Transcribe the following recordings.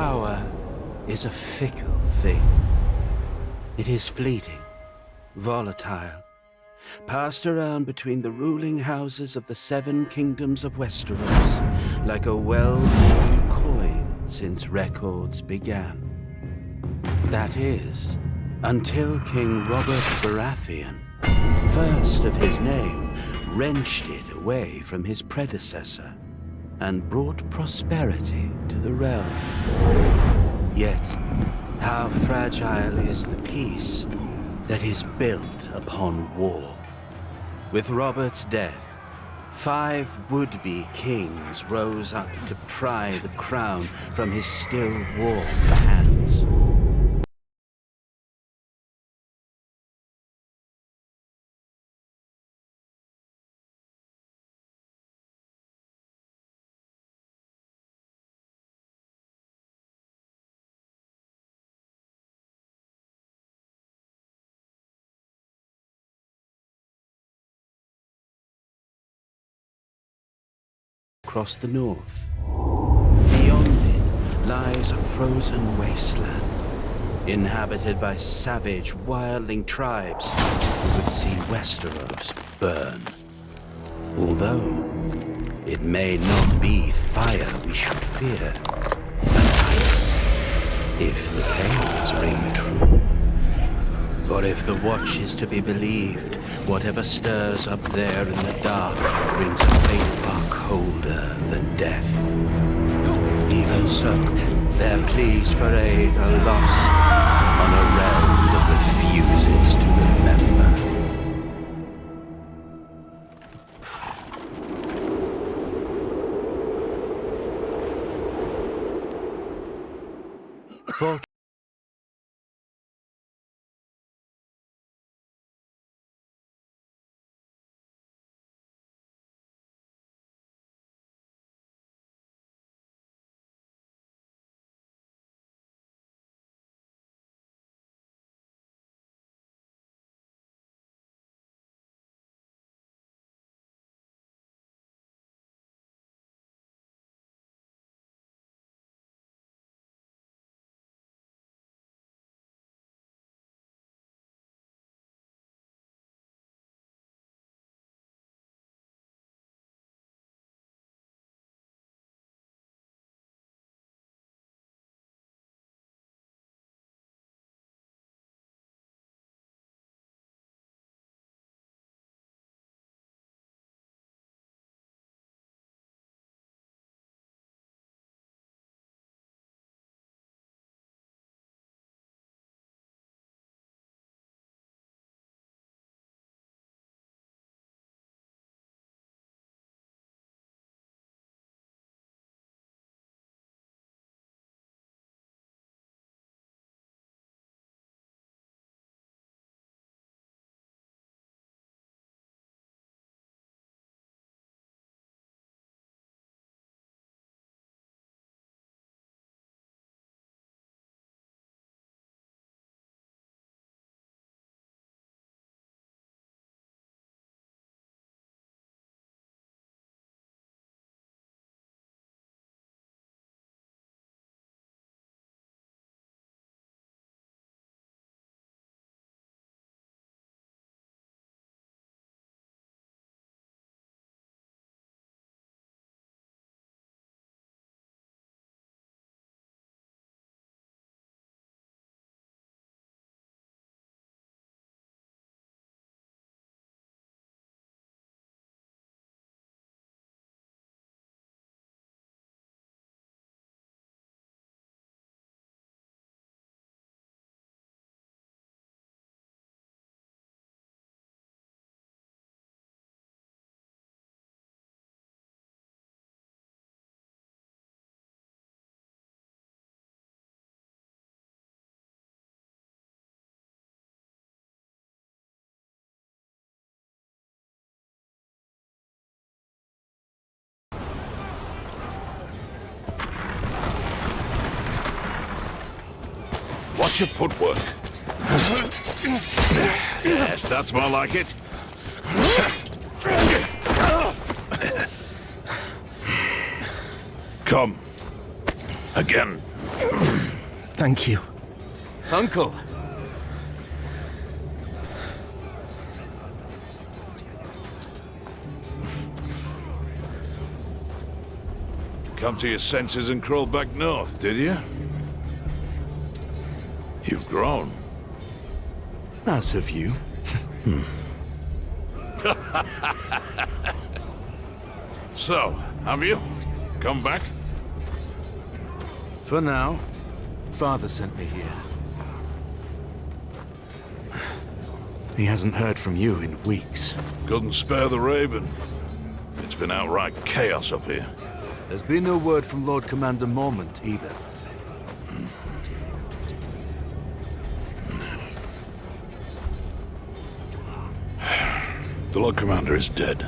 power is a fickle thing. It is fleeting, volatile, passed around between the ruling houses of the 7 kingdoms of Westeros like a well-worn coin since records began. That is, until King Robert Baratheon, first of his name, wrenched it away from his predecessor and brought prosperity to the realm. Yet, how fragile is the peace that is built upon war? With Robert's death, 5 would-be kings rose up to pry the crown from his still warm hands. Across the north. Beyond it lies a frozen wasteland, inhabited by savage, wildling tribes who would see Westeros burn. Although, it may not be fire we should fear, but ice, if the tales ring true. For if the watch is to be believed, whatever stirs up there in the dark brings a fate far colder than death. Even so, their pleas for aid are lost on a realm that refuses to remember. For Watch your footwork. Yes, that's more like it. Come. Again. Thank you. Uncle! Come to your senses and crawl back north, did you? You've grown. As have you. So, have you? Come back? For now, Father sent me here. He hasn't heard from you in weeks. Couldn't spare the Raven. It's been outright chaos up here. There's been no word from Lord Commander Mormont either. The Lord Commander is dead.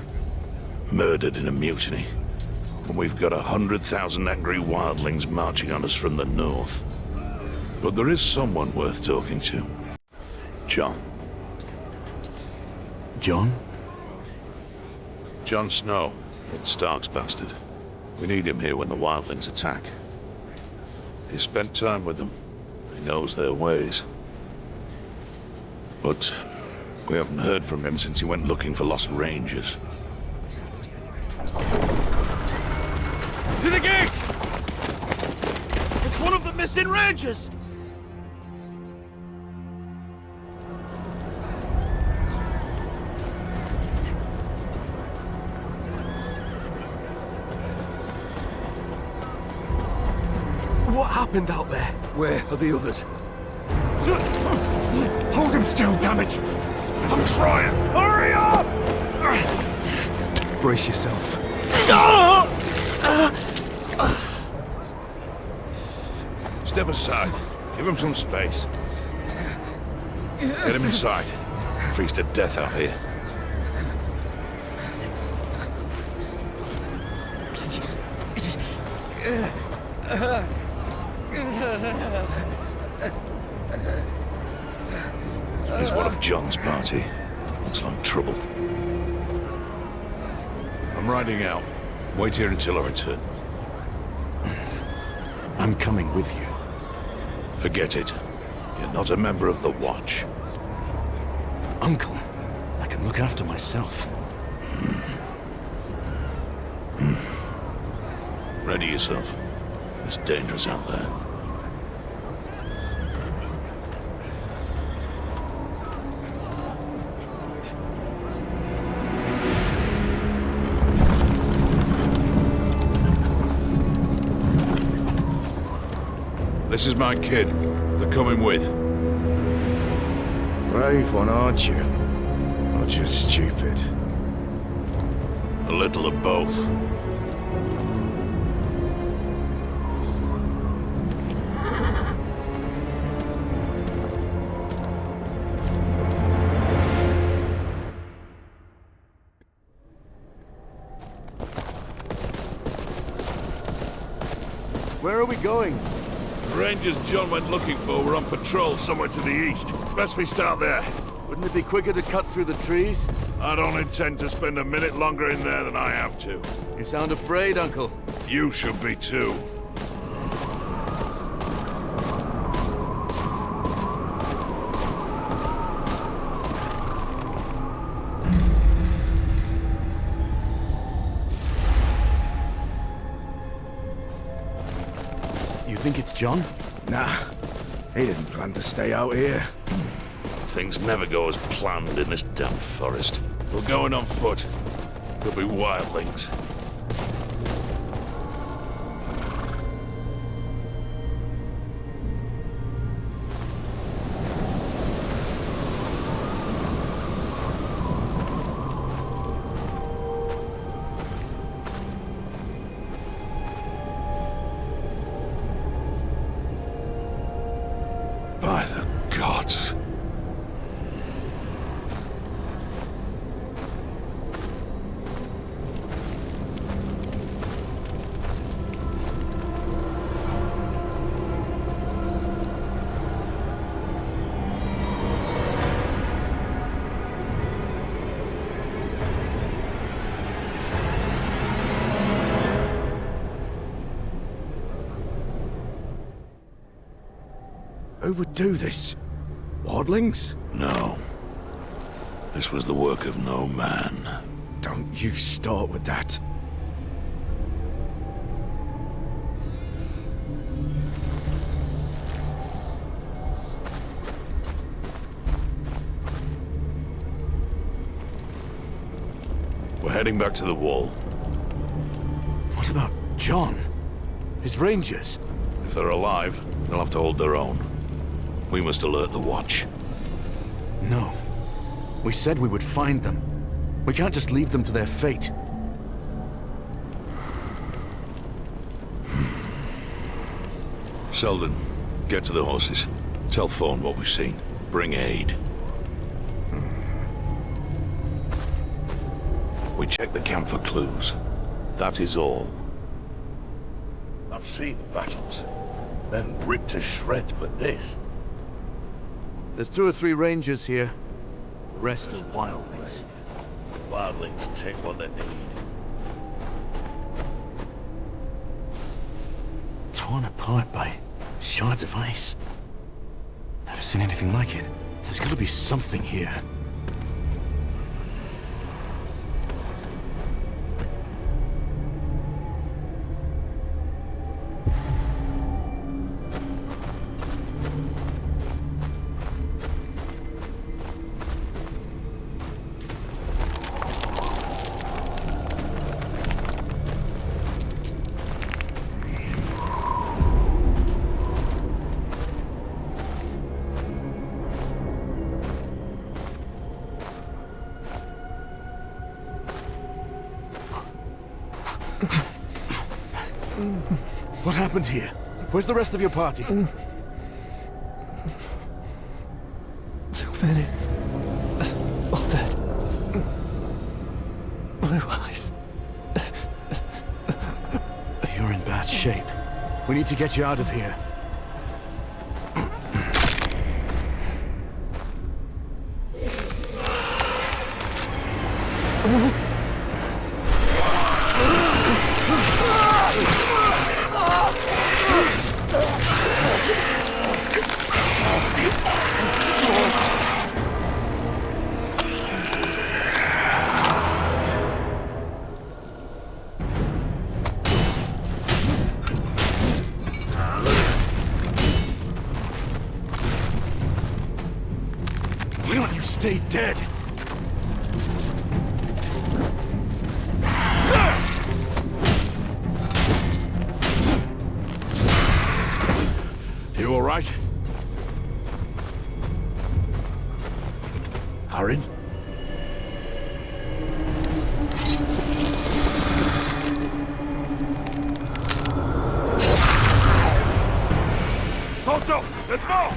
Murdered in a mutiny. And we've got 100,000 angry wildlings marching on us from the north. But there is someone worth talking to. Jon. Jon? Jon Snow, Stark's bastard. We need him here when the wildlings attack. He spent time with them. He knows their ways. But we haven't heard from him since he went looking for lost rangers. To the gate! It's one of the missing rangers! What happened out there? Where are the others? Hold him still, damn it! I'm trying! Hurry up! Brace yourself. Step aside. Give him some space. Get him inside. Freeze to death out here. He's one of Jon's party. Looks like trouble. I'm riding out. Wait here until I return. I'm coming with you. Forget it. You're not a member of the Watch. Uncle, I can look after myself. Ready yourself. It's dangerous out there. This is my kid. They're coming with. Brave one, aren't you? Or just stupid? A little of both. Where are we going? The Rangers Jon went looking for were on patrol somewhere to the east. Best we start there. Wouldn't it be quicker to cut through the trees? I don't intend to spend a minute longer in there than I have to. You sound afraid, Uncle. You should be too. You think it's Jon? Nah, he didn't plan to stay out here. Things never go as planned in this damn forest. We're going on foot. There'll be wildlings. By the gods. Who would do this? Wildlings? No. This was the work of no man. Don't you start with that. We're heading back to the wall. What about John? His rangers? If they're alive, they'll have to hold their own. We must alert the watch. No. We said we would find them. We can't just leave them to their fate. Selden, get to the horses. Tell Thorne what we've seen. Bring aid. We checked the camp for clues. That is all. I've seen battles, then ripped to shreds, but this... There's 2 or 3 rangers here. The rest are wildlings. Wildlings take what they need. Torn apart by shards of ice. Never seen anything like it. There's gotta be something here. What happened here? Where's the rest of your party? So many. All dead. Blue eyes. You're in bad shape. We need to get you out of here. Why don't you stay dead? You all right? Aaron? Salto! There's more!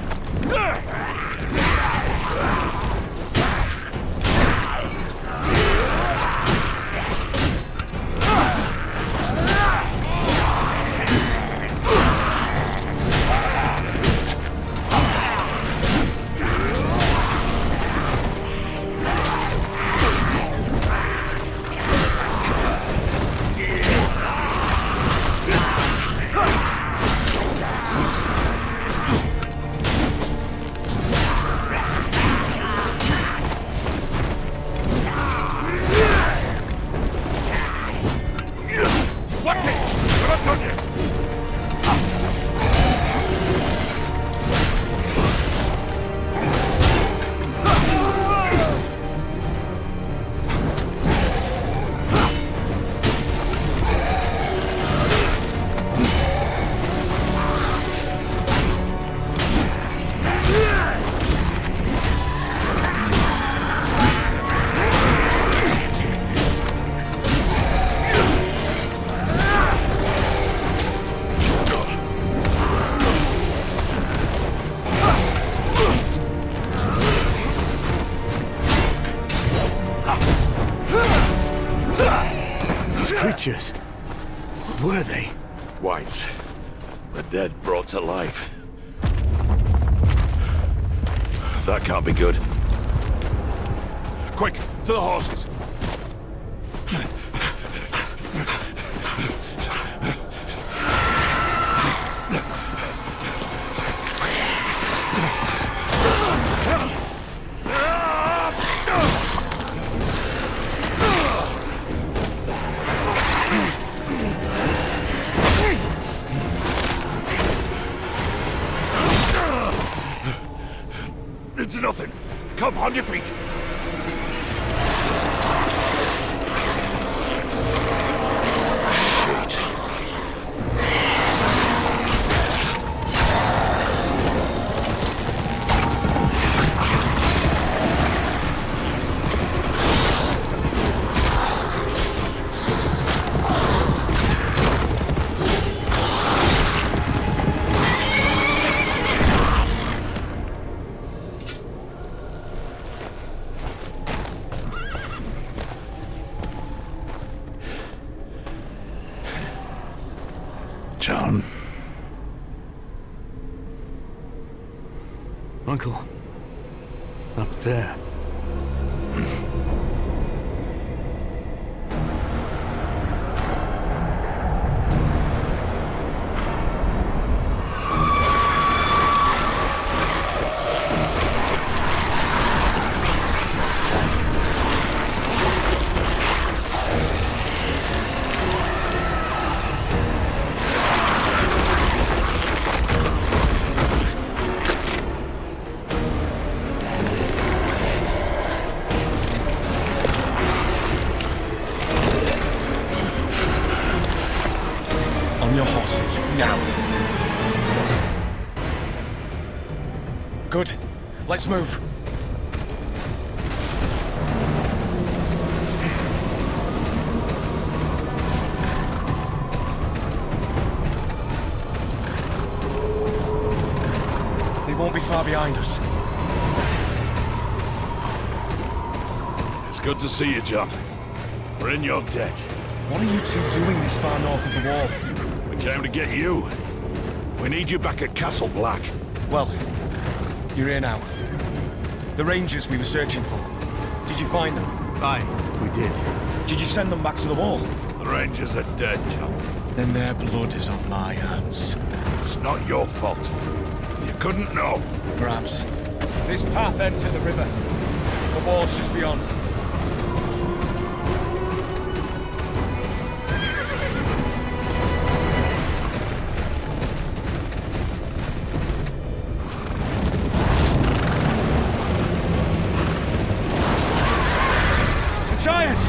Creatures. What were they? Whites. The dead brought to life. That can't be good. Quick, to the horses. to nothing. Come, on your feet. Shit. John. Uncle. Up there. On your horses, now. Good. Let's move. They won't be far behind us. It's good to see you, John. We're in your debt. What are you two doing this far north of the wall? We came to get you. We need you back at Castle Black. Well, you're here now. The Rangers we were searching for. Did you find them? Aye, we did. Did you send them back to the wall? The Rangers are dead, John. Then their blood is on my hands. It's not your fault. You couldn't know. Perhaps. This path ends at the river. The wall's just beyond. Giants!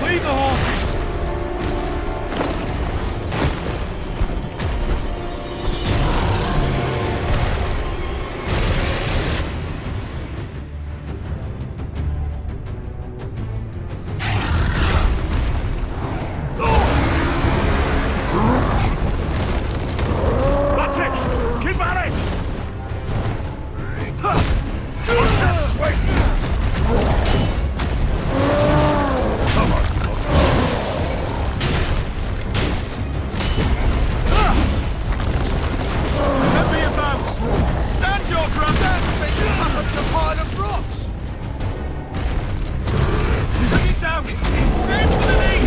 Leave the horses! That's it! Keep at it! Watch that swing! Come on. Let me about! Stand your ground! Up the pile of rocks! Bring it down! Aim for the knee!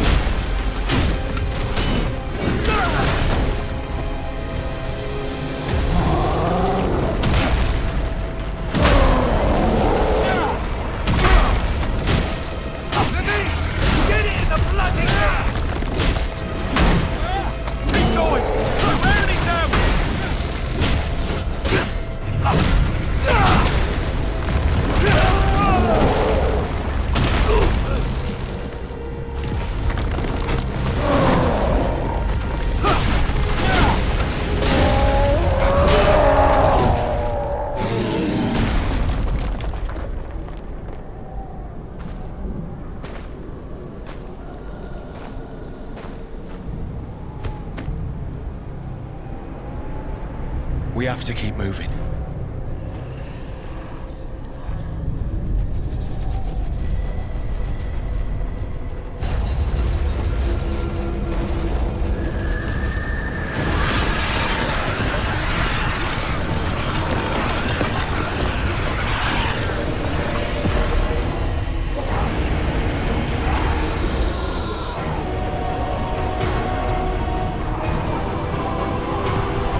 The knees! Get it in the bloody knees! Keep going! We're wearing it down! We have to keep moving.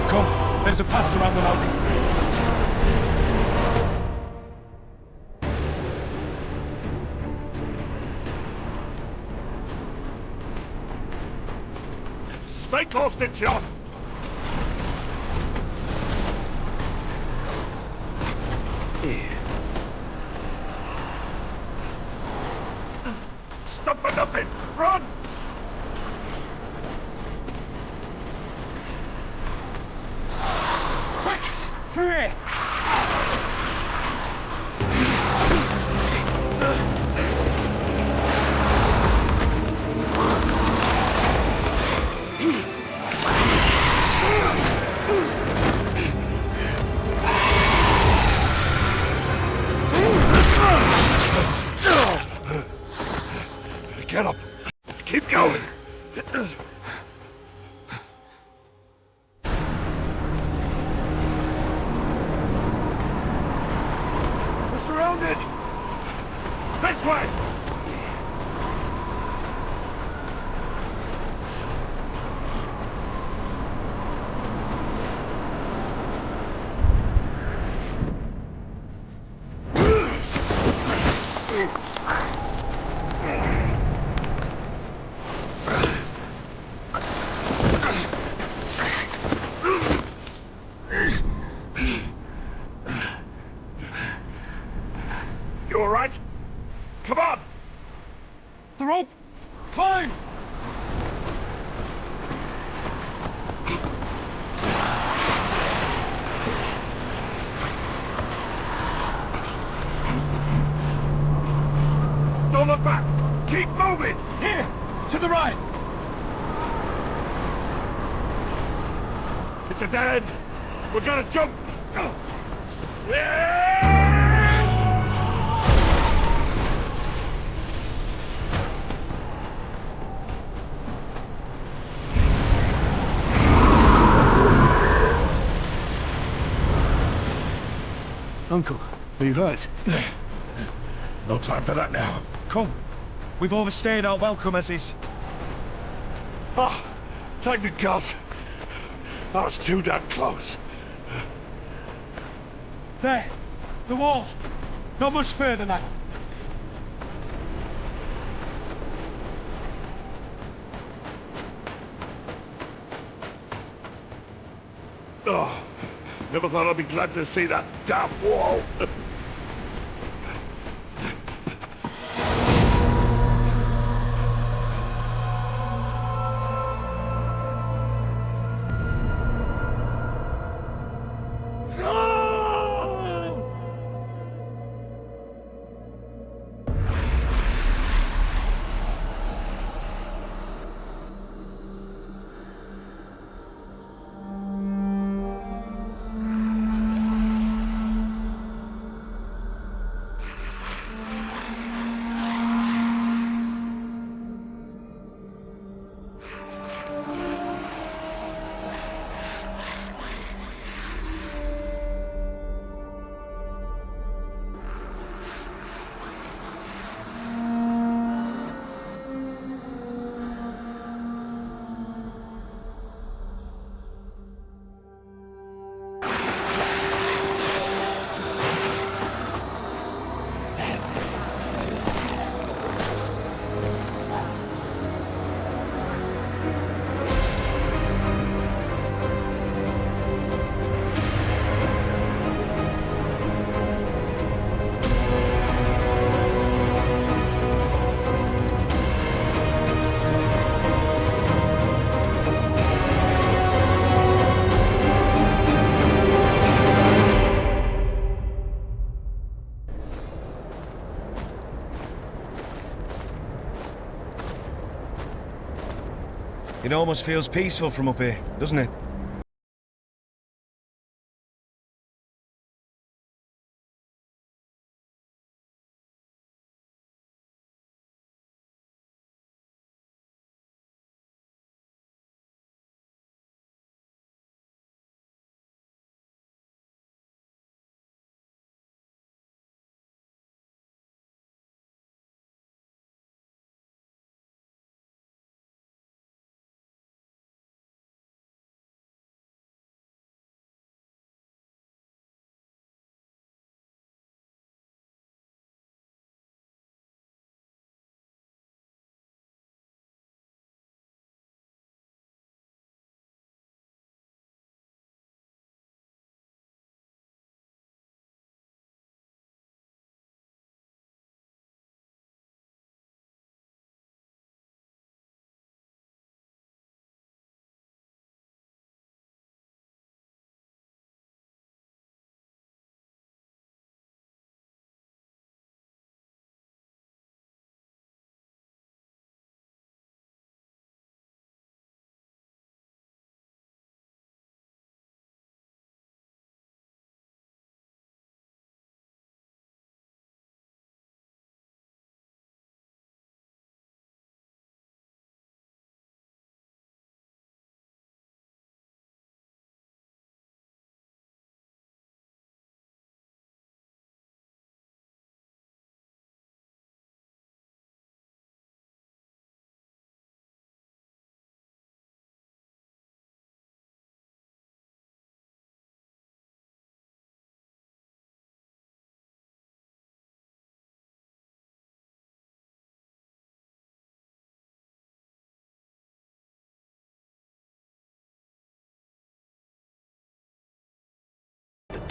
Come, there's a pass around the mountain. Stay close, Ditchon! Stop for nothing! Run! Quick! Through here! Get up! Keep going! We're surrounded! This way! You all right? Come on! The rope! Climb! Don't look back! Keep moving! Here! To the right! It's a dead end! We're gonna jump! Uncle, are you hurt? No time for that now. Come. We've overstayed our welcome as is. Oh, thank the gods. I was too damn close. There. The wall. Not much further now. Oh, never thought I'd be glad to see that damn wall. It almost feels peaceful from up here, doesn't it?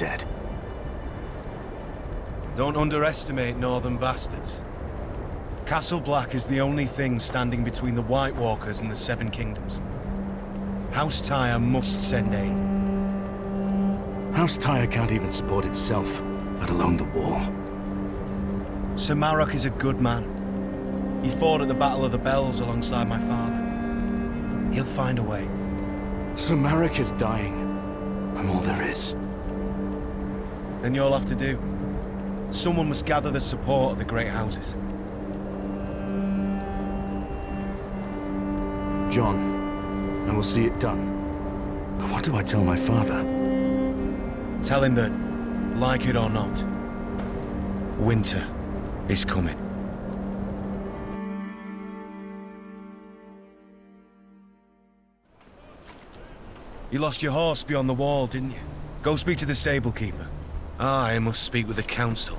dead. Don't underestimate northern bastards. Castle Black is the only thing standing between the White Walkers and the Seven Kingdoms. House Tyre must send aid. House Tyre can't even support itself, let alone the war. Sir Marok is a good man. He fought at the Battle of the Bells alongside my father. He'll find a way. Sir Marek is dying. I'm all there is. Then you'll have to do. Someone must gather the support of the great houses. John, I will see it done. But what do I tell my father? Tell him that, like it or not, winter is coming. You lost your horse beyond the wall, didn't you? Go speak to the stable keeper. I must speak with the council.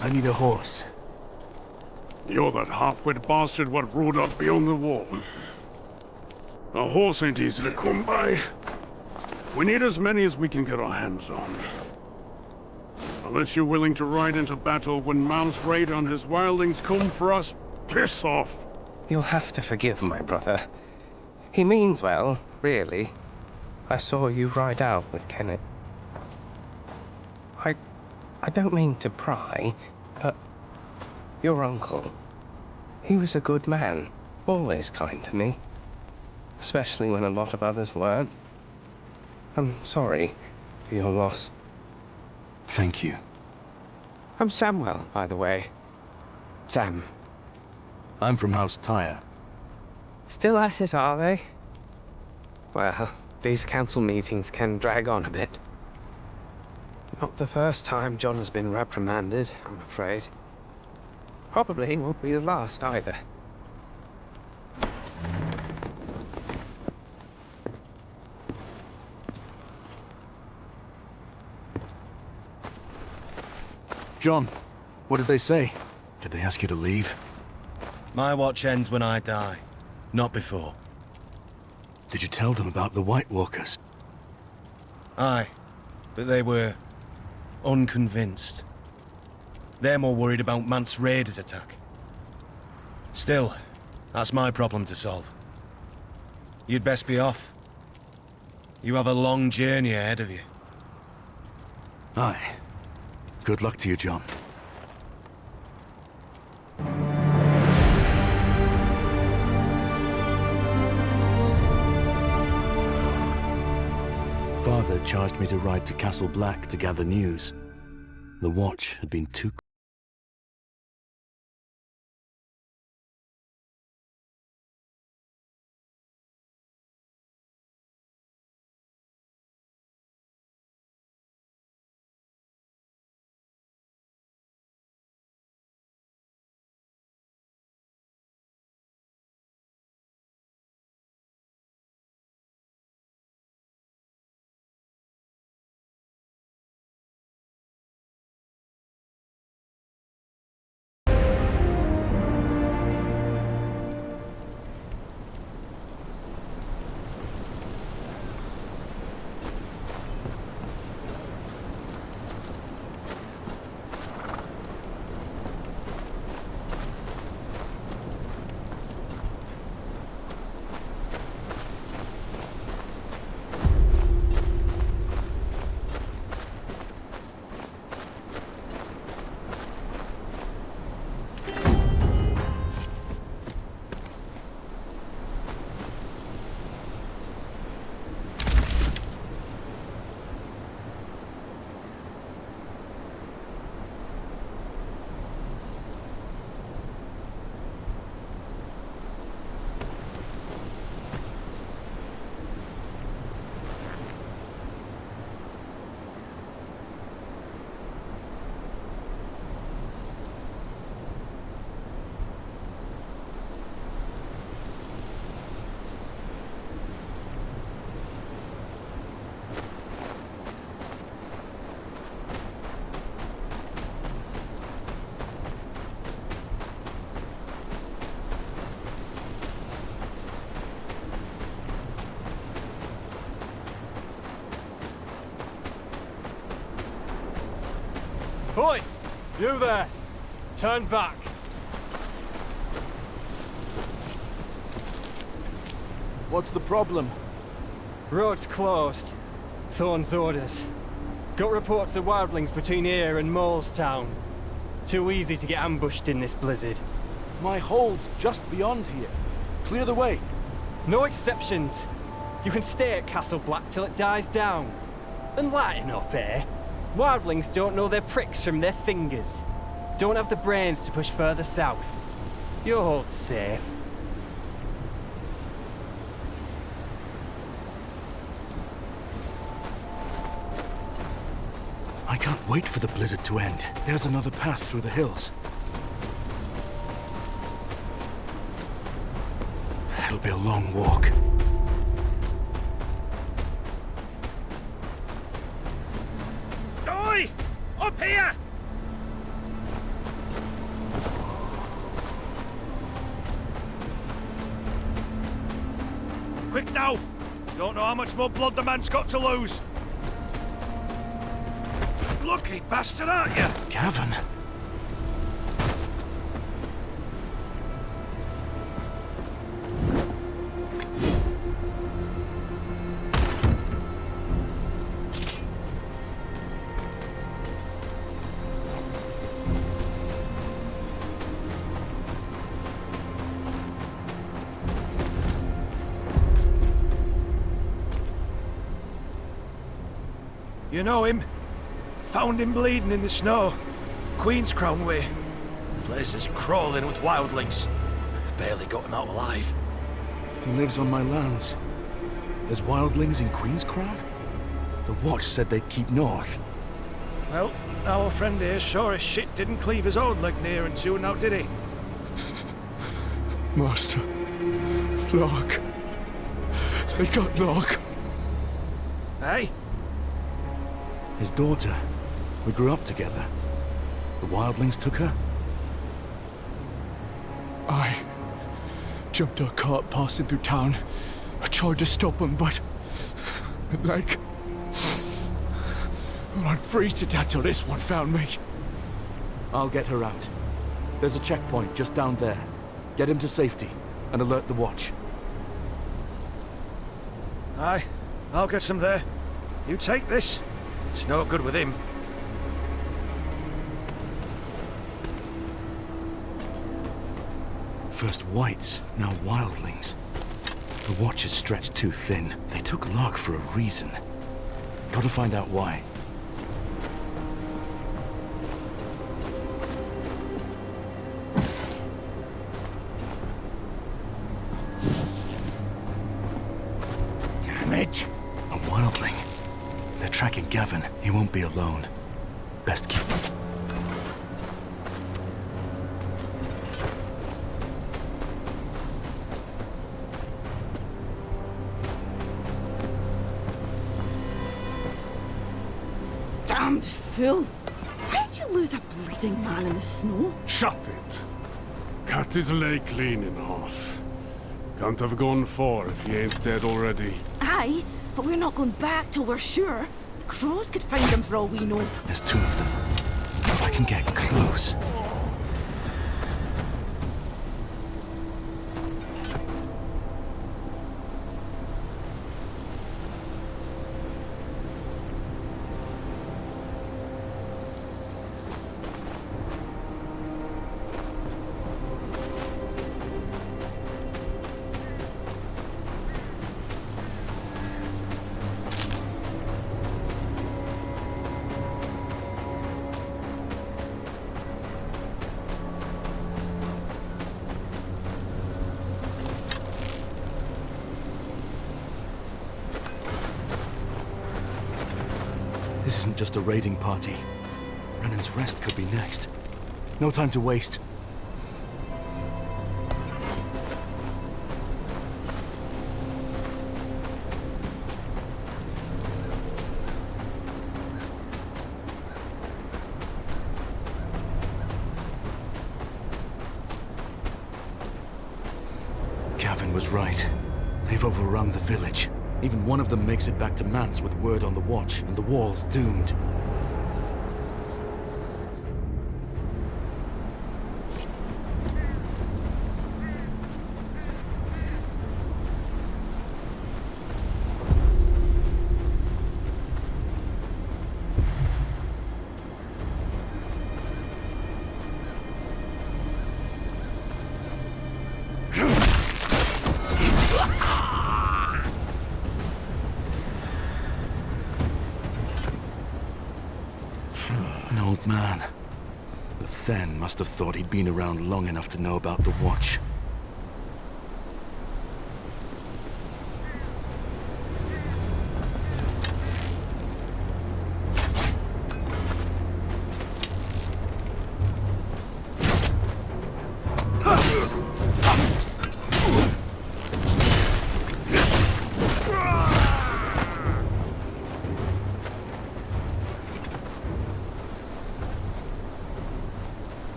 I need a horse. You're that half-wit bastard what rode up beyond the wall. A horse ain't easy to come by. We need as many as we can get our hands on. Unless you're willing to ride into battle when Mount's raid on his wildlings come for us, piss off. You'll have to forgive my brother. He means well, really. I saw you ride out with Kenneth. I don't mean to pry, but your uncle, he was a good man, always kind to me, especially when a lot of others weren't. I'm sorry for your loss. Thank you. I'm Samuel, by the way. Sam. I'm from House Tyre. Still at it, are they? Well, these council meetings can drag on a bit. Not the first time John has been reprimanded, I'm afraid. Probably won't be the last either. John, what did they say? Did they ask you to leave? My watch ends when I die, not before. Did you tell them about the White Walkers? Aye, but they were unconvinced. They're more worried about Mance Raider's attack. Still, that's my problem to solve. You'd best be off. You have a long journey ahead of you. Aye. Good luck to you, John. Father charged me to ride to Castle Black to gather news. The watch had been too Oi! You there! Turn back! What's the problem? Road's closed. Thorne's orders. Got reports of wildlings between here and Molestown. Too easy to get ambushed in this blizzard. My hold's just beyond here. Clear the way. No exceptions. You can stay at Castle Black till it dies down. And lighten up, eh? Wildlings don't know their pricks from their fingers. Don't have the brains to push further south. Your hold's safe. I can't wait for the blizzard to end. There's another path through the hills. It'll be a long walk. Oi! Up here! Quick now! Don't know how much more blood the man's got to lose. Lucky bastard, aren't you? Gavin? You know him? Found him bleeding in the snow. Queen's Crown way. Place is crawling with wildlings. Barely got him out alive. He lives on my lands. There's wildlings in Queen's Crown? The Watch said they'd keep north. Well, our friend here sure as shit didn't cleave his own leg near and soon now, did he? Master. Lark. They got Lark. Hey? His daughter. We grew up together. The wildlings took her? I jumped a cart passing through town. I tried to stop him, but... like... well, I'd freeze to death till this one found me. I'll get her out. There's a checkpoint just down there. Get him to safety and alert the Watch. Aye, I'll get some there. You take this. It's no good with him. First whites, now wildlings. The Watch is stretched too thin. They took Lark for a reason. Gotta find out why. Damn it! A wildling. They're tracking Gavin. He won't be alone. Best keep... Damned fool! Why'd you lose a bleeding man in the snow? Shut it. Cut his leg clean in half. Can't have gone far if he ain't dead already. Aye, but we're not going back till we're sure. The crows could find him for all we know. There's two of them. If I can get close... This isn't just a raiding party. Brennan's Rest could be next. No time to waste. Gavin was right. They've overrun the village. Even one of them makes it back to Mance with word on the Watch, and the wall's doomed. Then must have thought he'd been around long enough to know about the watch.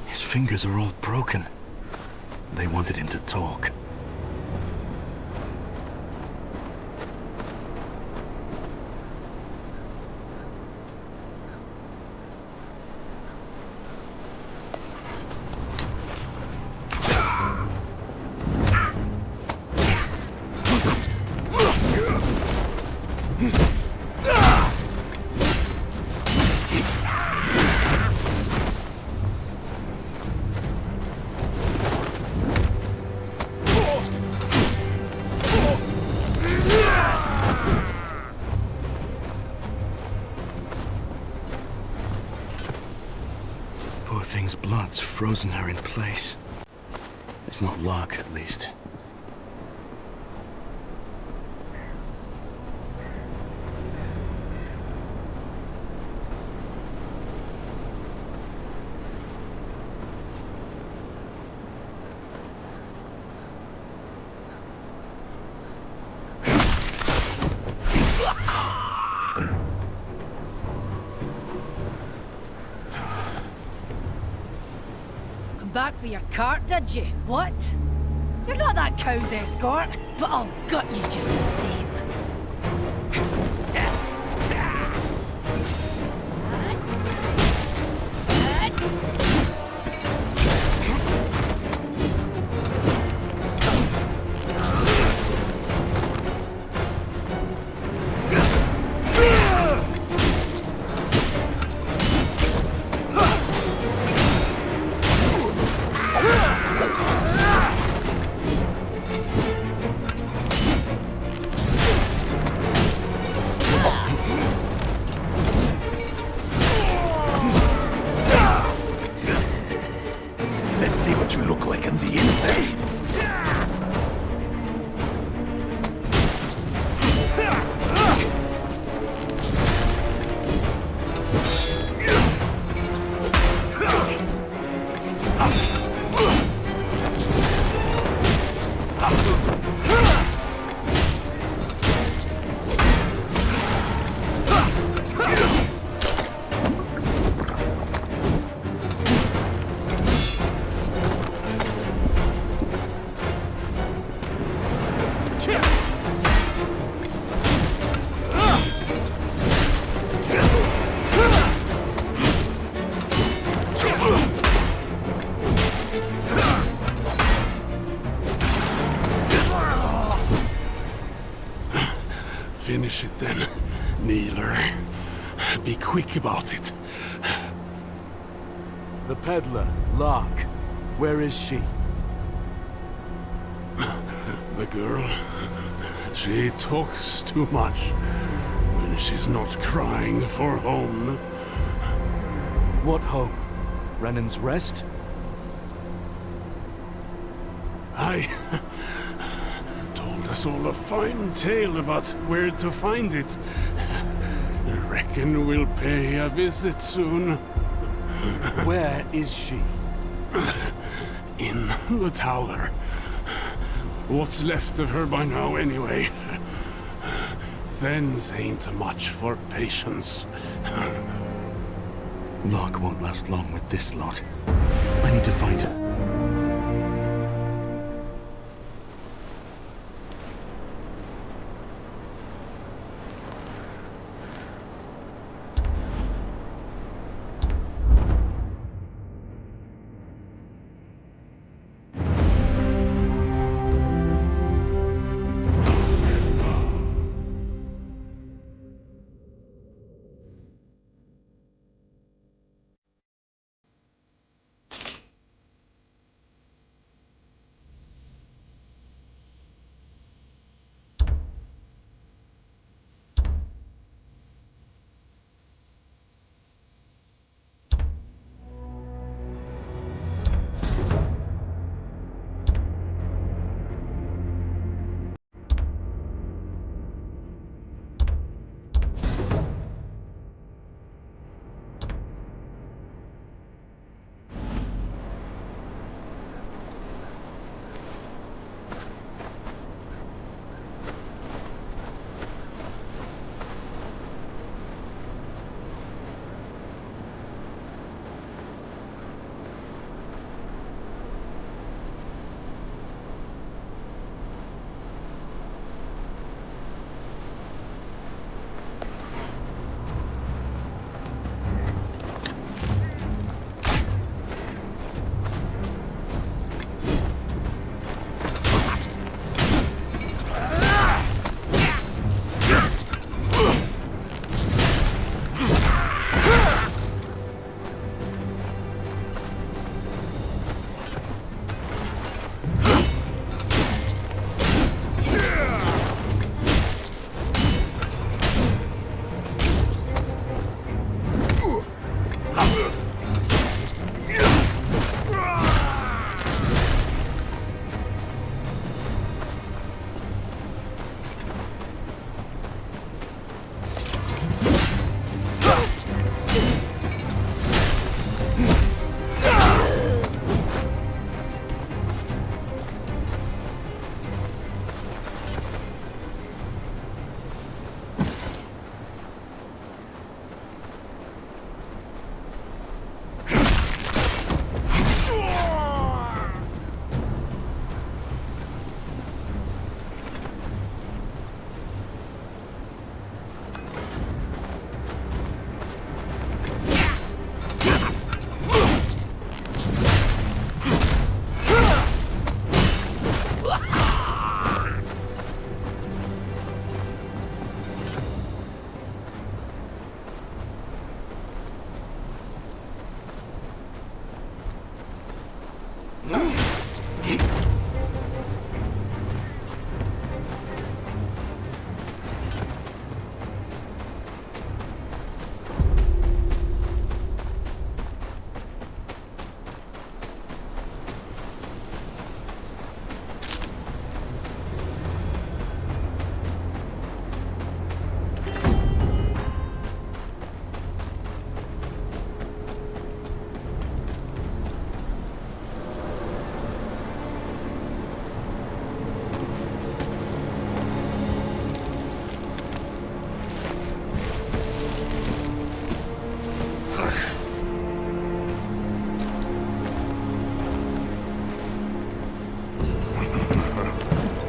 His fingers are all broken. They wanted him to talk. Poor thing's blood's frozen her in place. It's not luck, at least. Back for your cart, did you? What? You're not that cow's escort, but I'll gut you just the same. Finish it then, kneeler. Be quick about it. The peddler, Lark. Where is she? The girl, she talks too much when she's not crying for home. What home? Renan's Rest? I told us all a fine tale about where to find it. Reckon we'll pay a visit soon. Where is she? In the tower. What's left of her by now, anyway? Thens ain't much for patience. Lark won't last long with this lot. I need to find her.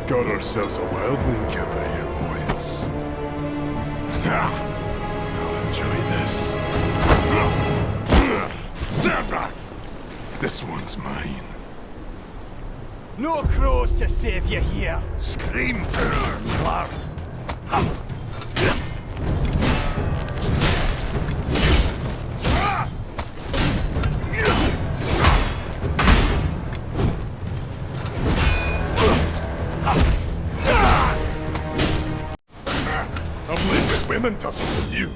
Got ourselves a wildling killer here, boys. Ha! I'll enjoy this. Stand back! This one's mine. No crows to save you here. Scream for her, You are. I've lived with women tougher than you.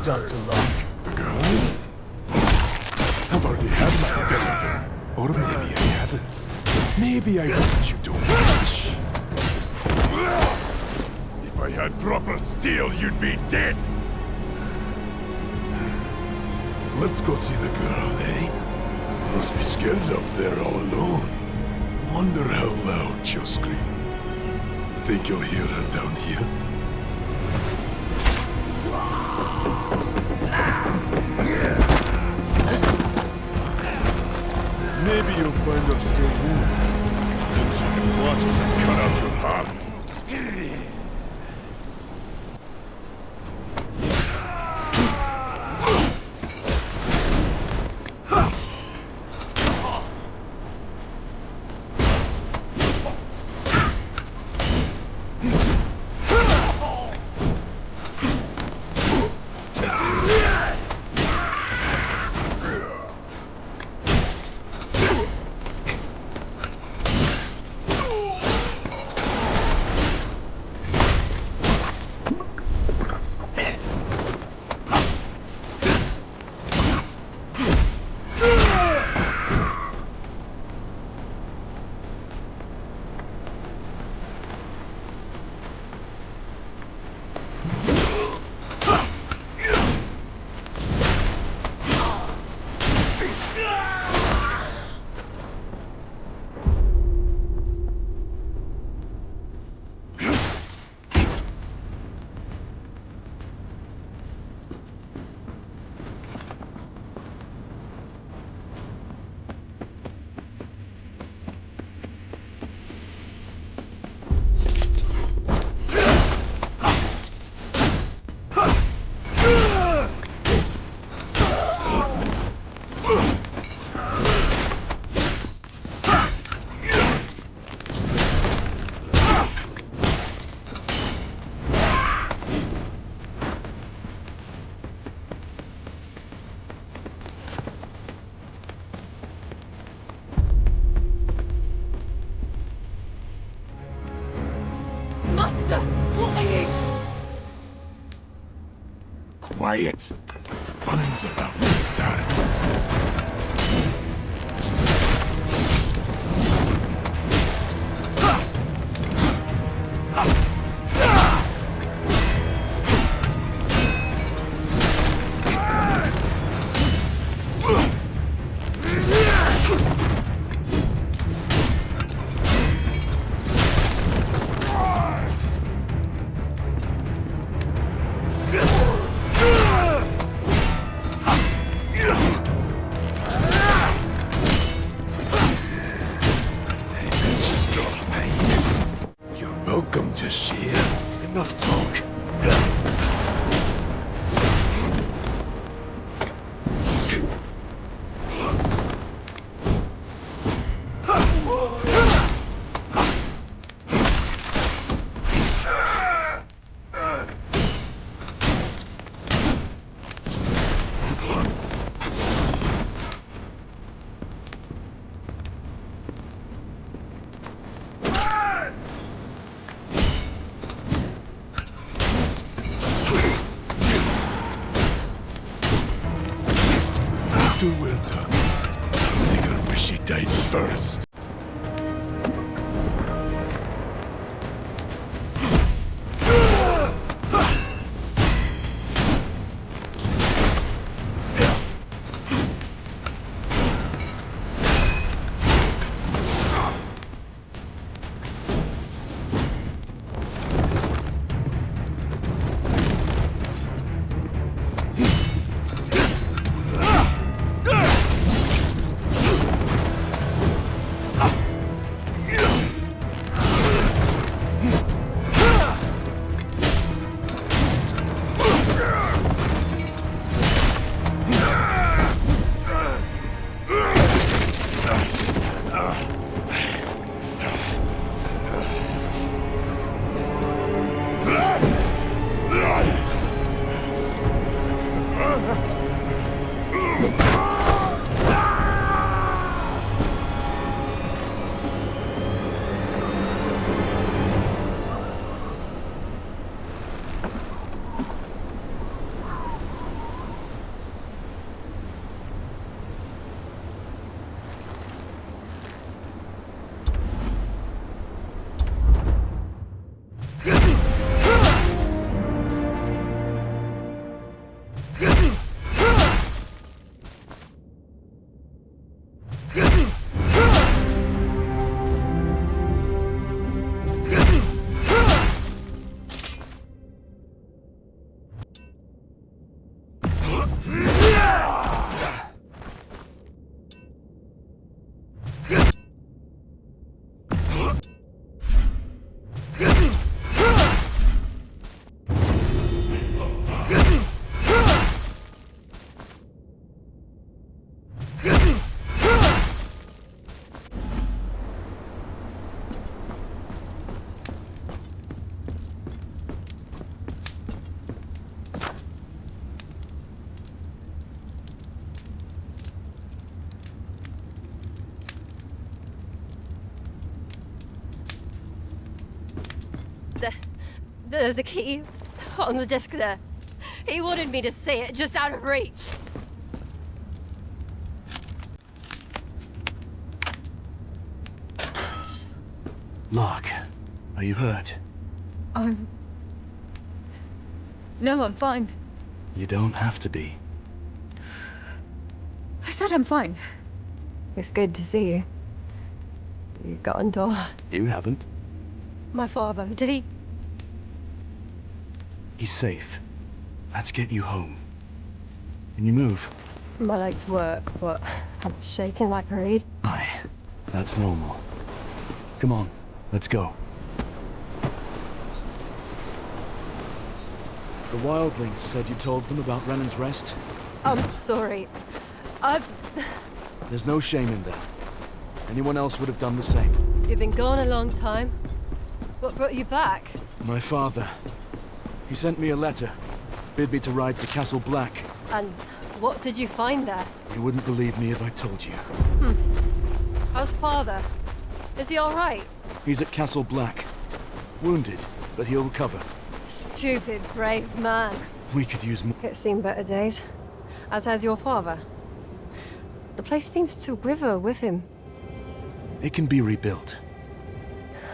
Done to love. I've already had my everything. Or maybe I haven't. Maybe I want you too much. If I had proper steel, you'd be dead. Let's go see the girl, eh? Must be scared up there all alone. Wonder how loud she'll scream. Think you'll hear her down here? Maybe you'll find her still moving. Then she can watch as I cut out your heart. Master, what are you? Quiet. Fun's about to start. too well done. I think I wish he died first. There's a key on the disc there. He wanted me to say it, just out of reach. Lark, are you hurt? No, I'm fine. You don't have to be. I said I'm fine. It's good to see you. You got Andor. You haven't. My father, did he? He's safe. Let's get you home. Can you move? My legs work, but I'm shaking like a reed. Aye, that's normal. Come on, let's go. The wildlings said you told them about Renan's Rest? I'm sorry. There's no shame in that. Anyone else would have done the same. You've been gone a long time. What brought you back? My father. He sent me a letter. Bid me to ride to Castle Black. And what did you find there? You wouldn't believe me if I told you. How's father? Is he all right? He's at Castle Black. Wounded, but he'll recover. Stupid, brave man. We could use more. It's seen better days. As has your father. The place seems to wither with him. It can be rebuilt.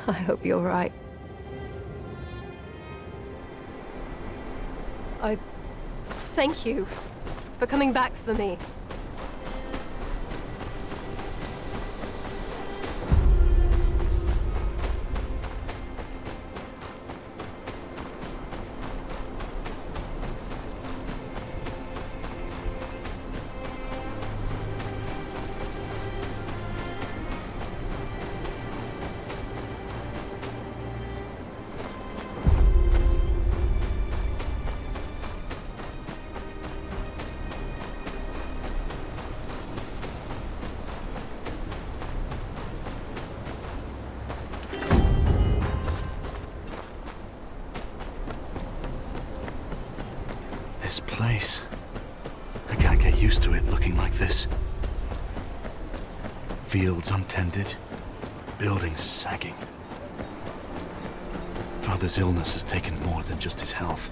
I hope you're right. I thank you for coming back for me. This place. I can't get used to it looking like this. Fields untended, buildings sagging. Father's illness has taken more than just his health.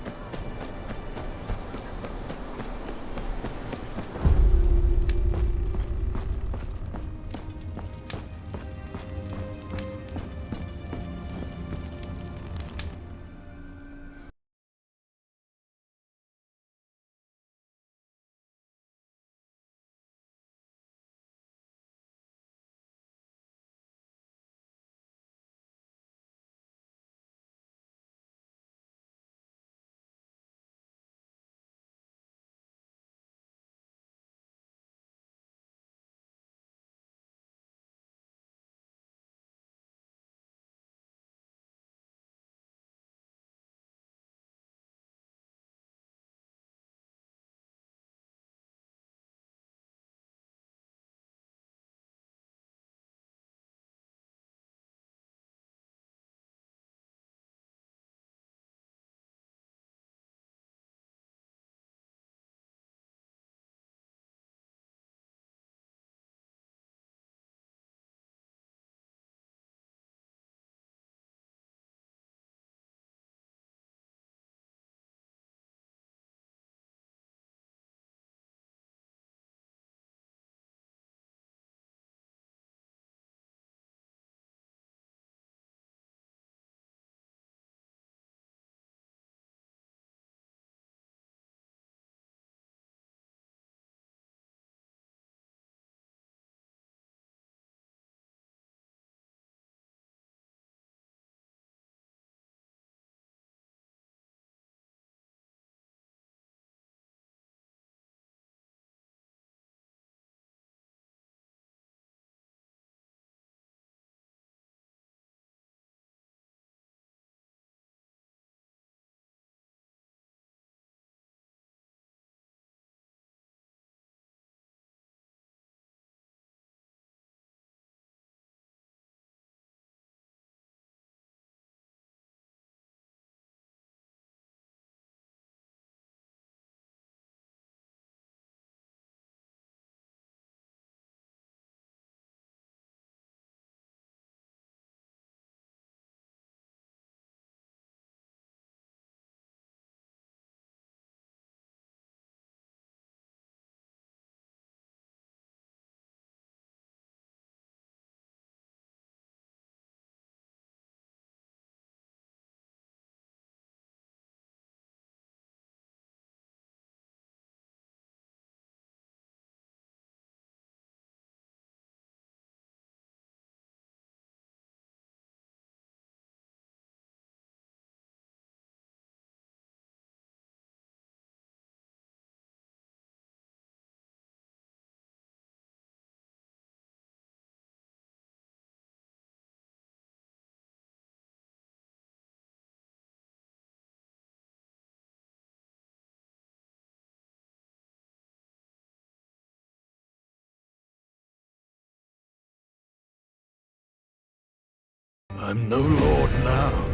I'm no lord now.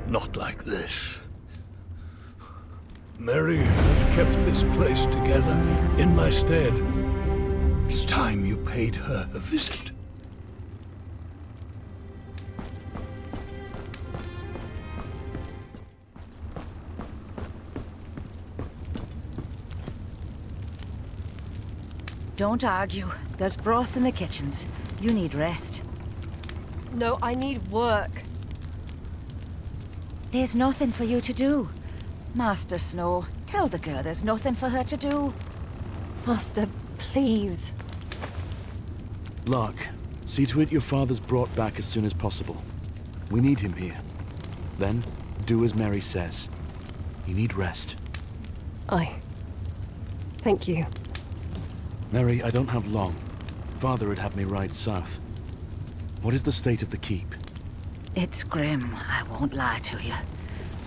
Not like this. Mary has kept this place together in my stead. It's time you paid her a visit. Don't argue. There's broth in the kitchens. You need rest. No, I need work. There's nothing for you to do. Master Snow, tell the girl there's nothing for her to do. Master, please. Lark, see to it your father's brought back as soon as possible. We need him here. Then, do as Mary says. You need rest. Aye. Thank you. Mary, I don't have long. Father would have me ride south. What is the state of the keep? It's grim, I won't lie to you.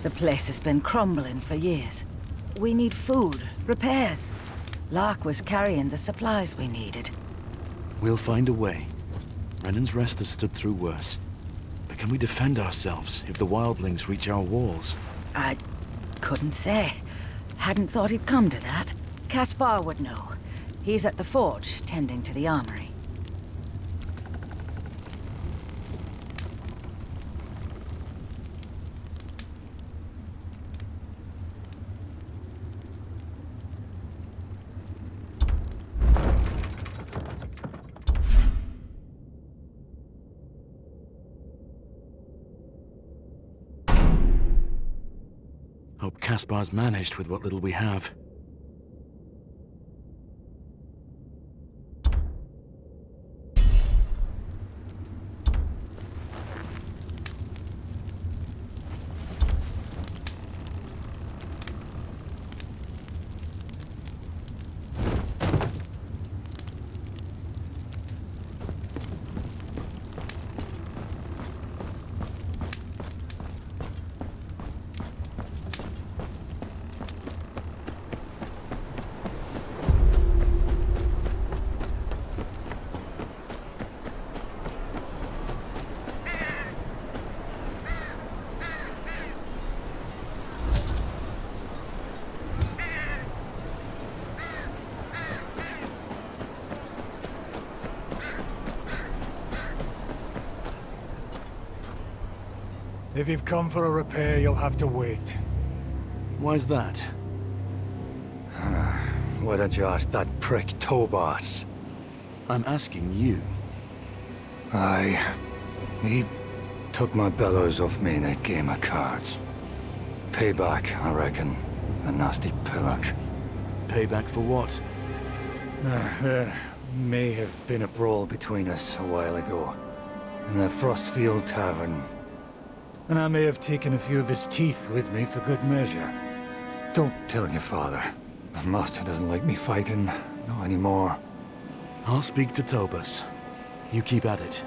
The place has been crumbling for years. We need food, repairs. Lark was carrying the supplies we needed. We'll find a way. Brennan's Rest has stood through worse. But can we defend ourselves if the wildlings reach our walls? I couldn't say. Hadn't thought it'd come to that. Caspar would know. He's at the forge, tending to the armory. Hope Caspar's managed with what little we have. If you've come for a repair, you'll have to wait. Why's that? Why don't you ask that prick Tobas? I'm asking you. He took my bellows off me in a game of cards. Payback, I reckon. The nasty pillock. Payback for what? There may have been a brawl between us a while ago. In the Frostfield Tavern. And I may have taken a few of his teeth with me for good measure. Don't tell your father. The master doesn't like me fighting. Not anymore. I'll speak to Tobas. You keep at it.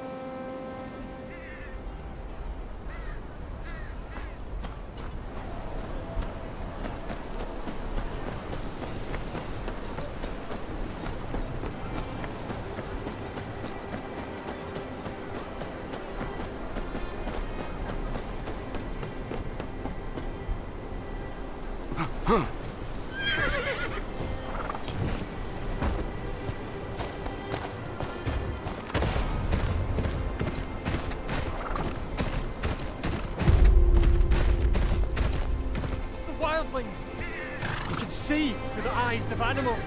You can see through the eyes of animals.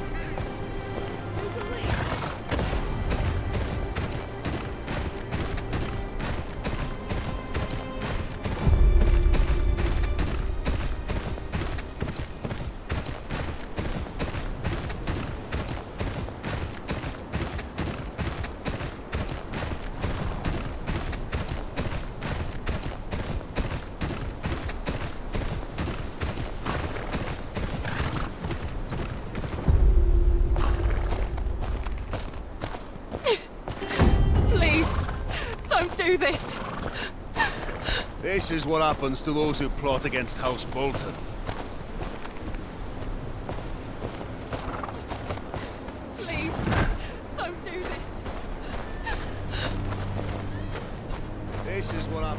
This. This is what happens to those who plot against House Bolton. Please, don't do this. This is what happens.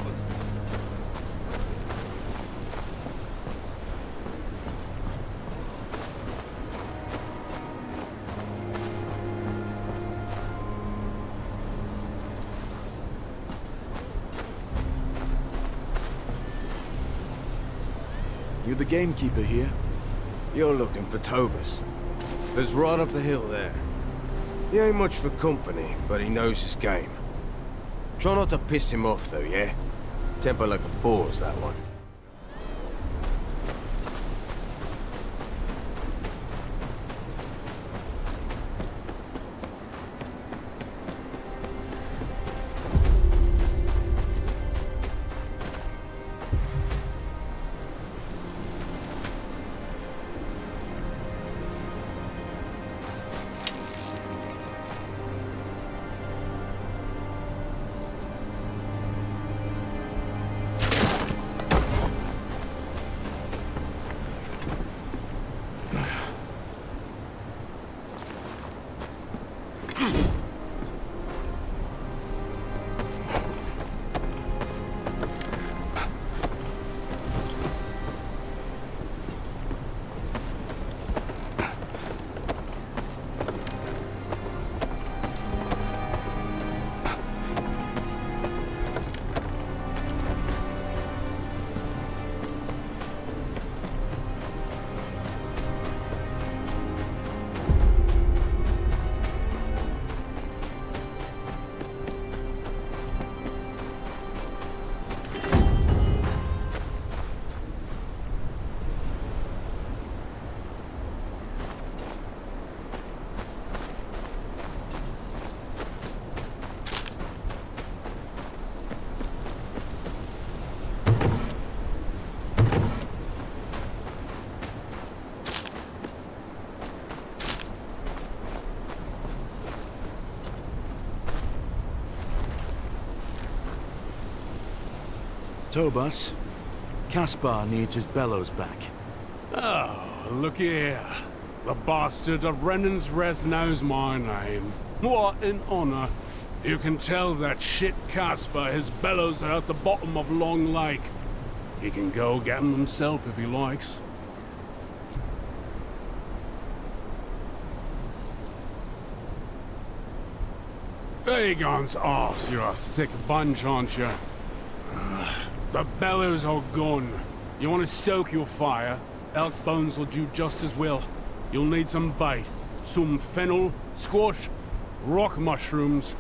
the gamekeeper here? You're looking for Tobus. Lives right up the hill there. He ain't much for company, but he knows his game. Try not to piss him off, though, yeah? Temper like a boar's, that one. Tobus, Caspar needs his bellows back. Oh, looky here. The bastard of Renan's Rest knows my name. What an honor. You can tell that shit Caspar his bellows are at the bottom of Long Lake. He can go get them himself if he likes. Aegon's arse, you're a thick bunch, aren't you? The bellows are gone. You want to stoke your fire? Elk bones will do just as well. You'll need some bait. Some fennel, squash, rock mushrooms.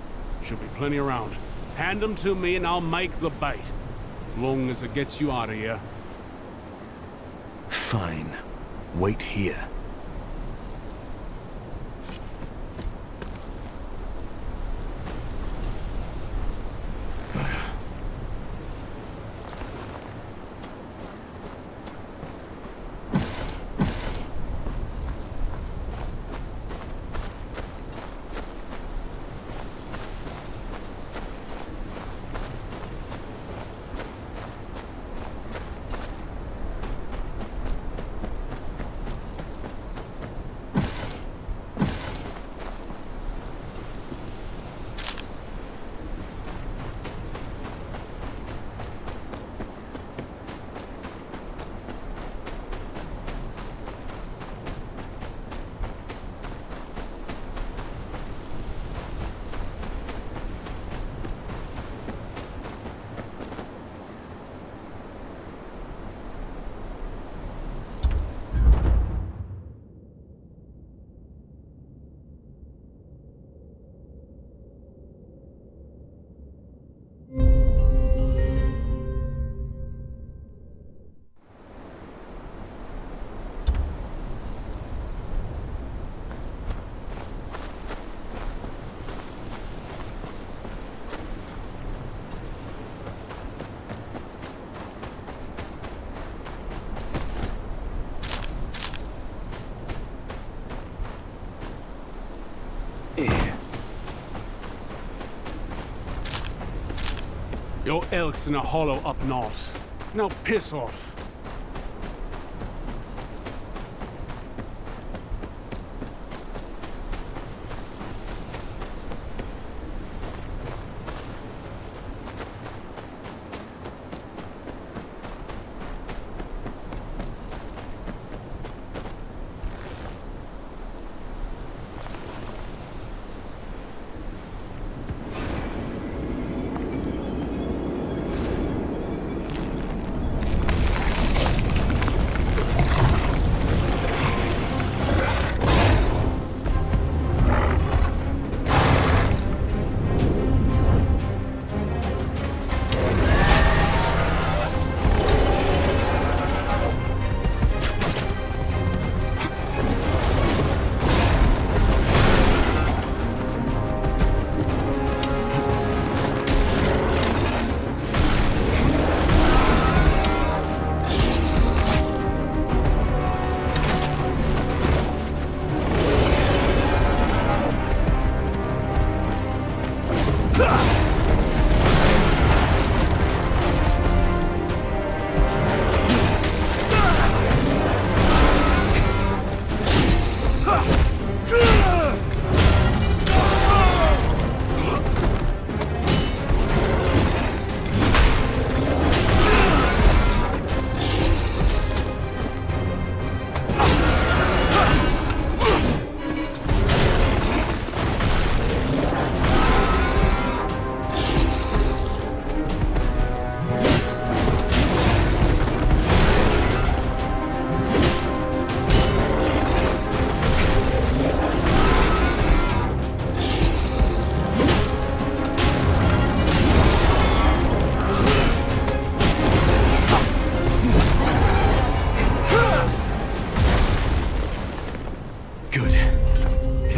Should be plenty around. Hand them to me and I'll make the bait. Long as it gets you out of here. Fine. Wait here. Your elk's in a hollow up north. Now piss off.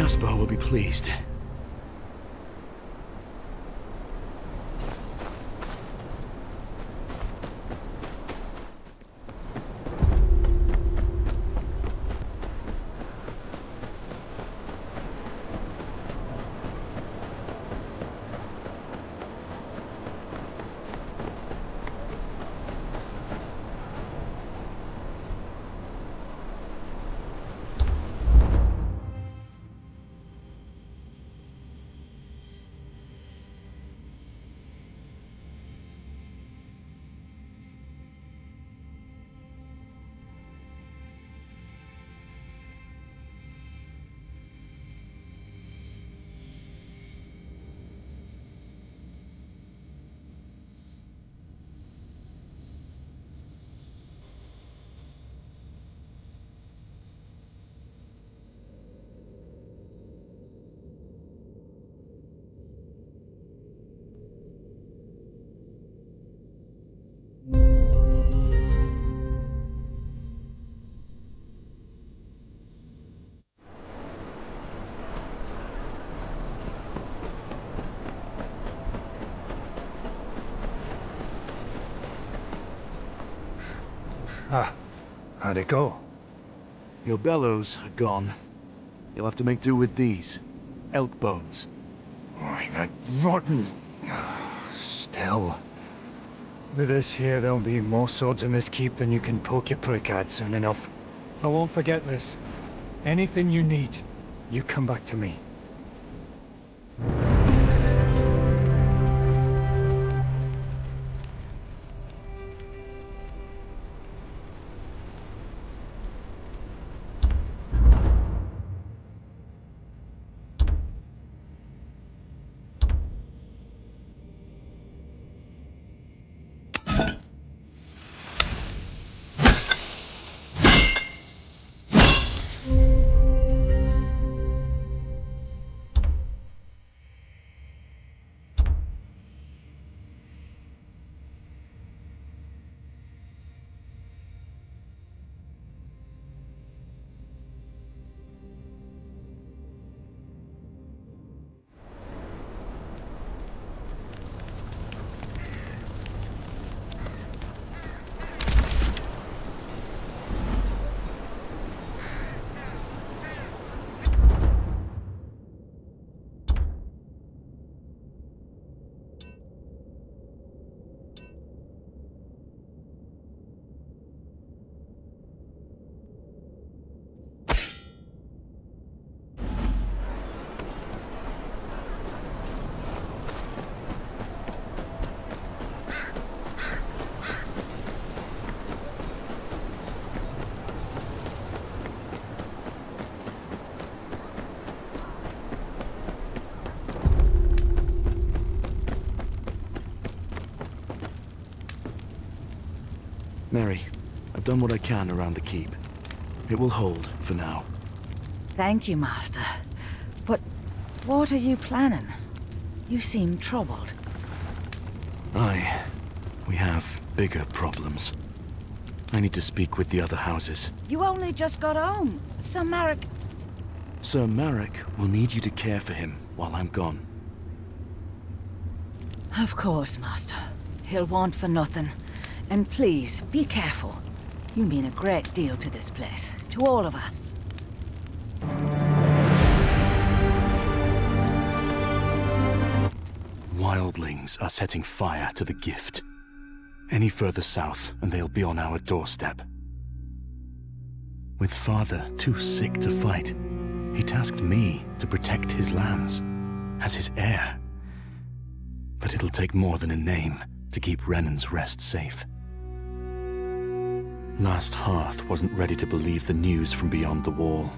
Caspar will be pleased. How'd it go? Your bellows are gone. You'll have to make do with these. Elk bones. Oh, that rotten... Still. With this here, there'll be more swords in this keep than you can poke your prick at soon enough. I won't forget this. Anything you need, you come back to me. Mary, I've done what I can around the keep. It will hold for now. Thank you, Master. But what are you planning? You seem troubled. Aye. We have bigger problems. I need to speak with the other houses. You only just got home. Sir Marek... Sir Marek will need you to care for him while I'm gone. Of course, Master. He'll want for nothing. And please, be careful. You mean a great deal to this place. To all of us. Wildlings are setting fire to the gift. Any further south, and they'll be on our doorstep. With Father too sick to fight, he tasked me to protect his lands, as his heir. But it'll take more than a name to keep Renan's Rest safe. Last Hearth wasn't ready to believe the news from beyond the wall,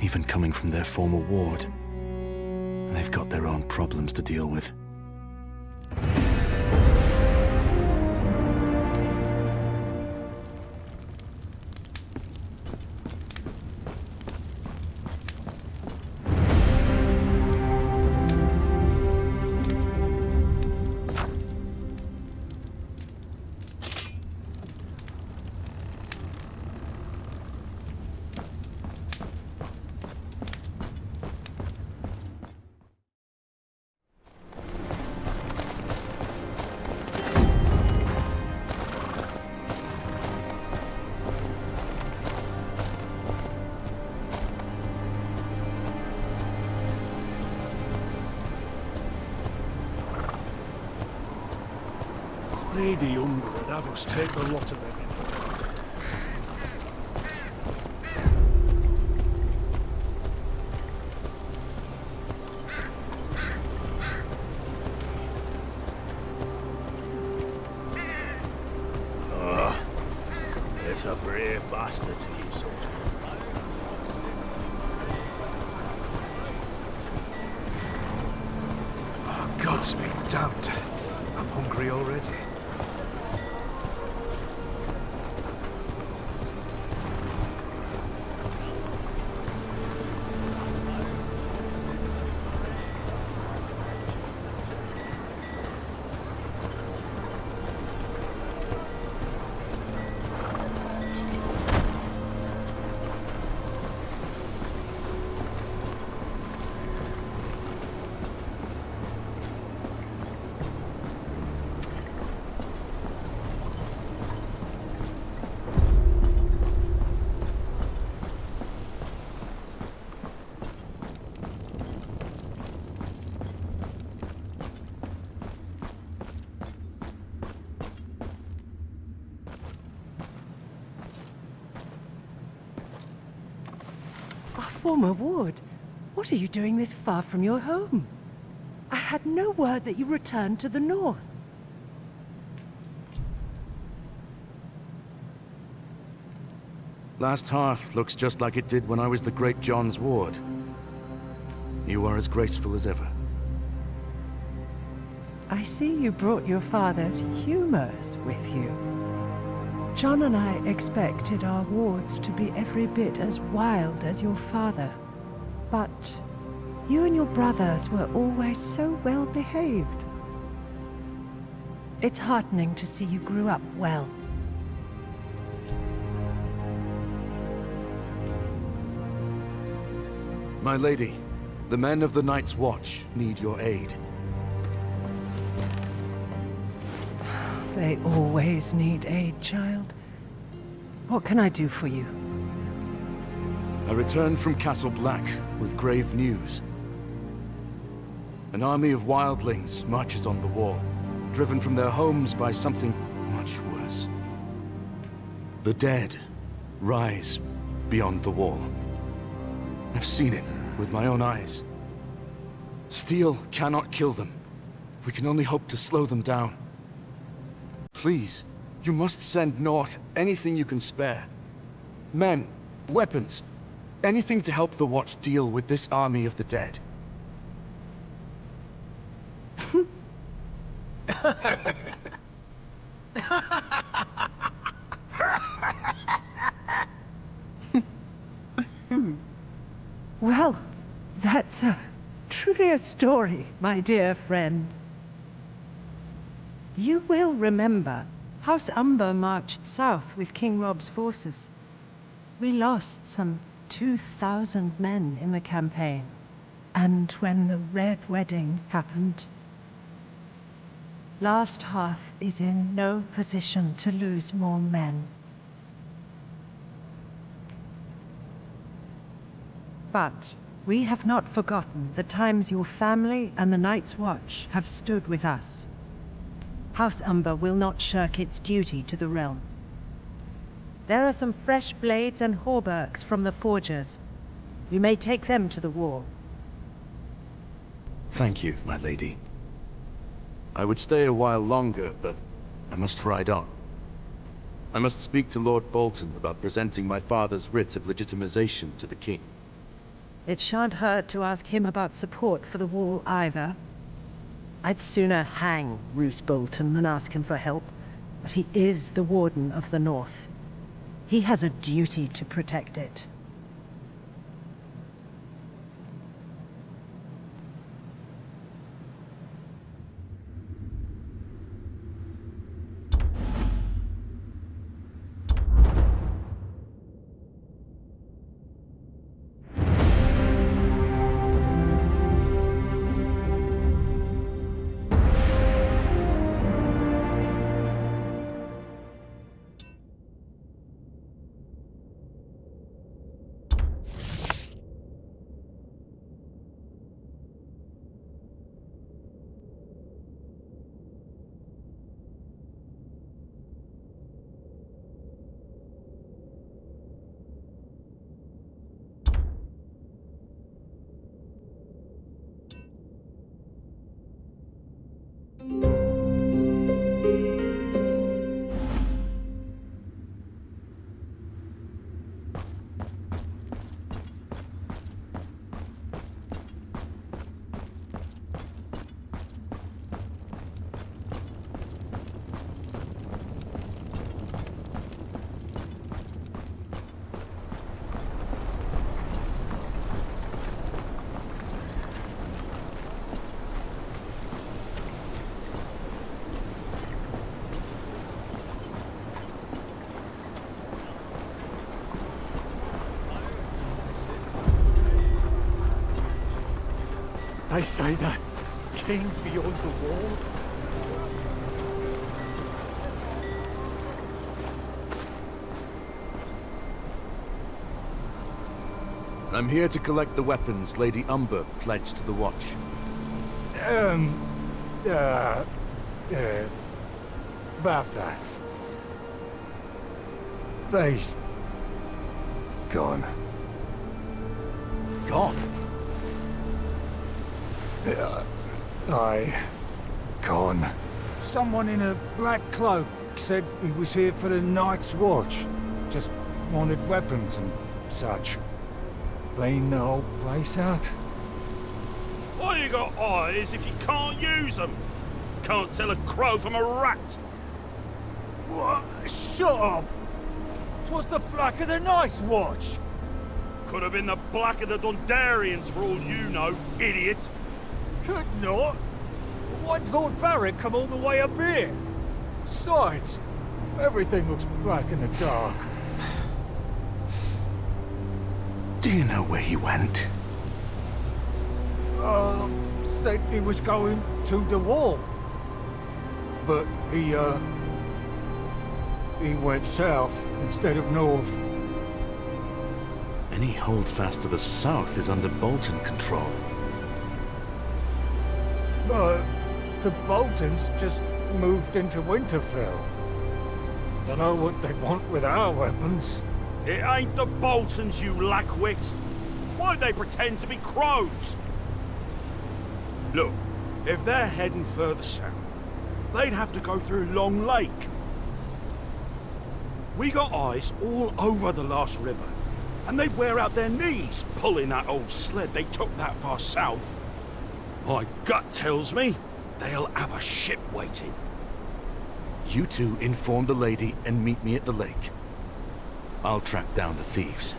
even coming from their former ward. They've got their own problems to deal with. Lady Umber would have us take the lot of it. Oh, it's a brave bastard to keep soldiering. Oh, God's be damned. I'm hungry already. Former ward, what are you doing this far from your home? I had no word that you returned to the north. Last hearth looks just like it did when I was the Great John's ward. You are as graceful as ever. I see you brought your father's humors with you. John and I expected our wards to be every bit as wild as your father. But you and your brothers were always so well behaved. It's heartening to see you grew up well. My lady, the men of the Night's Watch need your aid. They always need aid, child. What can I do for you? I returned from Castle Black with grave news. An army of wildlings marches on the wall, driven from their homes by something much worse. The dead rise beyond the wall. I've seen it with my own eyes. Steel cannot kill them. We can only hope to slow them down. Please, you must send north anything you can spare. Men, weapons, anything to help the Watch deal with this army of the dead. Well, that's truly a story, my dear friend. You will remember, House Umber marched south with King Rob's forces. We lost some 2,000 men in the campaign. And when the Red Wedding happened, Last Hearth is in no position to lose more men. But we have not forgotten the times your family and the Night's Watch have stood with us. House Umber will not shirk its duty to the realm. There are some fresh blades and hauberks from the forgers. You may take them to the wall. Thank you, my lady. I would stay a while longer, but I must ride on. I must speak to Lord Bolton about presenting my father's writ of legitimization to the king. It shan't hurt to ask him about support for the wall either. I'd sooner hang Roose Bolton than ask him for help, but he is the Warden of the North. He has a duty to protect it. They say that king beyond the wall. I'm here to collect the weapons Lady Umber pledged to the Watch. About that. They's gone. Gone? Gone. Someone in a black cloak said he was here for the Night's Watch. Just wanted weapons and such. Clean the whole place out. Why you got eyes if you can't use them? Can't tell a crow from a rat. What? Shut up! 'Twas the Black of the Night's Watch! Could have been the Black of the Dundarians for all you know, idiot. Could not. Why'd Lord Barrett come all the way up here? Besides, everything looks black in the dark. Do you know where he went? Said he was going to the wall. But he went south instead of north. Any holdfast to the south is under Bolton control. But the Boltons just moved into Winterfell. Dunno what they want with our weapons. It ain't the Boltons, you lackwit. Why'd they pretend to be crows? Look, if they're heading further south, they'd have to go through Long Lake. We got eyes all over the last river, and they'd wear out their knees pulling that old sled they took that far south. My gut tells me they'll have a ship waiting. You two inform the lady and meet me at the lake. I'll track down the thieves.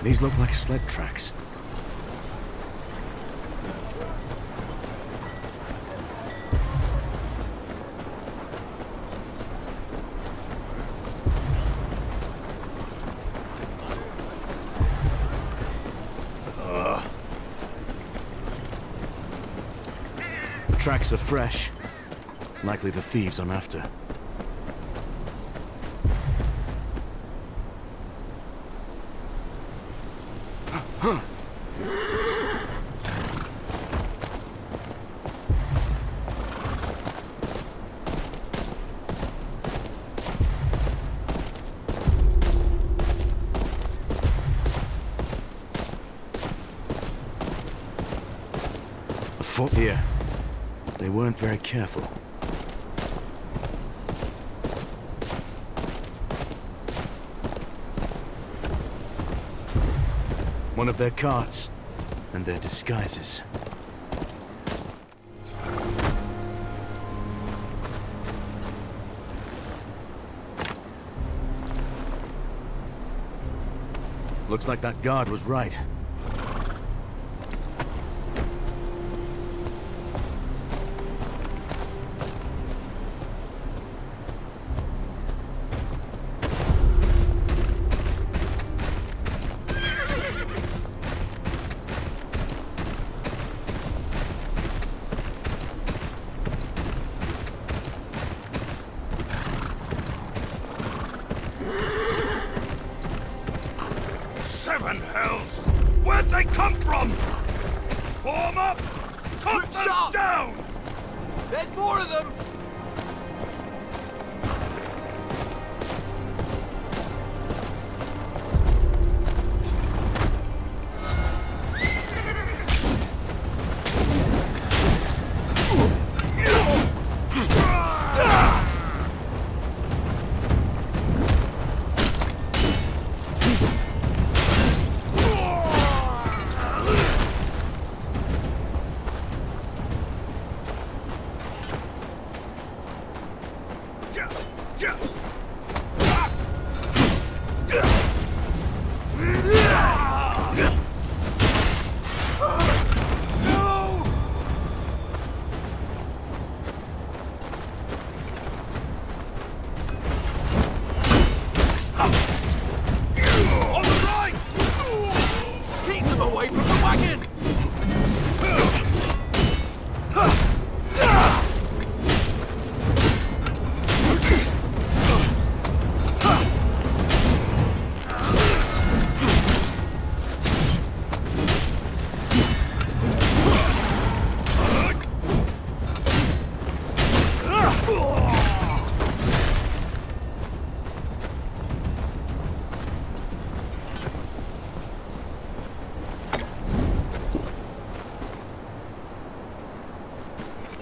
These look like sled tracks. The tracks are fresh. Likely the thieves I'm after. Foot here. They weren't very careful. One of their carts and their disguises. Looks like that guard was right. Seven hells! Where'd they come from? Form up! Cut them down! There's more of them!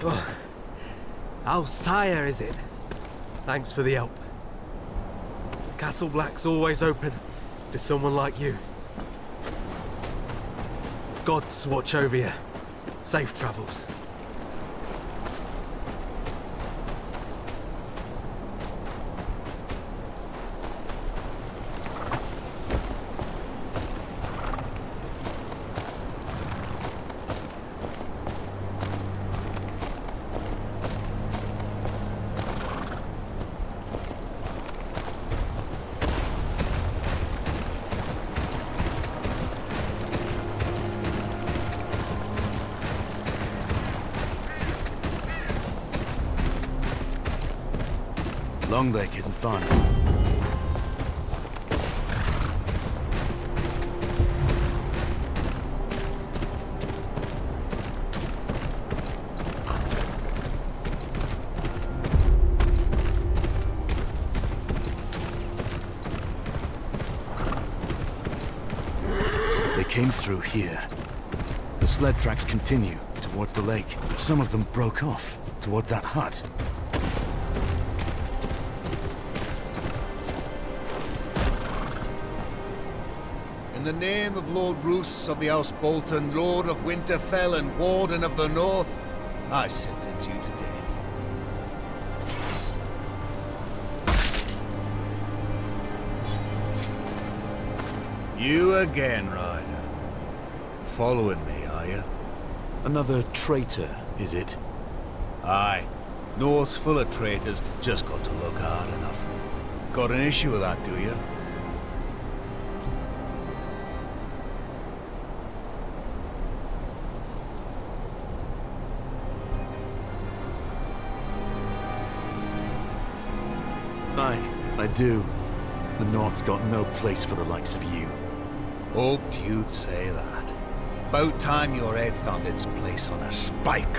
Oh. House Tyre, is it? Thanks for the help. Castle Black's always open to someone like you. God's watch over you. Safe travels. Long Lake isn't fun. They came through here. The sled tracks continue towards the lake. Some of them broke off toward that hut. In the name of Lord Roose of the House Bolton, Lord of Winterfell and Warden of the North, I sentence you to death. You again, Ryder. Following me, are you? Another traitor, is it? Aye. North's full of traitors, just got to look hard enough. Got an issue with that, do you? I do. The North's got no place for the likes of you. Hoped you'd say that. About time your head found its place on a spike.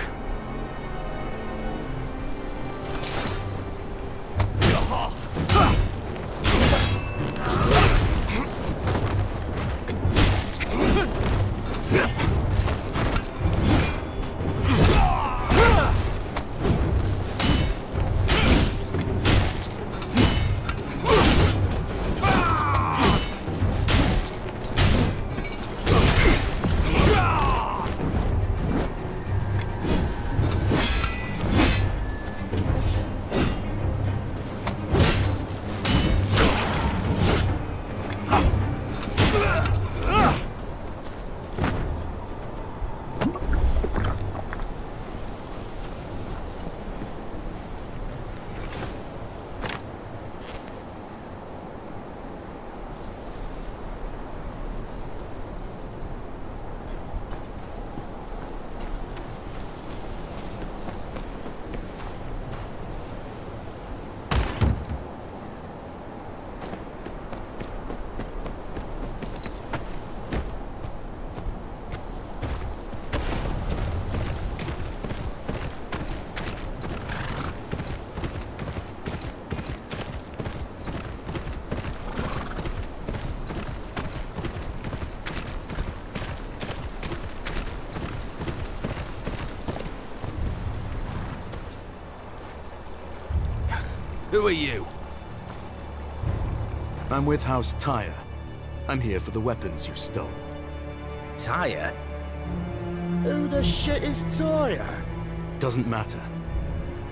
Who are you? I'm with House Tyre. I'm here for the weapons you stole. Tyre? Who the shit is Tyre? Doesn't matter.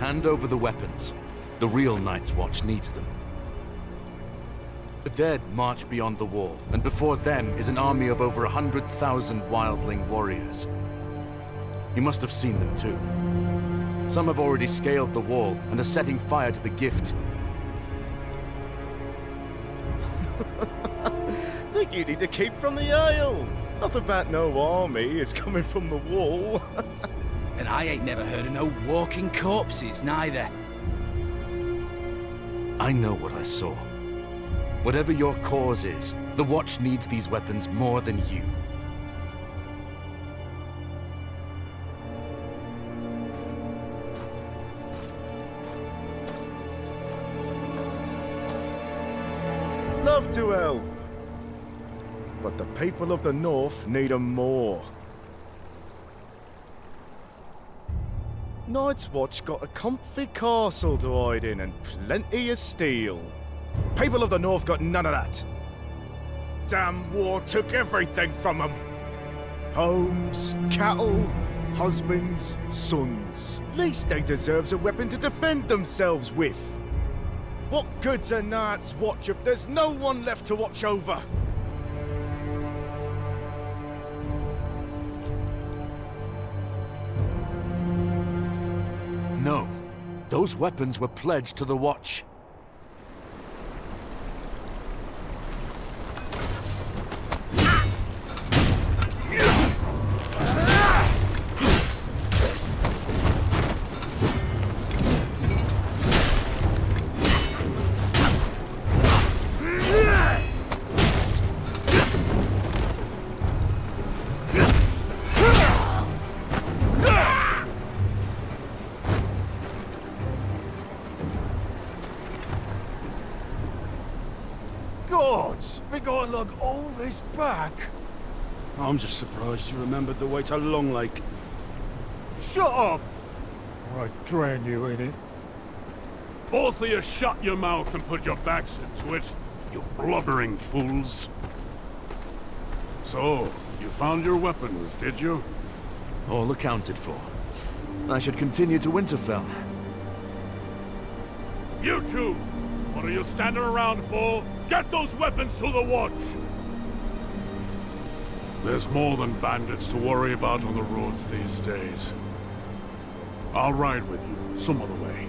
Hand over the weapons. The real Night's Watch needs them. The dead march beyond the wall, and before them is an army of over 100,000 wildling warriors. You must have seen them too. Some have already scaled the wall and are setting fire to the gift. Think you need to keep from the Isle. Not about no army is coming from the wall. And I ain't never heard of no walking corpses, neither. I know what I saw. Whatever your cause is, the Watch needs these weapons more than you. Love to help. But the people of the North need 'em more. Night's Watch got a comfy castle to hide in and plenty of steel. People of the North got none of that. Damn war took everything from them. Homes, cattle, husbands, sons. Least they deserves a weapon to defend themselves with. What good's a Night's Watch if there's no one left to watch over? No. Those weapons were pledged to the Watch. Gods, we gotta look all this back. I'm just surprised you remembered the way to Long Lake. Shut up! Or I drown you in it. Both of you shut your mouth and put your backs into it, you blubbering fools. So, you found your weapons, did you? All accounted for. I should continue to Winterfell. You two! What are you standing around for? Get those weapons to the Watch! There's more than bandits to worry about on the roads these days. I'll ride with you, some other way.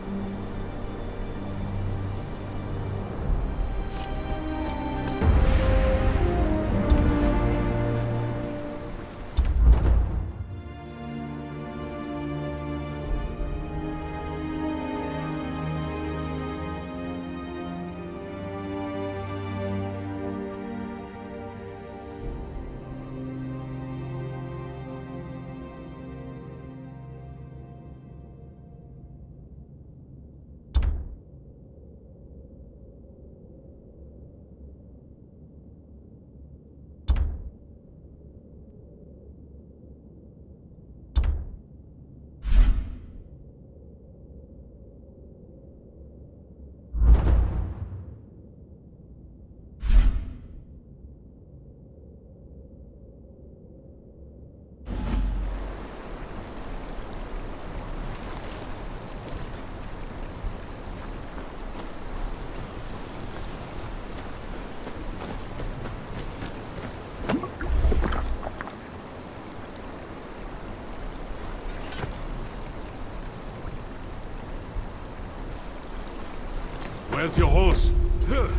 Where's your horse?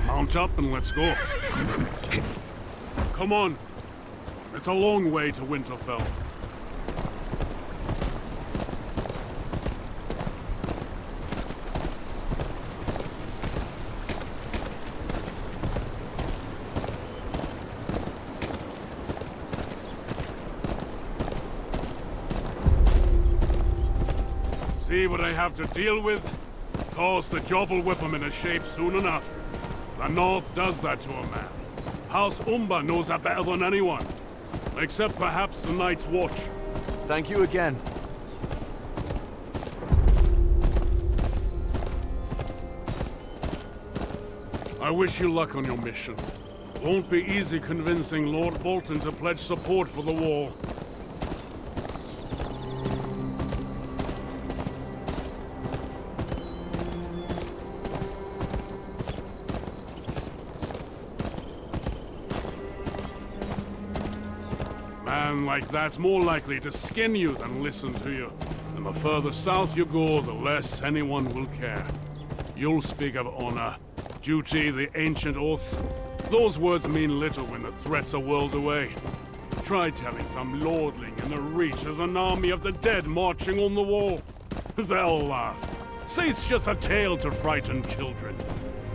Mount up and let's go. Come on. It's a long way to Winterfell. See what I have to deal with? Of course, the job will whip him into shape soon enough. The North does that to a man. House Umber knows that better than anyone. Except perhaps the Night's Watch. Thank you again. I wish you luck on your mission. Won't be easy convincing Lord Bolton to pledge support for the war. Man like that's more likely to skin you than listen to you. And the further south you go, the less anyone will care. You'll speak of honor, duty, the ancient oaths. Those words mean little when the threat's a world away. Try telling some lordling in the Reach there's an army of the dead marching on the wall. They'll laugh. Say it's just a tale to frighten children.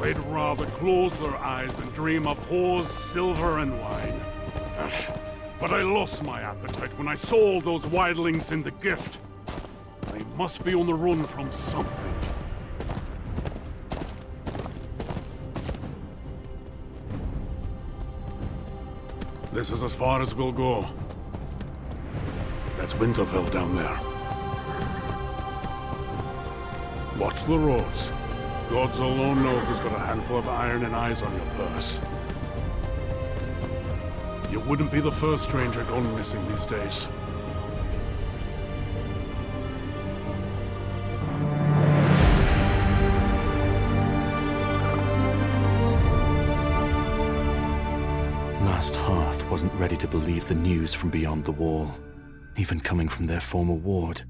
They'd rather close their eyes than dream of whores, silver, and wine. But I lost my appetite when I saw all those wildlings in the gift. They must be on the run from something. This is as far as we'll go. That's Winterfell down there. Watch the roads. Gods alone know who's got a handful of iron and eyes on your purse. You wouldn't be the first stranger gone missing these days. Last Hearth wasn't ready to believe the news from beyond the wall, even coming from their former ward.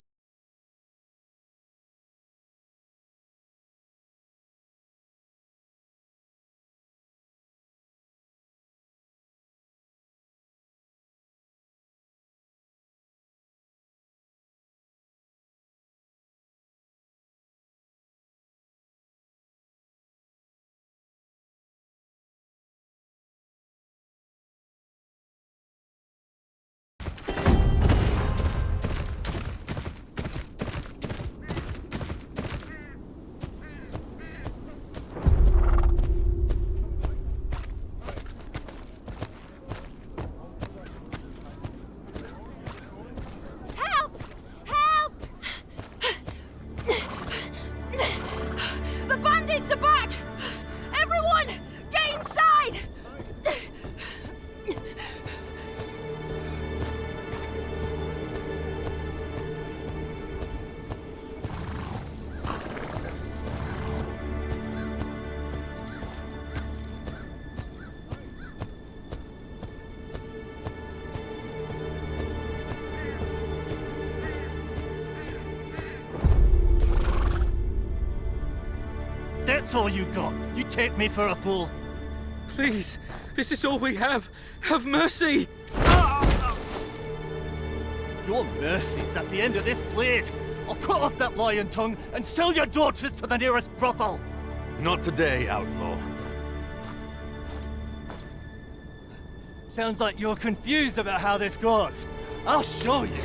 That's all you got. You take me for a fool. Please, this is all we have. Have mercy! Your mercy's at the end of this blade. I'll cut off that lion tongue and sell your daughters to the nearest brothel. Not today, outlaw. Sounds like you're confused about how this goes. I'll show you.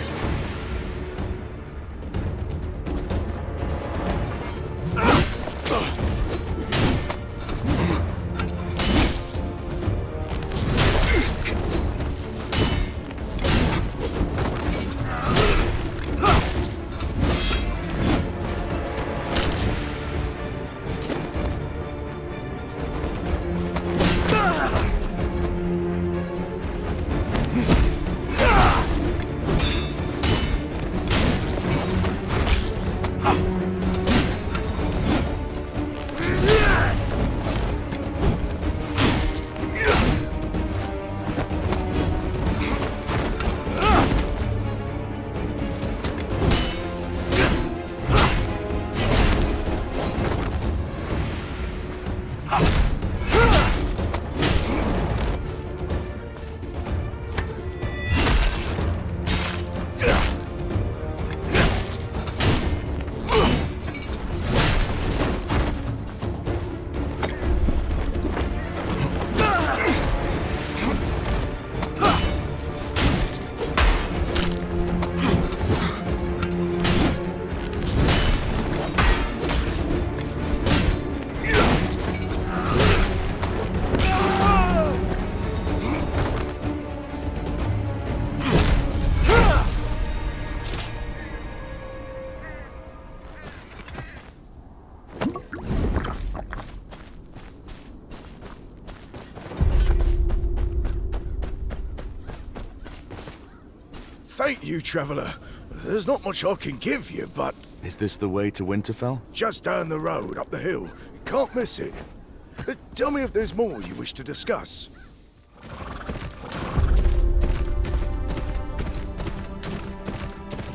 Thank you, traveller. There's not much I can give you, but... Is this the way to Winterfell? Just down the road, up the hill. You can't miss it. Tell me if there's more you wish to discuss.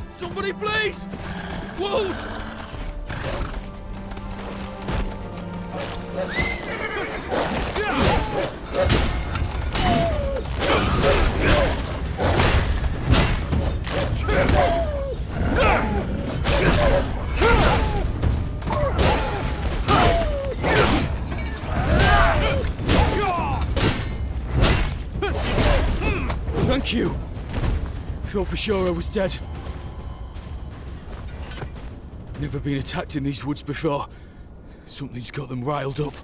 Somebody please! Wolves! Thank you. Thought for sure I was dead. Never been attacked in these woods before. Something's got them riled up.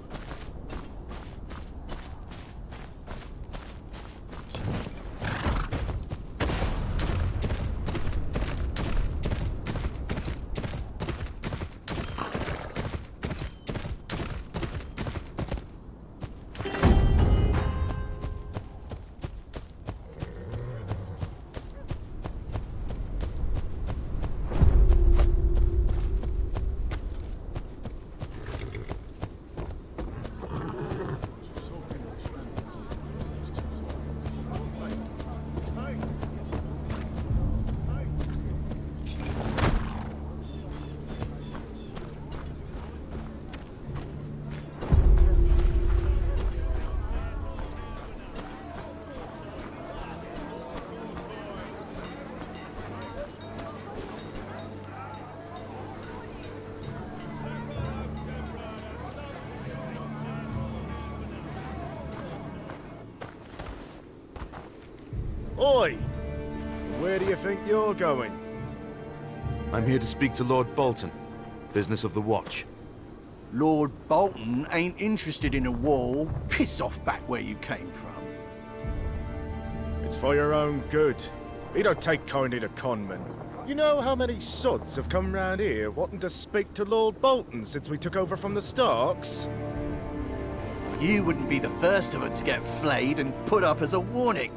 Oi! Where do you think you're going? I'm here to speak to Lord Bolton. Business of the Watch. Lord Bolton ain't interested in a war. Piss off back where you came from. It's for your own good. He don't take kindly to conmen. You know how many sods have come round here wanting to speak to Lord Bolton since we took over from the Starks? You wouldn't be the first of them to get flayed and put up as a warning.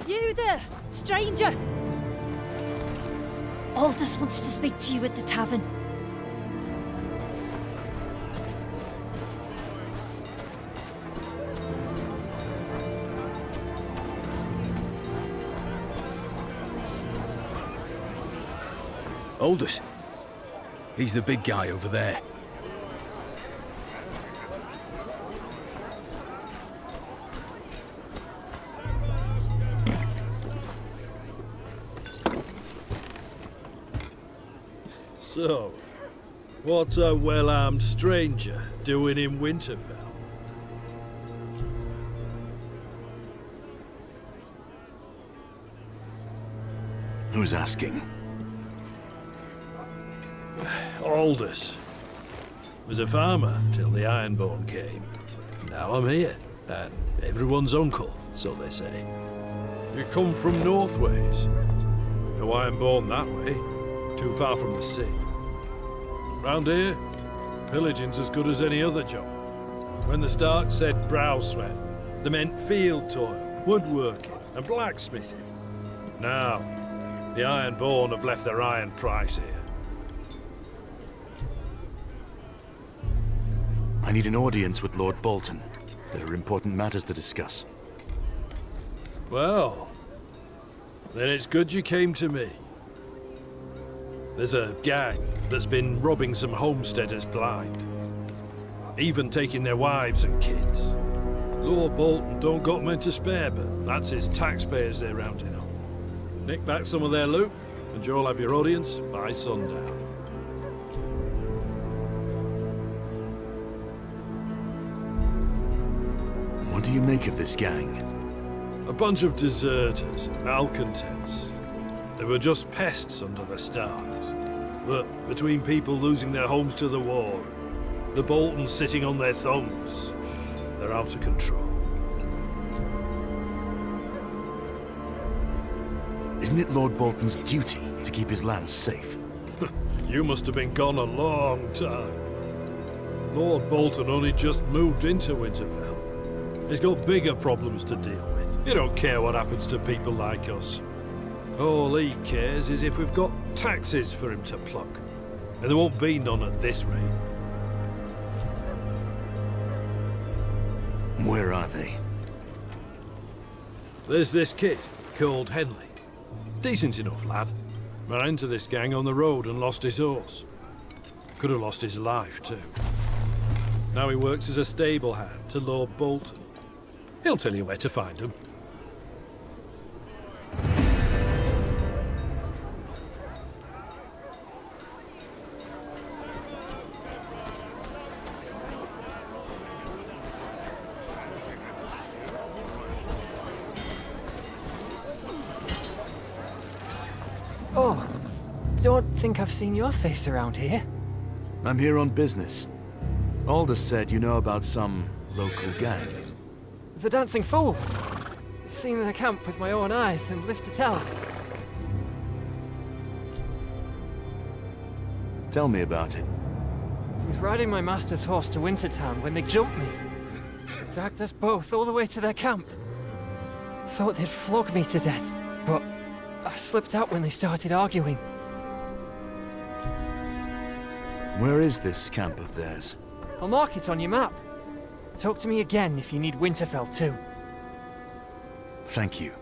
You there, stranger! Aldous wants to speak to you at the tavern. Aldous. He's the big guy over there. So, what's a well-armed stranger doing in Winterfell? Who's asking? Aldous. Was a farmer till the Ironborn came. Now I'm here, and everyone's uncle, so they say. You come from Northways. No Ironborn that way, too far from the sea. Round here, pillaging's as good as any other job. When the Starks said brow sweat, they meant field toil, woodworking, and blacksmithing. Now, the Ironborn have left their iron price here. I need an audience with Lord Bolton. There are important matters to discuss. Well, then it's good you came to me. There's a gang that's been robbing some homesteaders blind. Even taking their wives and kids. Lord Bolton don't got men to spare, but that's his taxpayers they're rounding up. Nick back some of their loot, and you'll have your audience by sundown. What do you make of this gang? A bunch of deserters and malcontents. They were just pests under the Starks. But between people losing their homes to the war, the Boltons sitting on their thumbs, they're out of control. Isn't it Lord Bolton's duty to keep his lands safe? You must have been gone a long time. Lord Bolton only just moved into Winterfell. He's got bigger problems to deal with. He don't care what happens to people like us. All he cares is if we've got taxes for him to pluck. And there won't be none at this rate. Where are they? There's this kid called Henley. Decent enough lad. Ran into this gang on the road and lost his horse. Could have lost his life too. Now he works as a stable hand to Lord Bolton. He'll tell you where to find him. Oh, don't think I've seen your face around here. I'm here on business. Aldous said you know about some local gang. The Dancing Fools. Seen their camp with my own eyes and live to tell. Tell me about it. Was riding my master's horse to Wintertown when they jumped me. Dragged us both all the way to their camp. Thought they'd flog me to death, but I slipped out when they started arguing. Where is this camp of theirs? I'll mark it on your map. Talk to me again if you need Winterfell too. Thank you.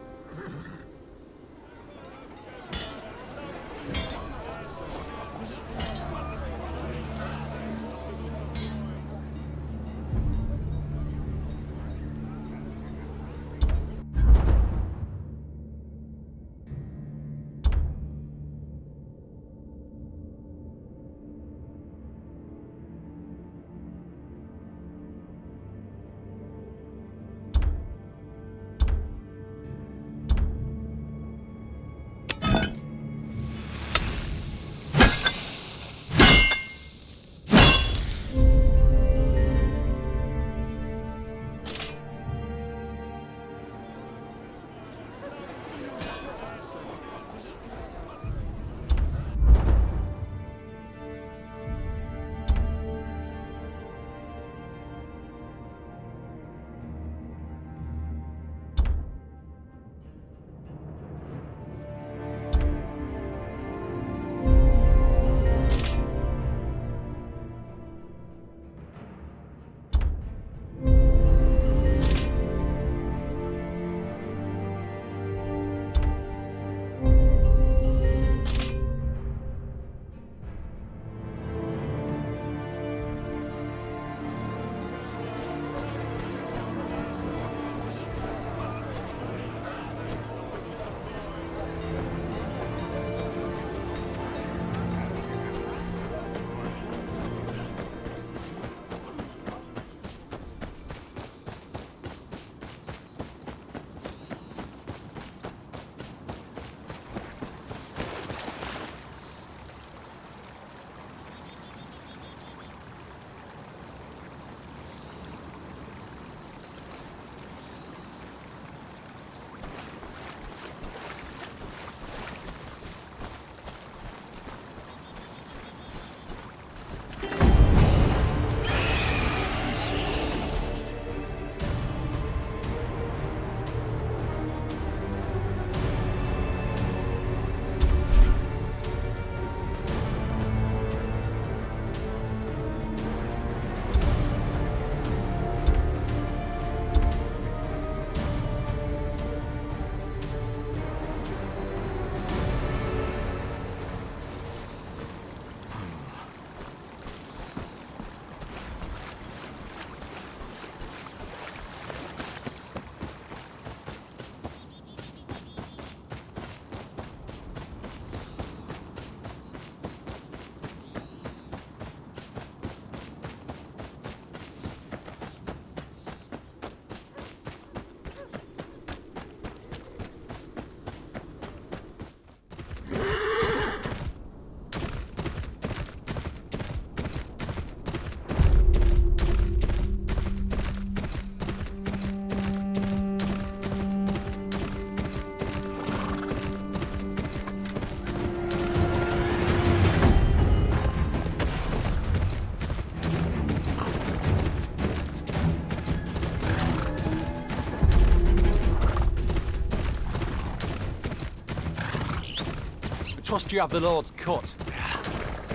trust you have the Lord's cut.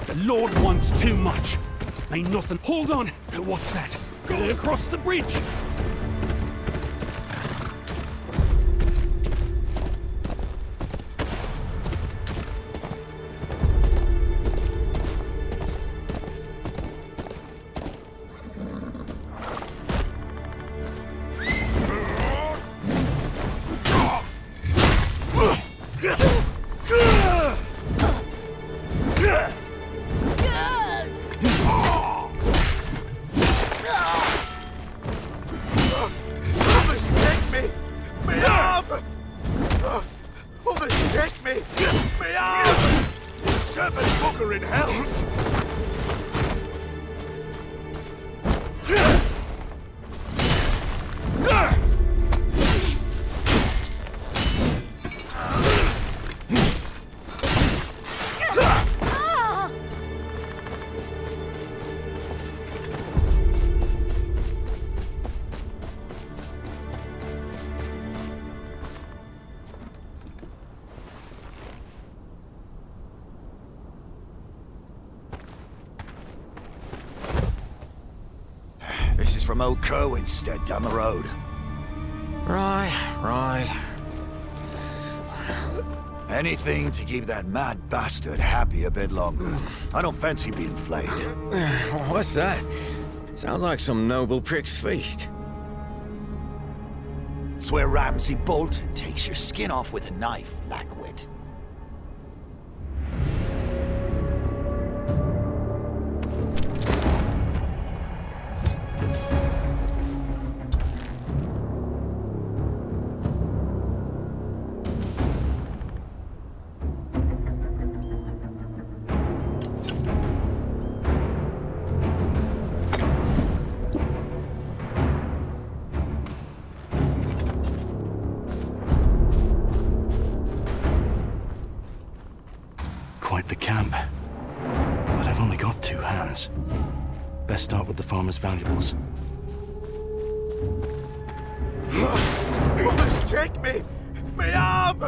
The Lord wants too much. Ain't nothing. Hold on. What's that? Go across the bridge. This is from old Kerwin's stead down the road. Right. Anything to keep that mad bastard happy a bit longer. I don't fancy being flayed. What's that? Sounds like some noble prick's feast. It's where Ramsay Bolton takes your skin off with a knife, lackwit. Quite the camp. But I've only got 2 hands. Best start with the farmer's valuables. Almost take me! My arm!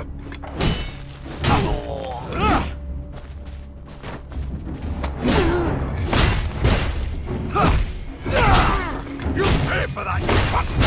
You'll pay for that, you bastard!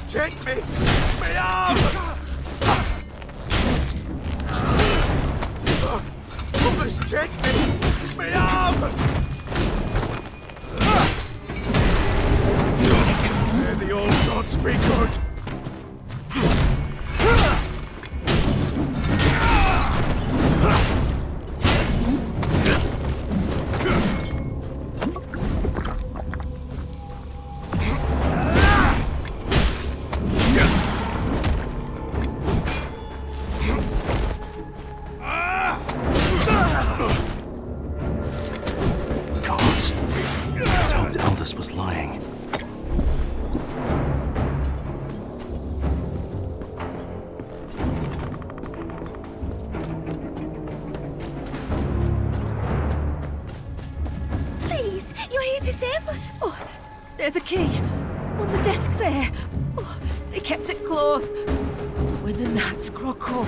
Take me! My arm! Almost take me! My arm! May the old gods be good! save us? Oh, there's a key. On the desk there. Oh, they kept it close. When the gnats grow cold.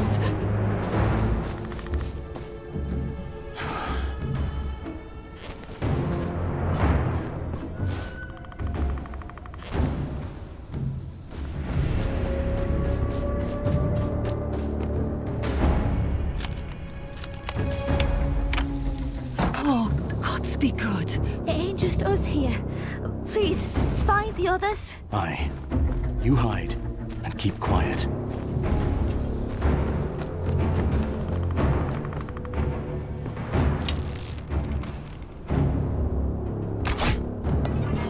Oh, gods be good. It ain't just us here. Please, find the others. Aye. You hide and keep quiet.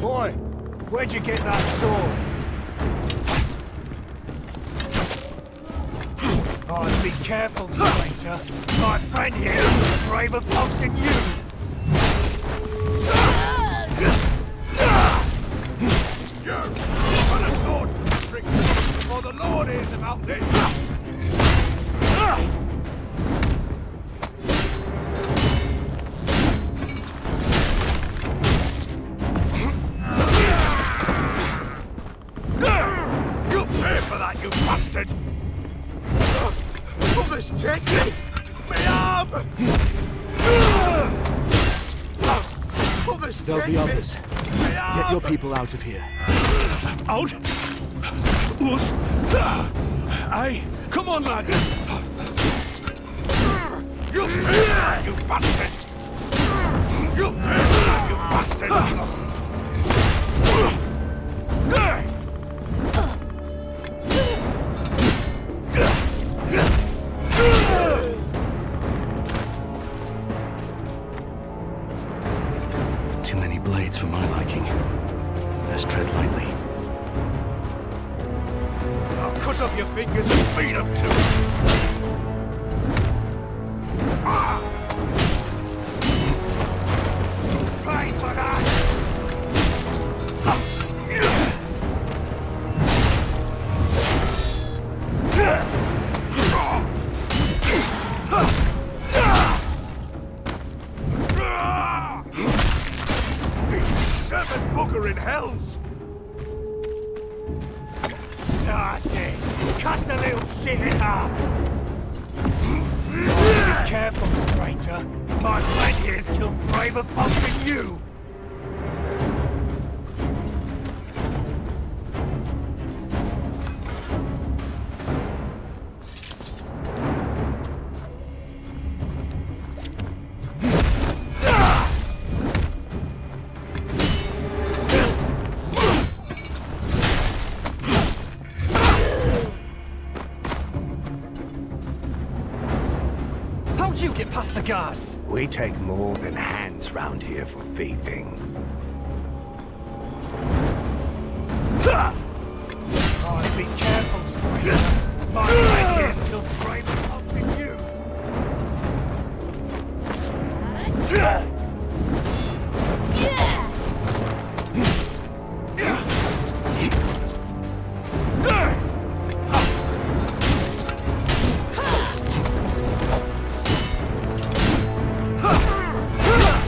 Boy, where'd you get that sword? Oh, be careful, stranger. My friend here is braver folk than you. Run a sword from the bricks before the Lord hears about this! You'll pay for that, you bastard! Will this take me? My arm! Will this There'll take be me? others. Get your people out of here. Out? Us? Aye. Come on, lad. You'll pay for that, you bastard! You'll pay for that, you bastard! Too many blades for my liking. Best tread lightly. I'll cut off your fingers and feed them to you! Pay for that! Seven buggering hells! Ah, shit! Cut the little shit in half! Be careful, stranger. My friend here's killed braver folk than you! How'd you get past the guards? We take more than hands round here for thieving. Oh, be careful, stranger. My friend here's killed braver folk than you!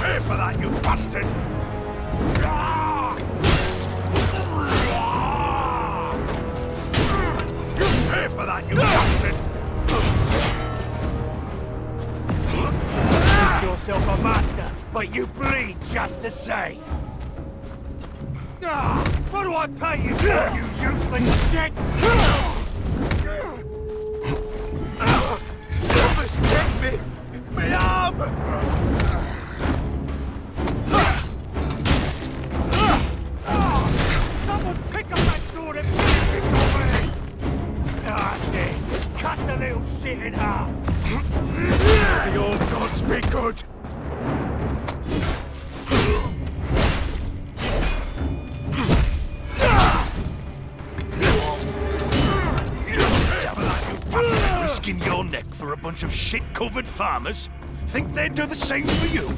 Pay for that, you bastard! You pay for that, you bastard! Think yourself a master, but you bleed just the same! What do I pay you for, you useless shits? This take me! My arm! Someone pick up that sword and finish it for me! Ah, shit! Cut the little shit in half! The old gods be good! Risking your neck for a bunch of shit-covered farmers? Think they'd do the same for you?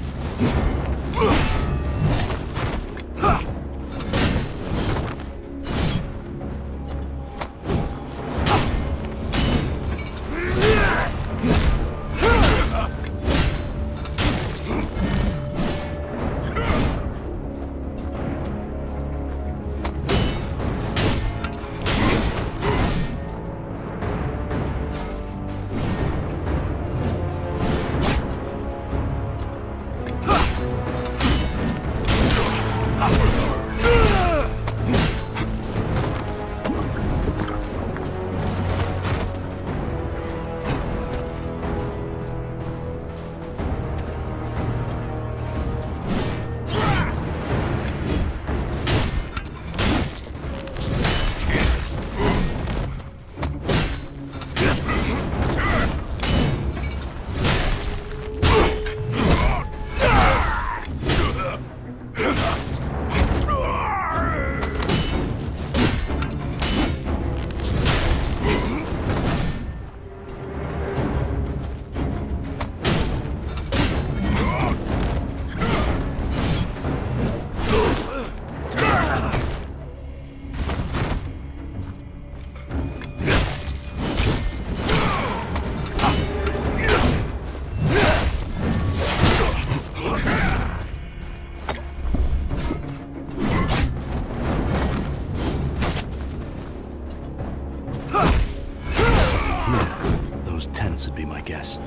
Would be my guess.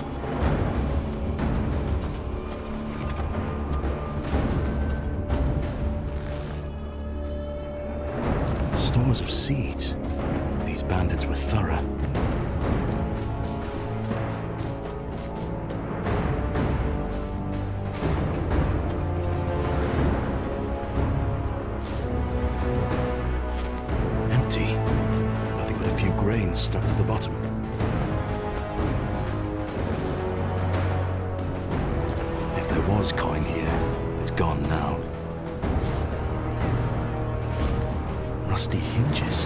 Stores of seeds. These bandits were thorough. Empty. Nothing but a few grains stuck to the bottom. Was coin here. It's gone now. Rusty hinges.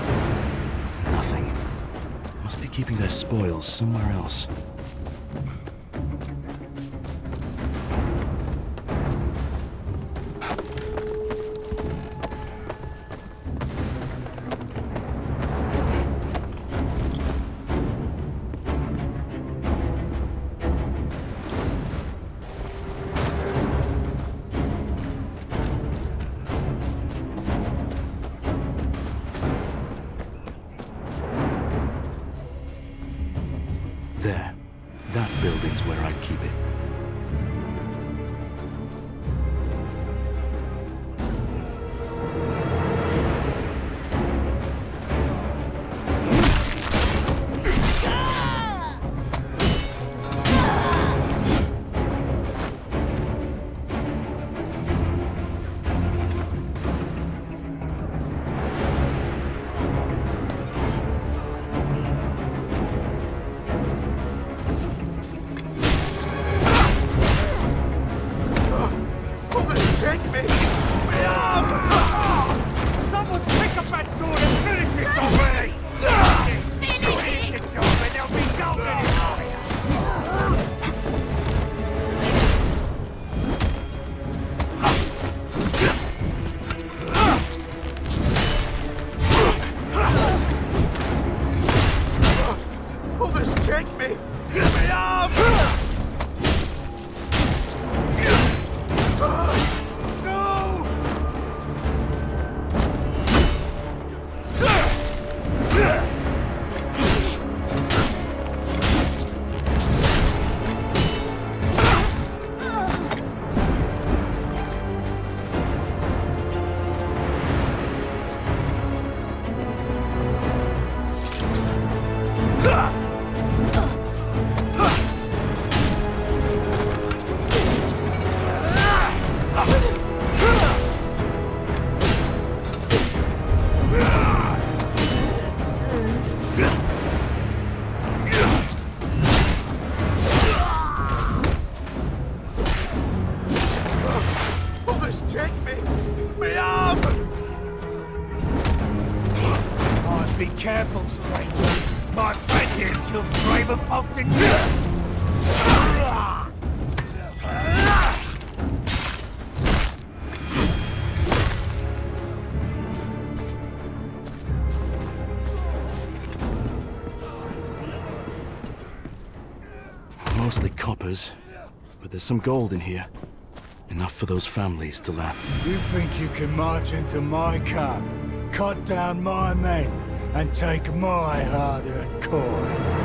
Nothing. Must be keeping their spoils somewhere else. There. That building's where I'd keep it. Mostly coppers, but there's some gold in here. Enough for those families to lap. You think you can march into my camp, cut down my men, and take my hard-earned corn?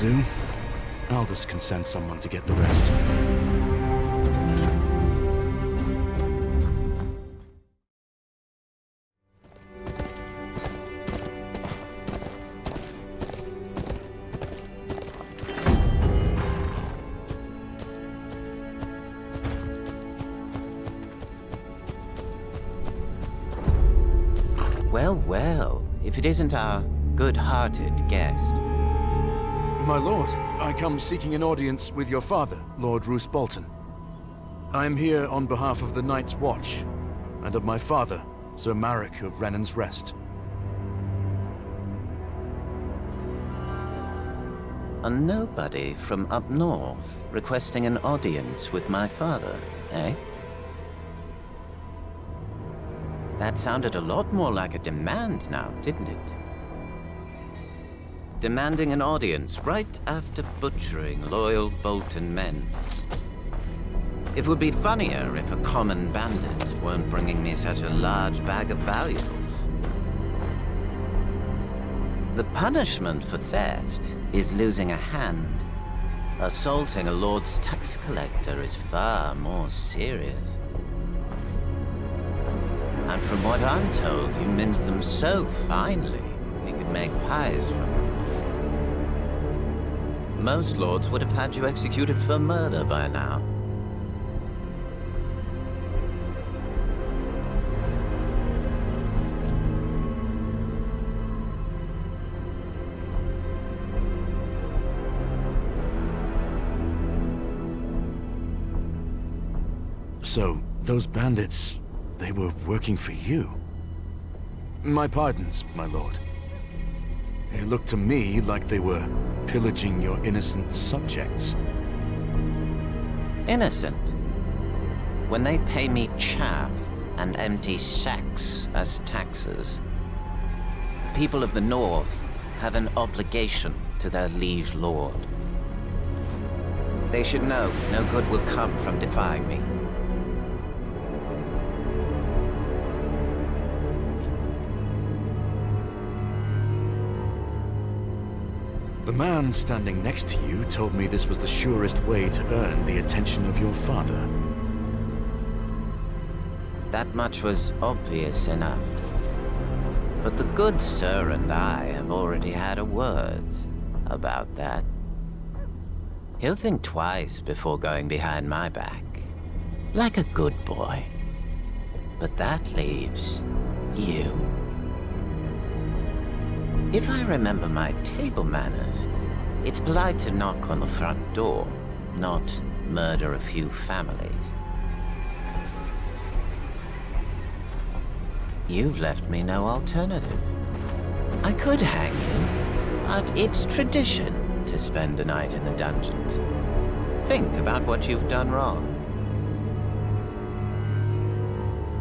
do. Aldous can send someone to get the rest. Well, well, if it isn't our good-hearted guest. My lord, I come seeking an audience with your father, Lord Roose Bolton. I am here on behalf of the Night's Watch, and of my father, Sir Marek of Renan's Rest. A nobody from up north requesting an audience with my father, eh? That sounded a lot more like a demand now, didn't it? Demanding an audience right after butchering loyal Bolton men. It would be funnier if a common bandit weren't bringing me such a large bag of valuables. The punishment for theft is losing a hand. Assaulting a lord's tax collector is far more serious. And from what I'm told, you mince them so finely, you could make pies from them. Most lords would have had you executed for murder by now. So, those bandits, they were working for you? My pardons, my lord. It looked to me like they were pillaging your innocent subjects. Innocent? When they pay me chaff and empty sacks as taxes, the people of the North have an obligation to their liege lord. They should know no good will come from defying me. The man standing next to you told me this was the surest way to earn the attention of your father. That much was obvious enough. But the good sir and I have already had a word about that. He'll think twice before going behind my back, like a good boy. But that leaves you. If I remember my table manners, it's polite to knock on the front door, not murder a few families. You've left me no alternative. I could hang you, but it's tradition to spend a night in the dungeons. Think about what you've done wrong.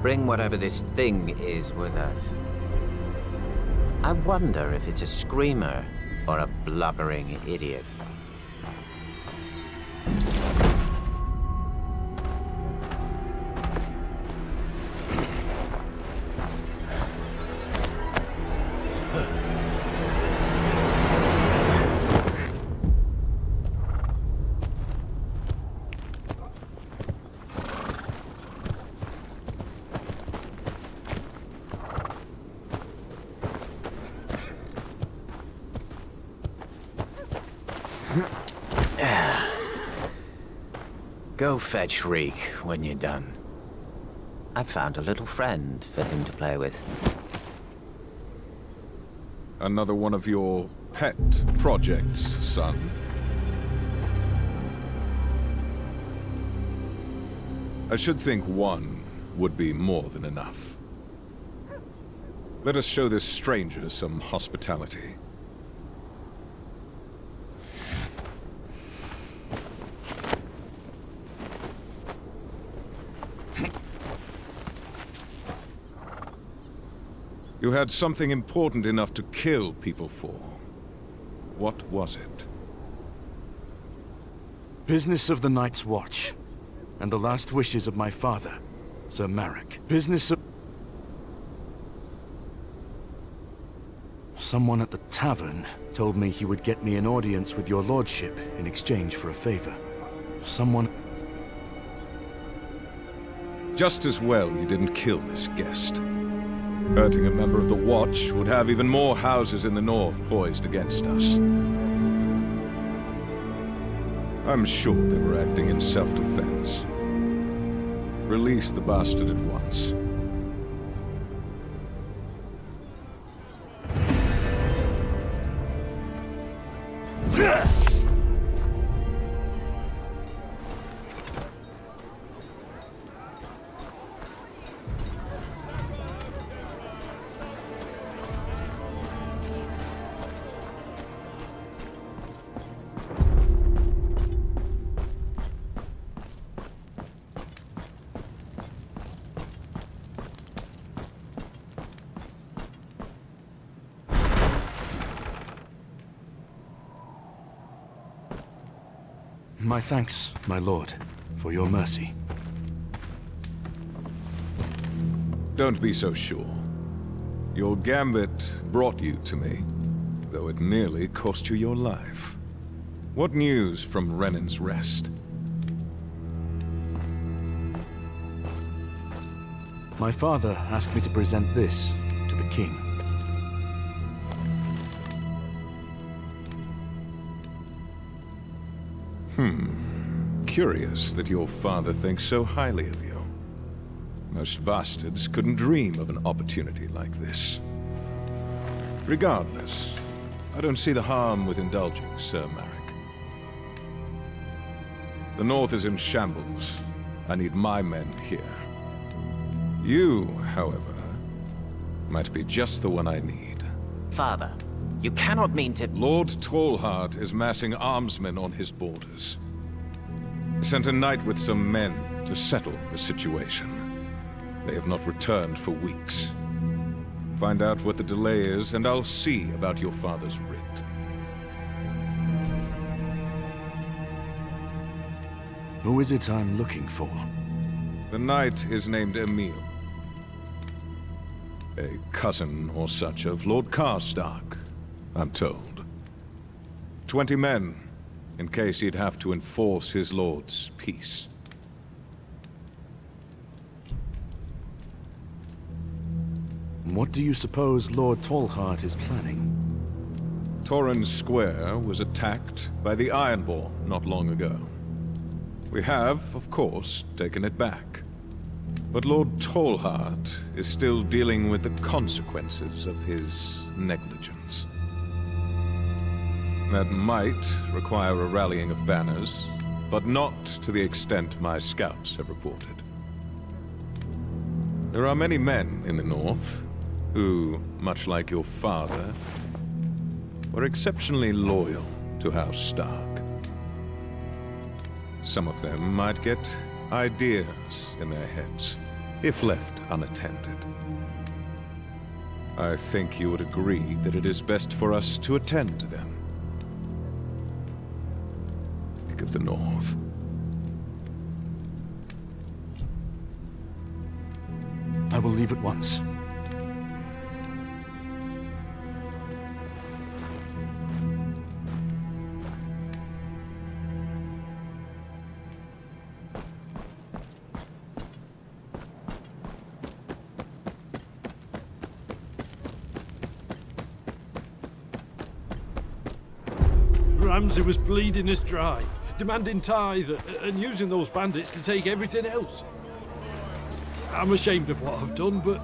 Bring whatever this thing is with us. I wonder if it's a screamer or a blubbering idiot. Go fetch Reek when you're done. I've found a little friend for him to play with. Another one of your pet projects, son. I should think one would be more than enough. Let us show this stranger some hospitality. You had something important enough to kill people for. What was it? Business of the Night's Watch, and the last wishes of my father, Sir Marek. Business of... Someone at the tavern told me he would get me an audience with your lordship in exchange for a favor. Someone... Just as well you didn't kill this guest. Hurting a member of the Watch would have even more houses in the north poised against us. I'm sure they were acting in self-defense. Release the bastard at once. My thanks, my lord, for your mercy. Don't be so sure. Your gambit brought you to me, though it nearly cost you your life. What news from Renan's Rest? My father asked me to present this to the king. Curious that your father thinks so highly of you. Most bastards couldn't dream of an opportunity like this. Regardless, I don't see the harm with indulging, Sir Marek. The North is in shambles. I need my men here. You, however, might be just the one I need. Father, you cannot mean to... Lord Tallheart is massing armsmen on his borders. He sent a knight with some men to settle the situation. They have not returned for weeks. Find out what the delay is, and I'll see about your father's writ. Who is it I'm looking for? The knight is named Emil. A cousin or such of Lord Karstark, I'm told. 20 men, in case he'd have to enforce his lord's peace. What do you suppose Lord Tallheart is planning? Torrens Square was attacked by the Ironborn not long ago. We have, of course, taken it back. But Lord Tallheart is still dealing with the consequences of his negligence. That might require a rallying of banners, but not to the extent my scouts have reported. There are many men in the north who, much like your father, were exceptionally loyal to House Stark. Some of them might get ideas in their heads, if left unattended. I think you would agree that it is best for us to attend to them. Think of the North. I will leave at once. Ramsay was bleeding us dry, demanding tithe and using those bandits to take everything else. I'm ashamed of what I've done, but...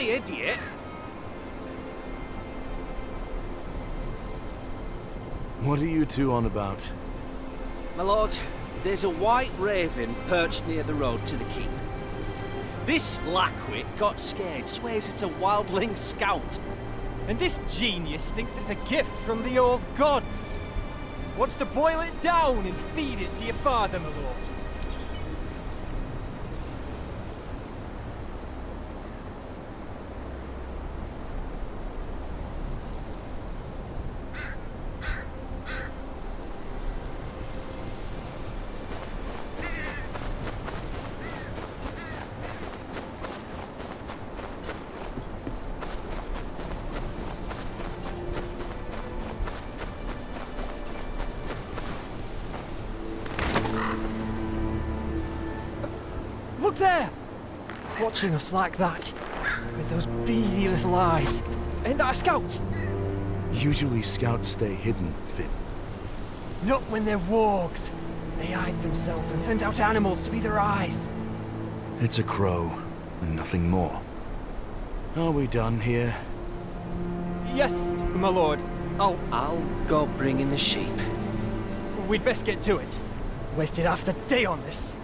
me, idiot! What are you two on about? My lord, there's a white raven perched near the road to the keep. This lackwit got scared, swears it's a wildling scout. And this genius thinks it's a gift from the old gods. Wants to boil it down and feed it to your father, my lord. Look there! Watching us like that, with those beady little eyes. Ain't that a scout? Usually scouts stay hidden, Finn. Not when they're wargs. They hide themselves and send out animals to be their eyes. It's a crow, and nothing more. Are we done here? Yes, my lord. I'll go bring in the sheep. We'd best get to it. Wasted half the day on this.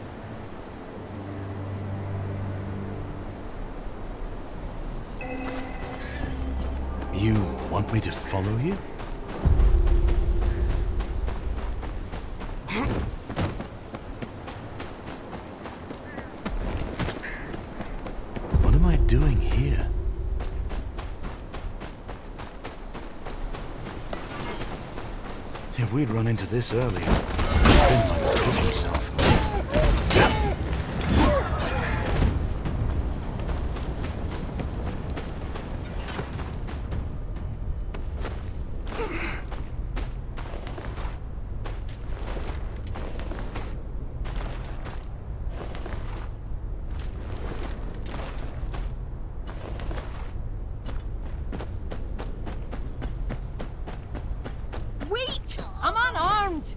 You want me to follow you? What am I doing here? If we'd run into this earlier, Finn might have pissed himself. Wait! I'm unarmed!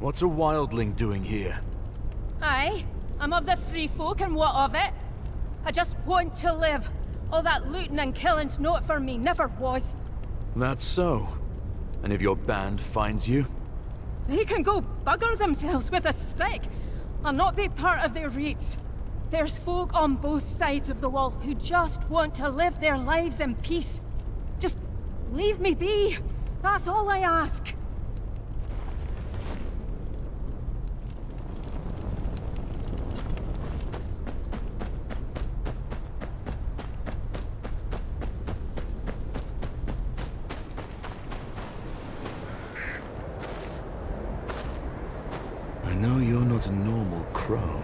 What's a wildling doing here? Aye, I'm of the free folk and what of it? I just want to live. All that looting and killing's not for me, never was. That's so. And if your band finds you? They can go bugger themselves with a stick. I'll not be part of their raids. There's folk on both sides of the wall who just want to live their lives in peace. Just leave me be. That's all I ask. I know you're not a normal crow.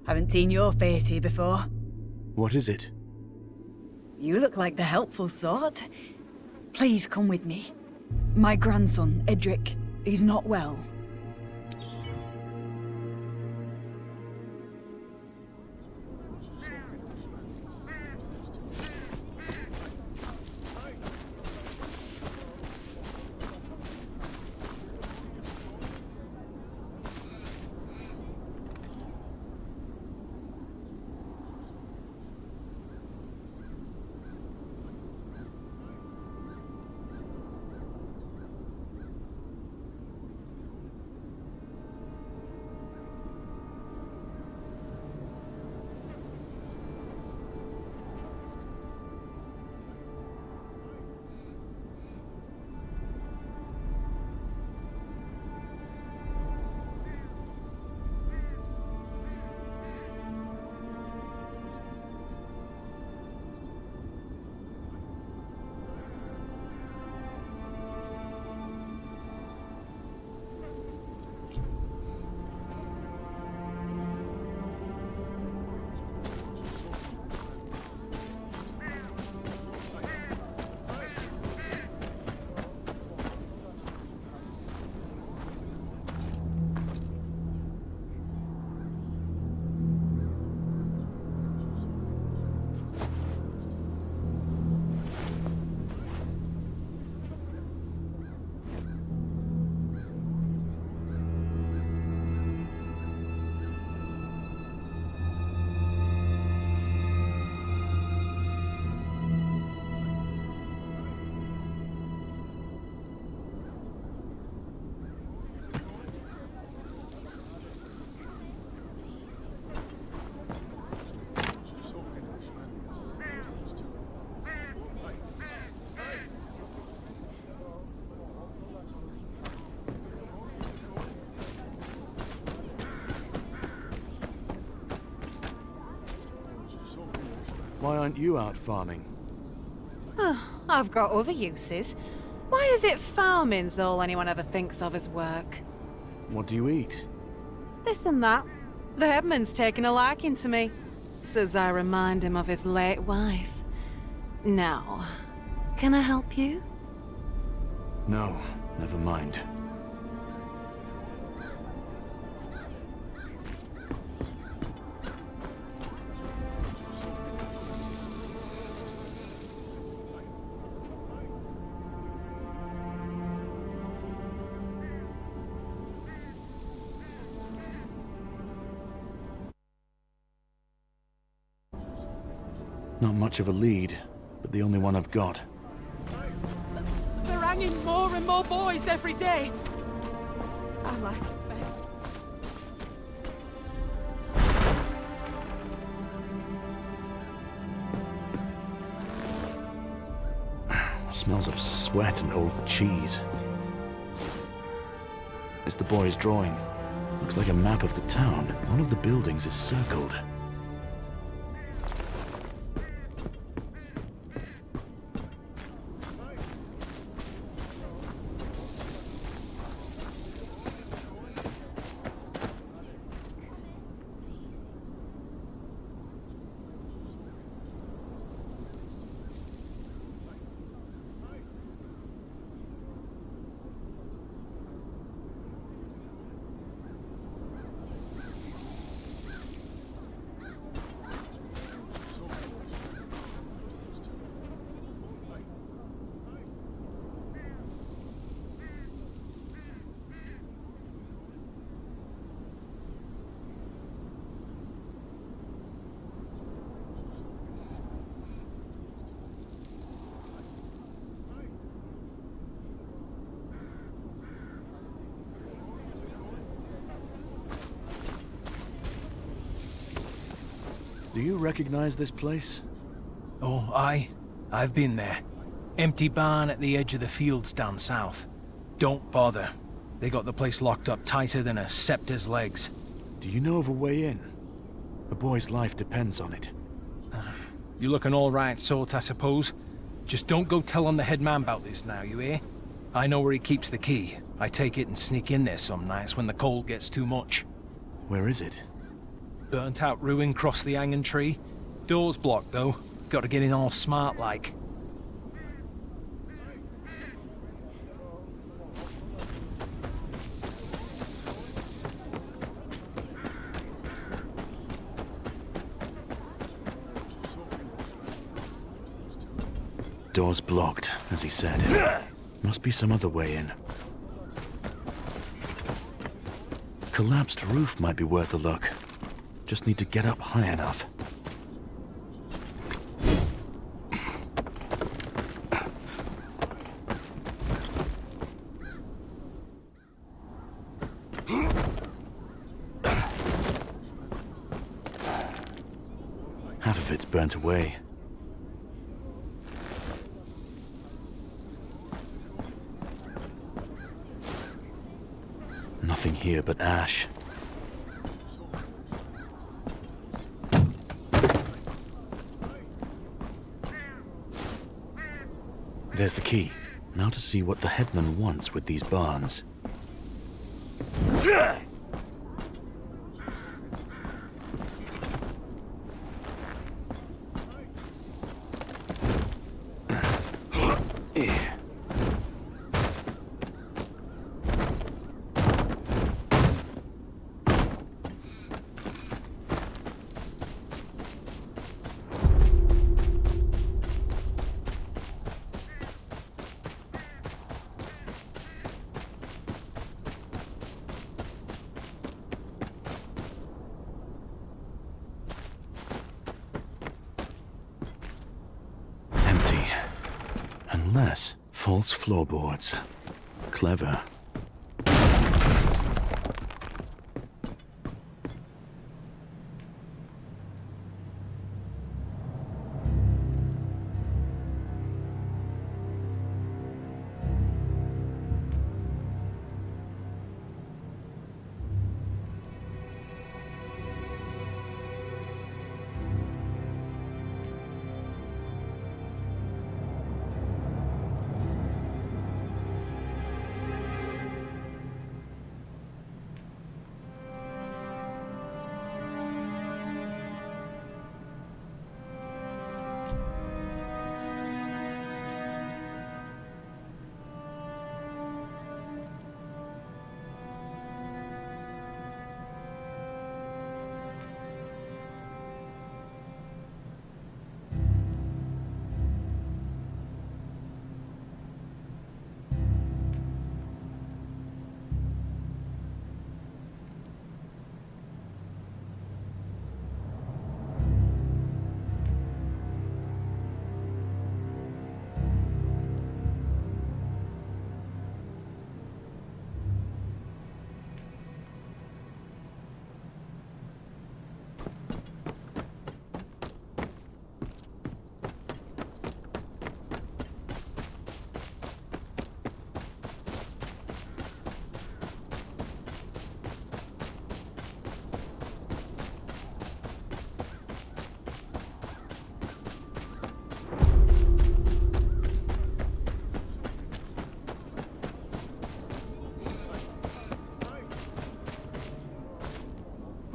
Haven't seen your face here before. What is it? You look like the helpful sort. Please come with me. My grandson, Edric, he's not well. Why aren't you out farming? Oh, I've got other uses. Why is it farming's all anyone ever thinks of as work? What do you eat? This and that. The headman's taken a liking to me. Says I remind him of his late wife. Now, can I help you? No, never mind. Not much of a lead, but the only one I've got. They're hanging more and more boys every day. I like it best. Smells of sweat and old cheese. It's the boy's drawing. Looks like a map of the town. One of the buildings is circled. Do you recognize this place? Oh, aye. I've been there. Empty barn at the edge of the fields down south. Don't bother. They got the place locked up tighter than a scepter's legs. Do you know of a way in? A boy's life depends on it. You look an all-right sort, I suppose. Just don't go telling the head man about this now, you hear? I know where he keeps the key. I take it and sneak in there some nights when the cold gets too much. Where is it? Burnt out ruin cross the hanging tree. Door's blocked, though. Gotta get in all smart-like. Door's blocked, as he said. Must be some other way in. Collapsed roof might be worth a look. Just need to get up high enough. Half of it's burnt away. Nothing here but ash. There's the key. Now to see what the headman wants with these barns. Unless false floorboards. Clever.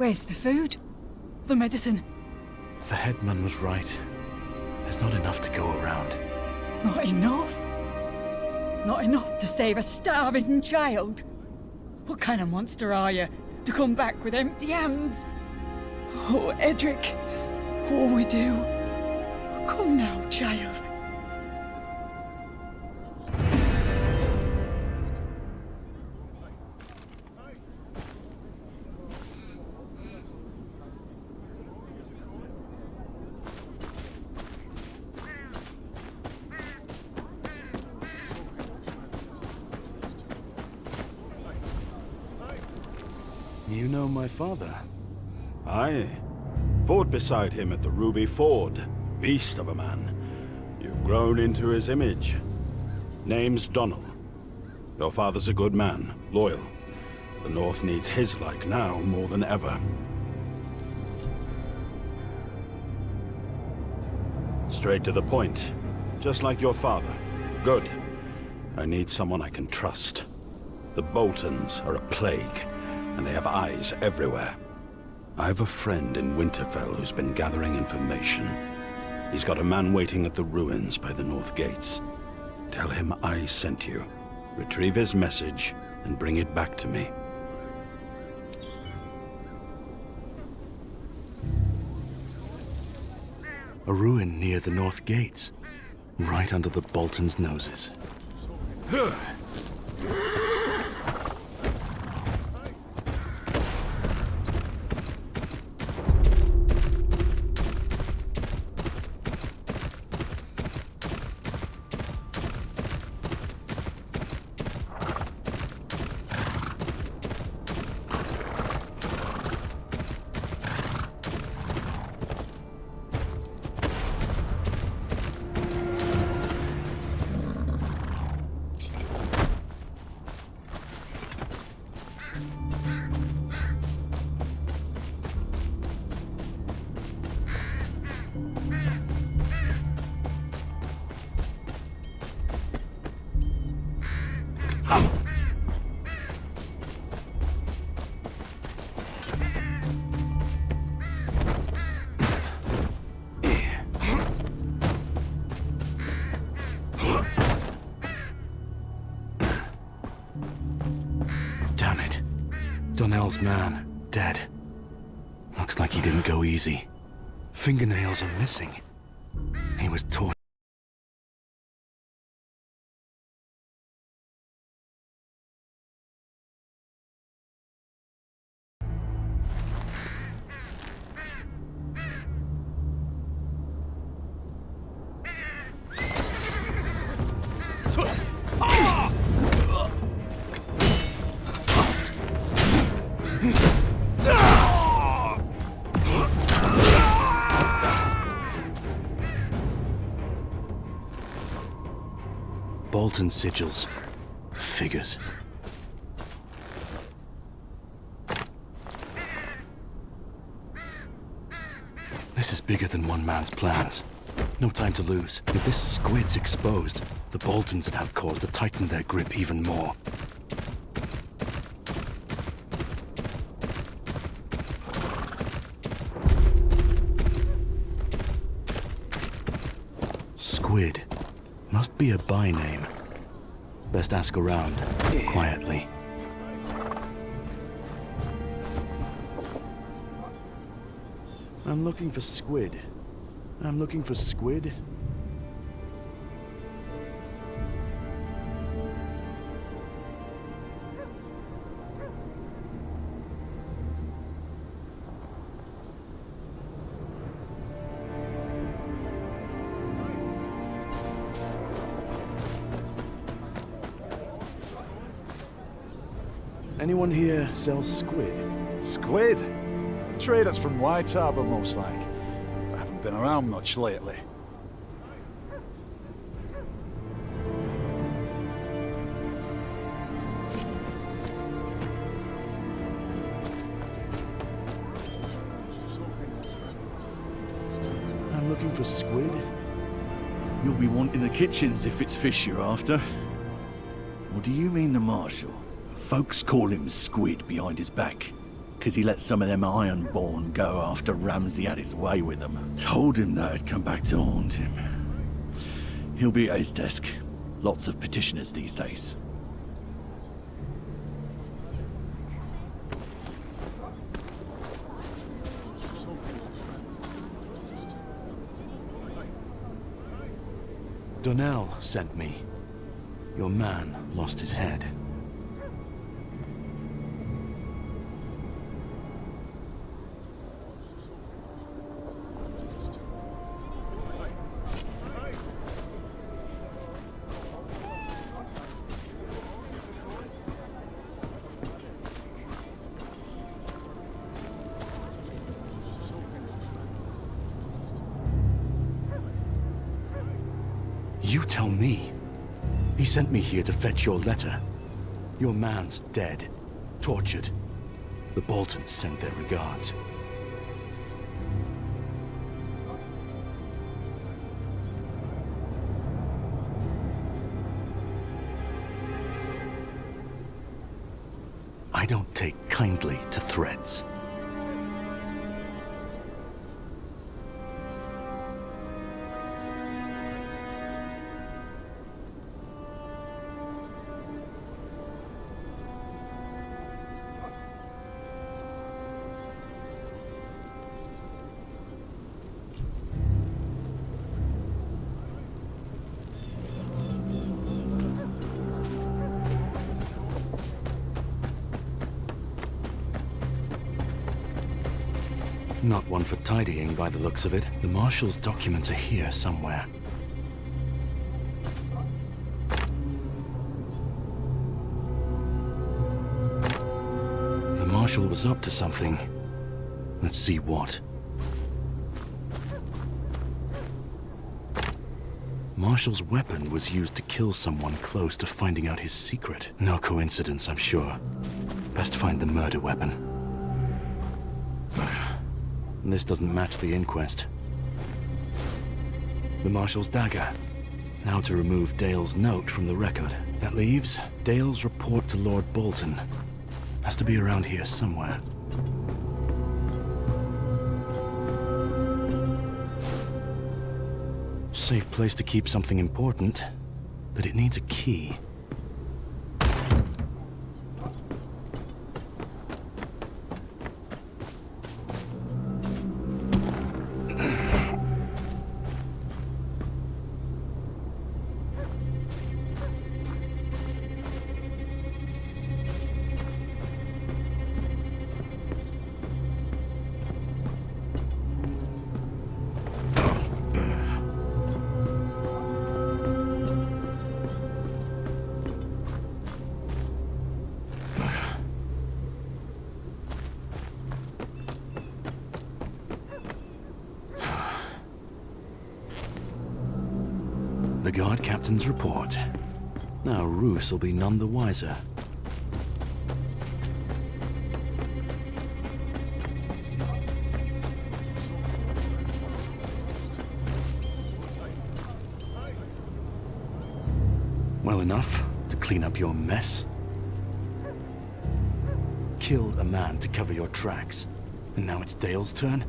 Where's the food? The medicine? The headman was right. There's not enough to go around. Not enough? Not enough to save a starving child? What kind of monster are you, to come back with empty hands? Oh, Edric. Oh, we do. Come now, child. You know my father? Aye. Fought beside him at the Ruby Ford. Beast of a man. You've grown into his image. Name's Donald. Your father's a good man, loyal. The North needs his like now more than ever. Straight to the point. Just like your father. Good. I need someone I can trust. The Boltons are a plague, and they have eyes everywhere. I've a friend in Winterfell who's been gathering information. He's got a man waiting at the ruins by the North Gates. Tell him I sent you. Retrieve his message and bring it back to me. A ruin near the North Gates. Right under the Boltons' noses. Damn it. Donnell's man, dead. Looks like he didn't go easy. Fingernails are missing. He was torn. Bolton sigils. Figures. This is bigger than one man's plans. No time to lose. With this squid's exposed, the Boltons would have cause to tighten their grip even more. Squid. Must be a by-name. Best ask around, quietly. I'm looking for squid. I'm looking for squid. Anyone here sells squid? Squid? Traders from White Harbour, most like. I haven't been around much lately. I'm looking for squid. You'll be wanting the kitchens if it's fish you're after. Or do you mean the Marshal? Folks call him Squid behind his back. because he let some of them Ironborn go after Ramsay had his way with them. Told him that had come back to haunt him. He'll be at his desk. Lots of petitioners these days. Donnell sent me. Your man lost his head. You tell me. He sent me here to fetch your letter. Your man's dead. Tortured. The Boltons sent their regards. I don't take kindly to threats. Not one for tidying by the looks of it. The Marshal's documents are here somewhere. The Marshal was up to something. Let's see what. Marshal's weapon was used to kill someone close to finding out his secret. No coincidence, I'm sure. Best find the murder weapon. This doesn't match the inquest. The Marshal's dagger. Now to remove Dale's note from the record. That leaves Dale's report to Lord Bolton. Has to be around here somewhere. Safe place to keep something important, but it needs a key. The guard captain's report. Now Roose will be none the wiser. Well enough to clean up your mess. Killed a man to cover your tracks, and now it's Dale's turn?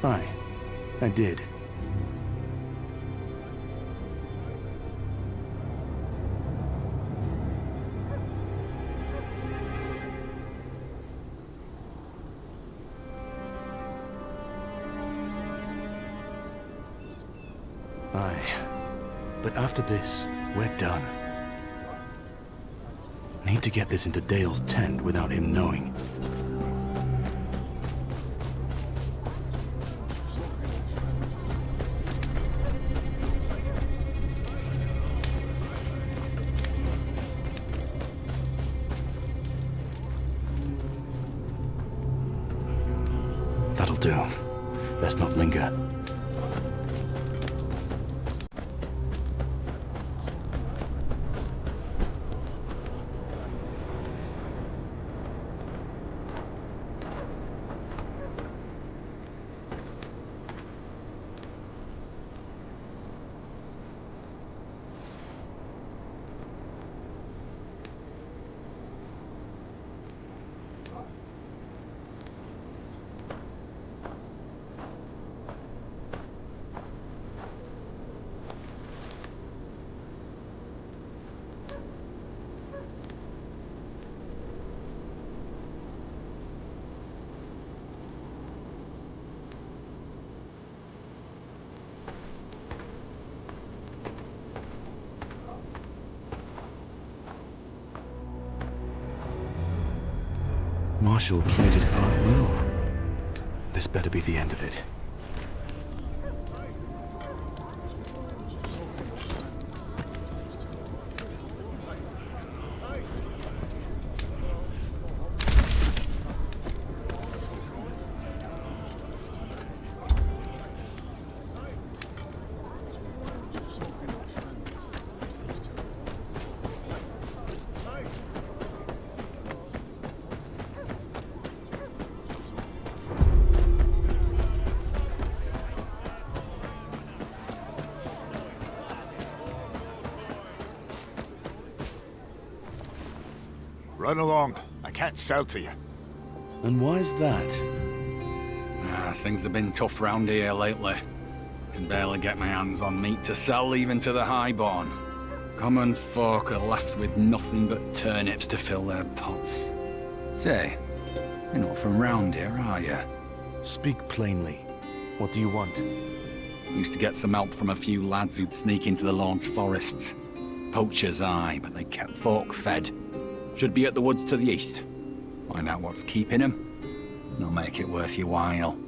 Aye, I did. Aye. But after this, we're done. Need to get this into Dale's tent without him knowing. That'll do. Best not linger. Marshall played his part well. This better be the end of it. Run along. I can't sell to you. And why's that? Things have been tough round here lately. Can barely get my hands on meat to sell even to the highborn. Common folk are left with nothing but turnips to fill their pots. Say, you're not from round here, are you? Speak plainly. What do you want? Used to get some help from a few lads who'd sneak into the Lord's forests. Poachers, aye, but they kept folk fed. Should be at the woods to the east. Find out what's keeping him, and I'll make it worth your while.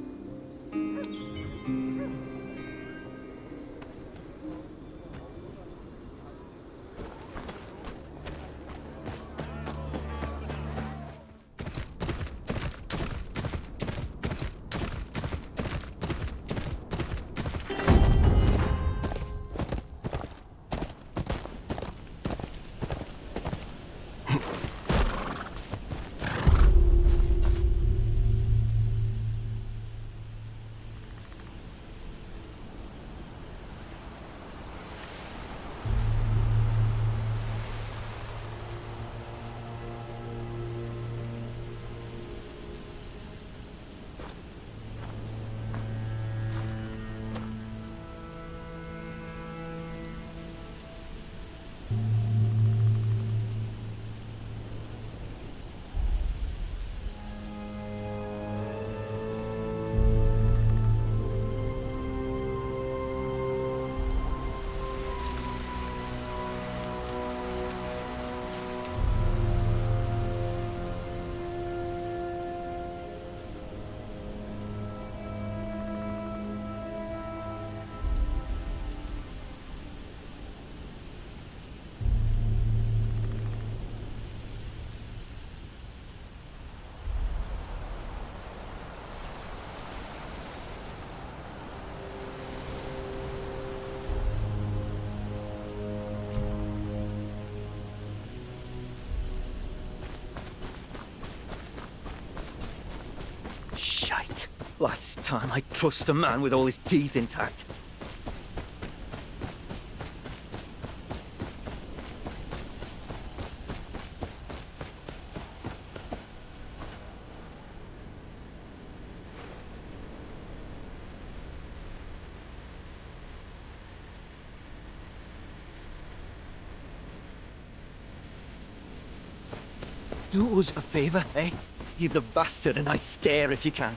Shite. Last time I trust a man with all his teeth intact. Do us a favour, eh? Heave the bastard a nice scare if you can.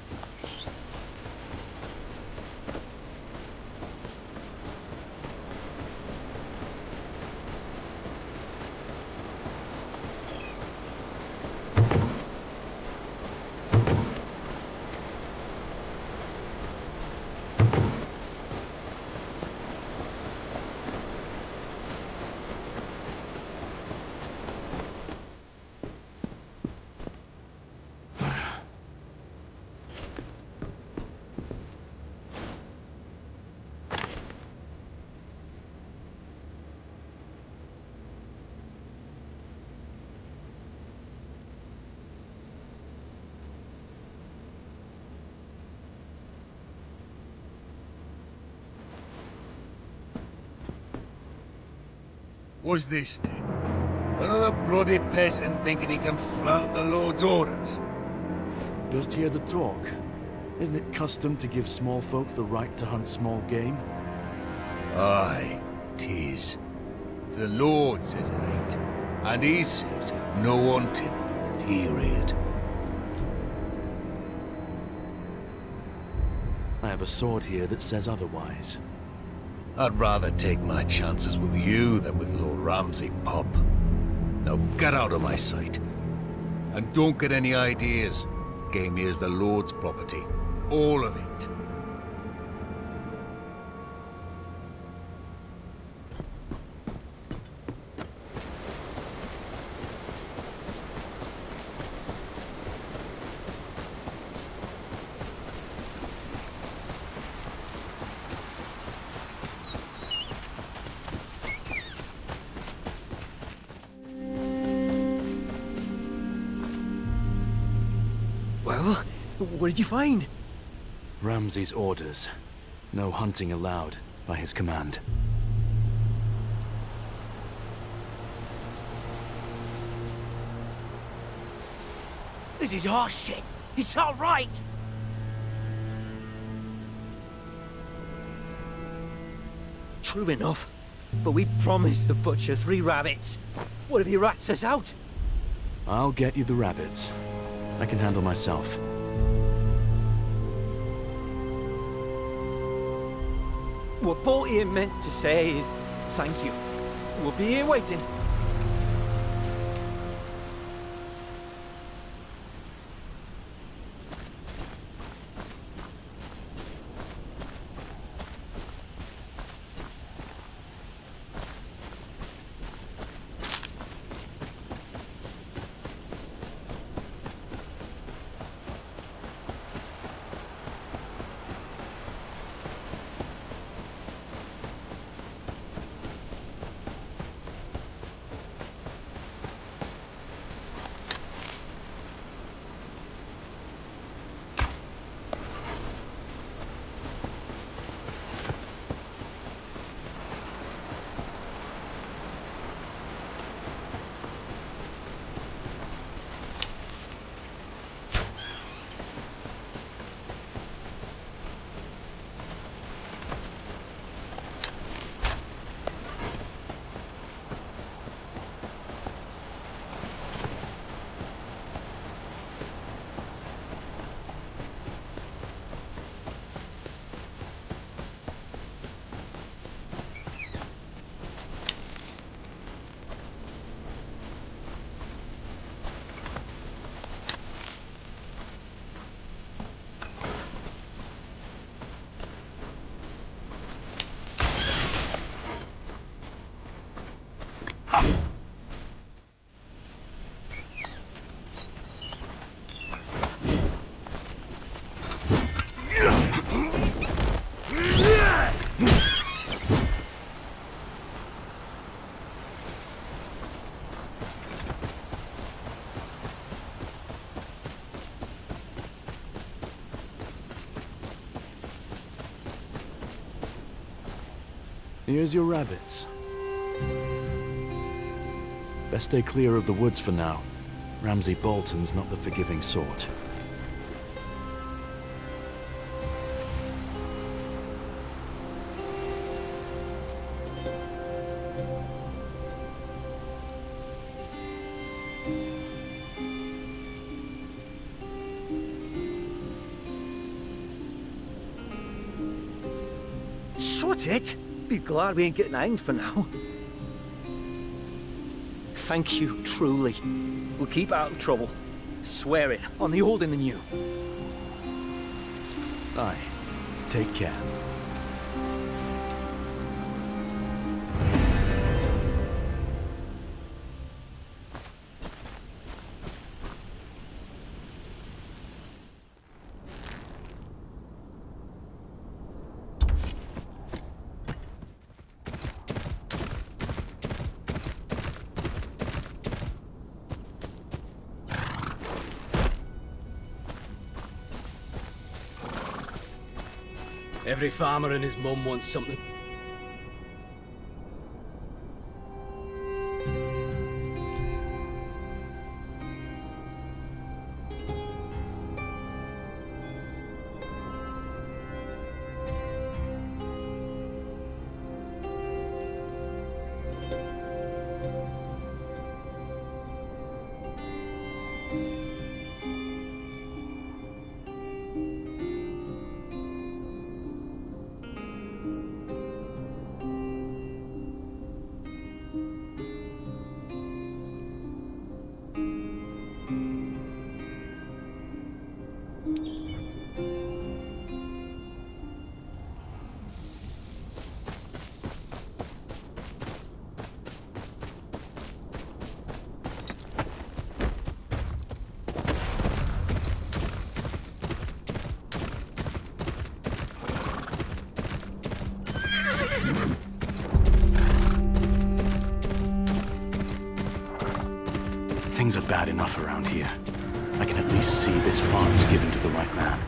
What's this then? Another bloody peasant thinking he can flout the Lord's orders? Just hear the talk. Isn't it custom to give small folk the right to hunt small game? Aye, 'tis. The Lord says it ain't. And he says no hunting. Period. I have a sword here that says otherwise. I'd rather take my chances with you than with Lord Ramsay, Pop. Now get out of my sight. And don't get any ideas. Game here's the Lord's property. All of it. Well, what did you find? Ramsay's orders. No hunting allowed, by his command. This is horse shit. It's all right. True enough, but we promised the butcher 3 rabbits. What if he rats us out? I'll get you the rabbits. I can handle myself. What Parte meant to say is thank you. We'll be here waiting. Here's your rabbits. Best stay clear of the woods for now. Ramsay Bolton's not the forgiving sort. Shut it! Be glad we ain't getting hanged for now. Thank you, truly. We'll keep out of trouble. Swear it, on the old and the new. Aye. Take care. Every farmer and his mum wants something. look bad enough around here. I can at least see this farm's given to the right man.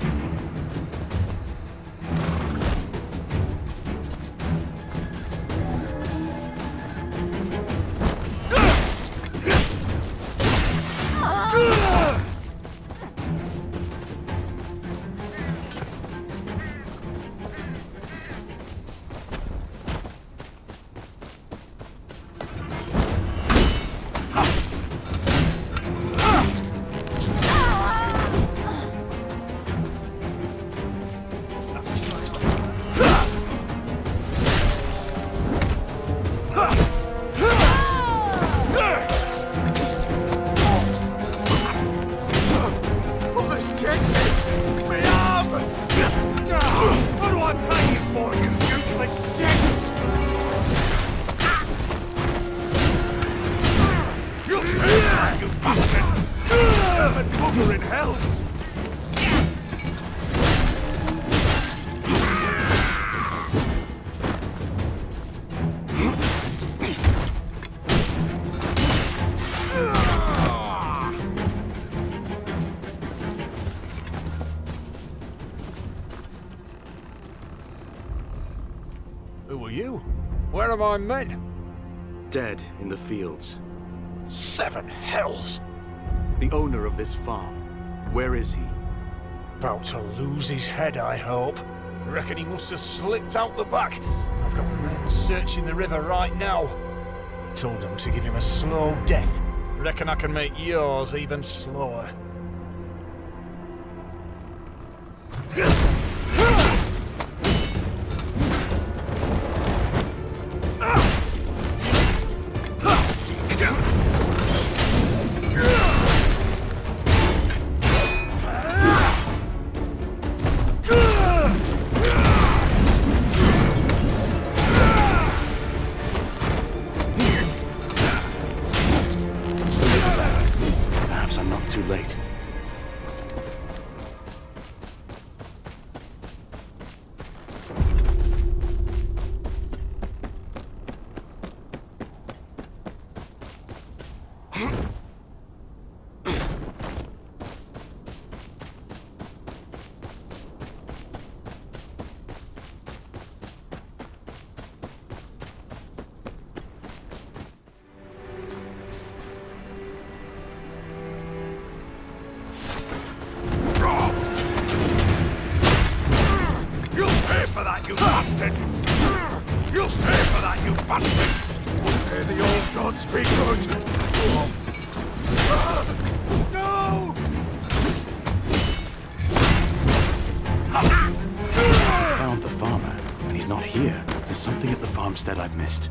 Who are you? Where are my men? Dead in the fields. 7 hells! The owner of this farm. Where is he? About to lose his head, I hope. Reckon he must have slipped out the back. I've got men searching the river right now. Told them to give him a slow death. Reckon I can make yours even slower. Too late. You bastard! You'll pay for that, you bastard! May the old gods be good! No! I found the farmer, and he's not here. There's something at the farmstead I've missed.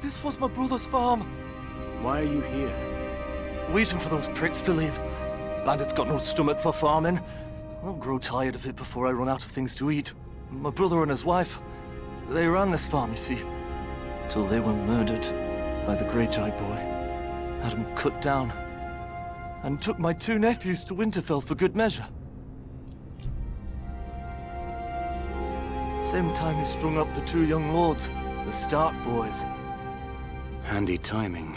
This was my brother's farm. Why are you here? Waiting for those pricks to leave. Bandits got no stomach for farming. I'll grow tired of it before I run out of things to eat. My brother and his wife, they ran this farm, you see. Till they were murdered by the Greyjoy boy. Had them cut down. And took my 2 nephews to Winterfell for good measure. Same time he strung up the 2 young lords, the Stark boys. Handy timing.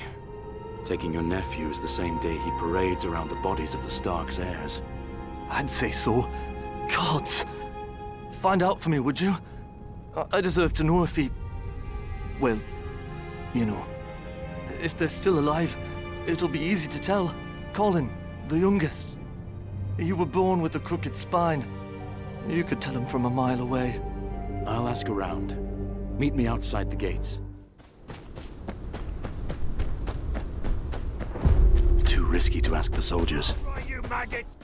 Taking your nephews the same day he parades around the bodies of the Stark's heirs. I'd say so. Gods! Find out for me, would you? I deserve to know if he... Well, you know. If they're still alive, it'll be easy to tell. Colin, the youngest. You were born with a crooked spine. You could tell him from a mile away. I'll ask around. Meet me outside the gates. Too risky to ask the soldiers. You maggots!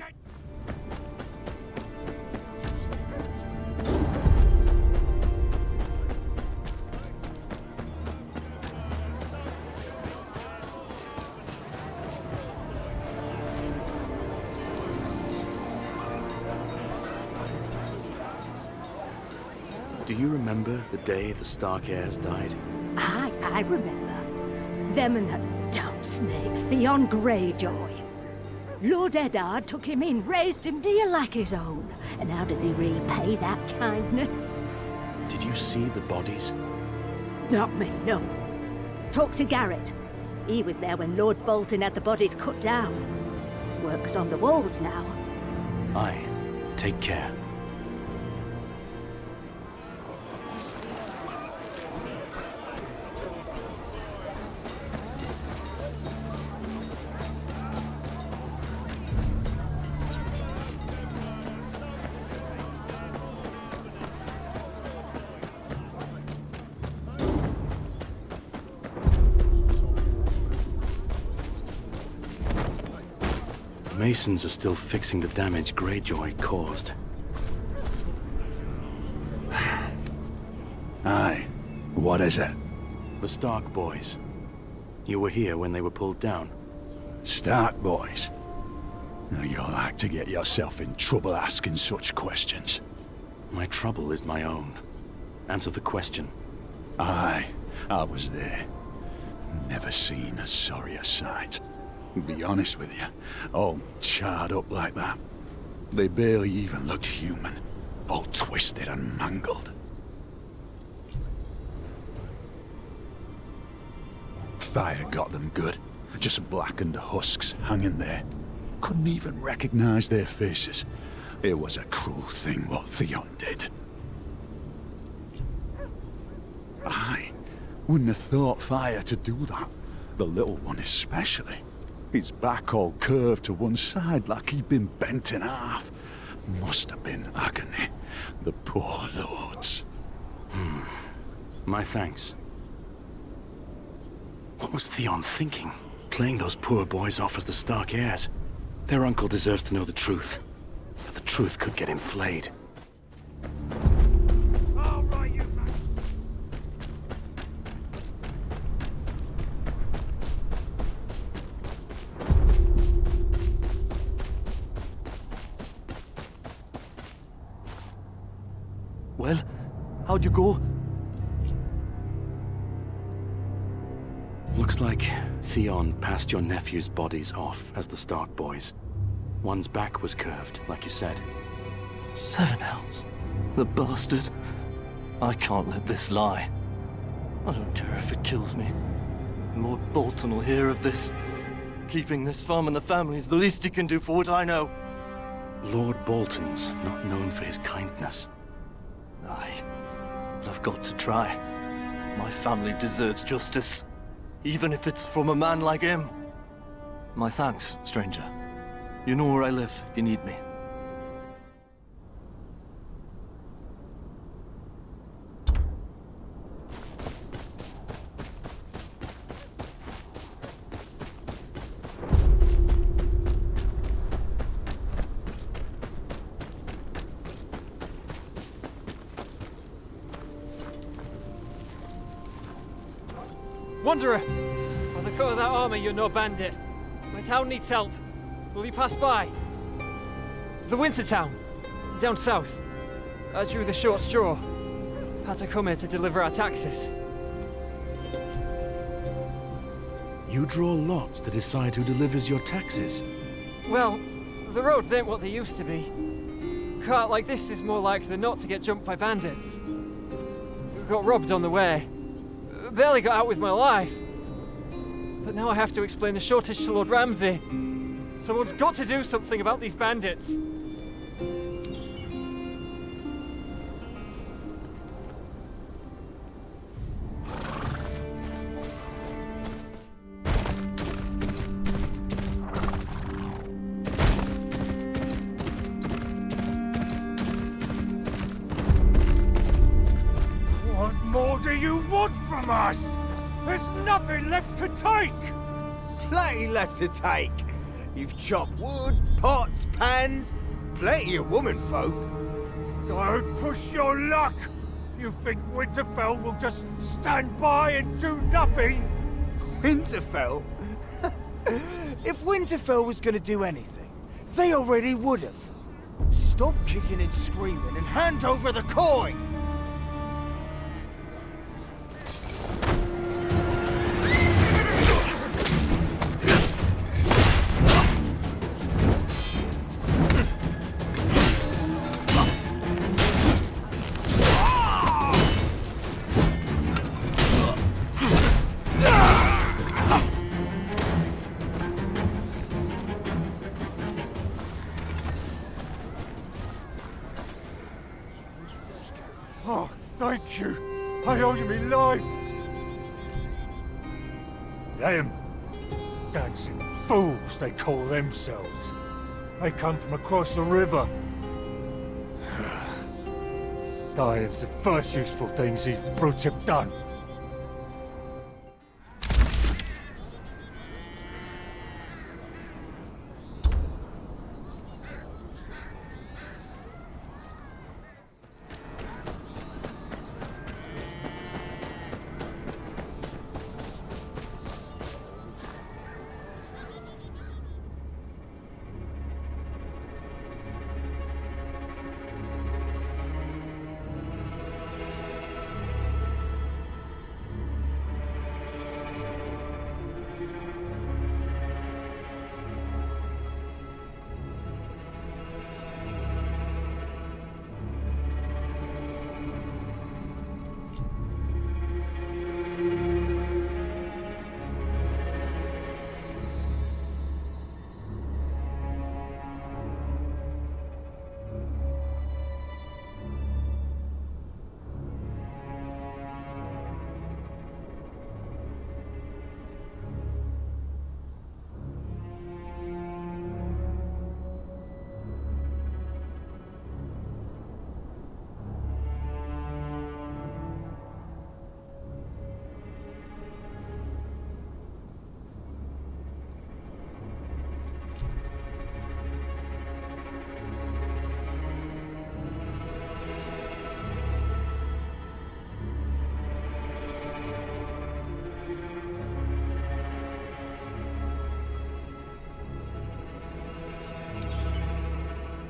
Do you remember the day the Stark heirs died? I remember. Them and that damn snake, Theon Greyjoy. Lord Eddard took him in, raised him near like his own. And how does he repay that kindness? Did you see the bodies? Not me, no. Talk to Garrett. He was there when Lord Bolton had the bodies cut down. Work's on the walls now. Aye. Take care. Masons are still fixing the damage Greyjoy caused. Aye. What is it? The Stark boys. You were here when they were pulled down. Stark boys? Now you'll like to get yourself in trouble asking such questions. My trouble is my own. Answer the question. Aye, I was there. Never seen a sorrier sight. Be honest with you, all charred up like that. They barely even looked human. All twisted and mangled. Fire got them good. Just blackened husks hanging there. Couldn't even recognize their faces. It was a cruel thing what Theon did. Aye, wouldn't have thought Fire to do that. The little one especially. His back all curved to one side like he'd been bent in half. Must have been agony. The poor lords. My thanks. What was Theon thinking? Playing those poor boys off as the Stark heirs? Their uncle deserves to know the truth. But the truth could get him flayed. Well, how'd you go? Looks like Theon passed your nephew's bodies off as the Stark boys. One's back was curved, like you said. 7 hours. The bastard. I can't let this lie. I don't care if it kills me. Lord Bolton will hear of this. Keeping this farm in the family is the least he can do for what I know. Lord Bolton's not known for his kindness. Aye, but I've got to try. My family deserves justice, even if it's from a man like him. My thanks, stranger. You know where I live if you need me. Wanderer! By the cut of that armor, you're no bandit. My town needs help. Will you pass by? The Winter Town, down south. I drew the short straw. Had to come here to deliver our taxes. You draw lots to decide who delivers your taxes? Well, the roads ain't what they used to be. A cart like this is more likely than not to get jumped by bandits. Got robbed on the way. Barely got out with my life. But now I have to explain the shortage to Lord Ramsay. Someone's got to do something about these bandits. What more do you want from us? There's nothing left to take! Plenty left to take. You've chopped wood, pots, pans, plenty of womenfolk. Don't push your luck! You think Winterfell will just stand by and do nothing? Winterfell? If Winterfell was gonna do anything, they already would have. Stop kicking and screaming and hand over the coin! Oh, thank you. I owe you me life. Them dancing fools, they call themselves. They come from across the river. Dying's the first useful things these brutes have done.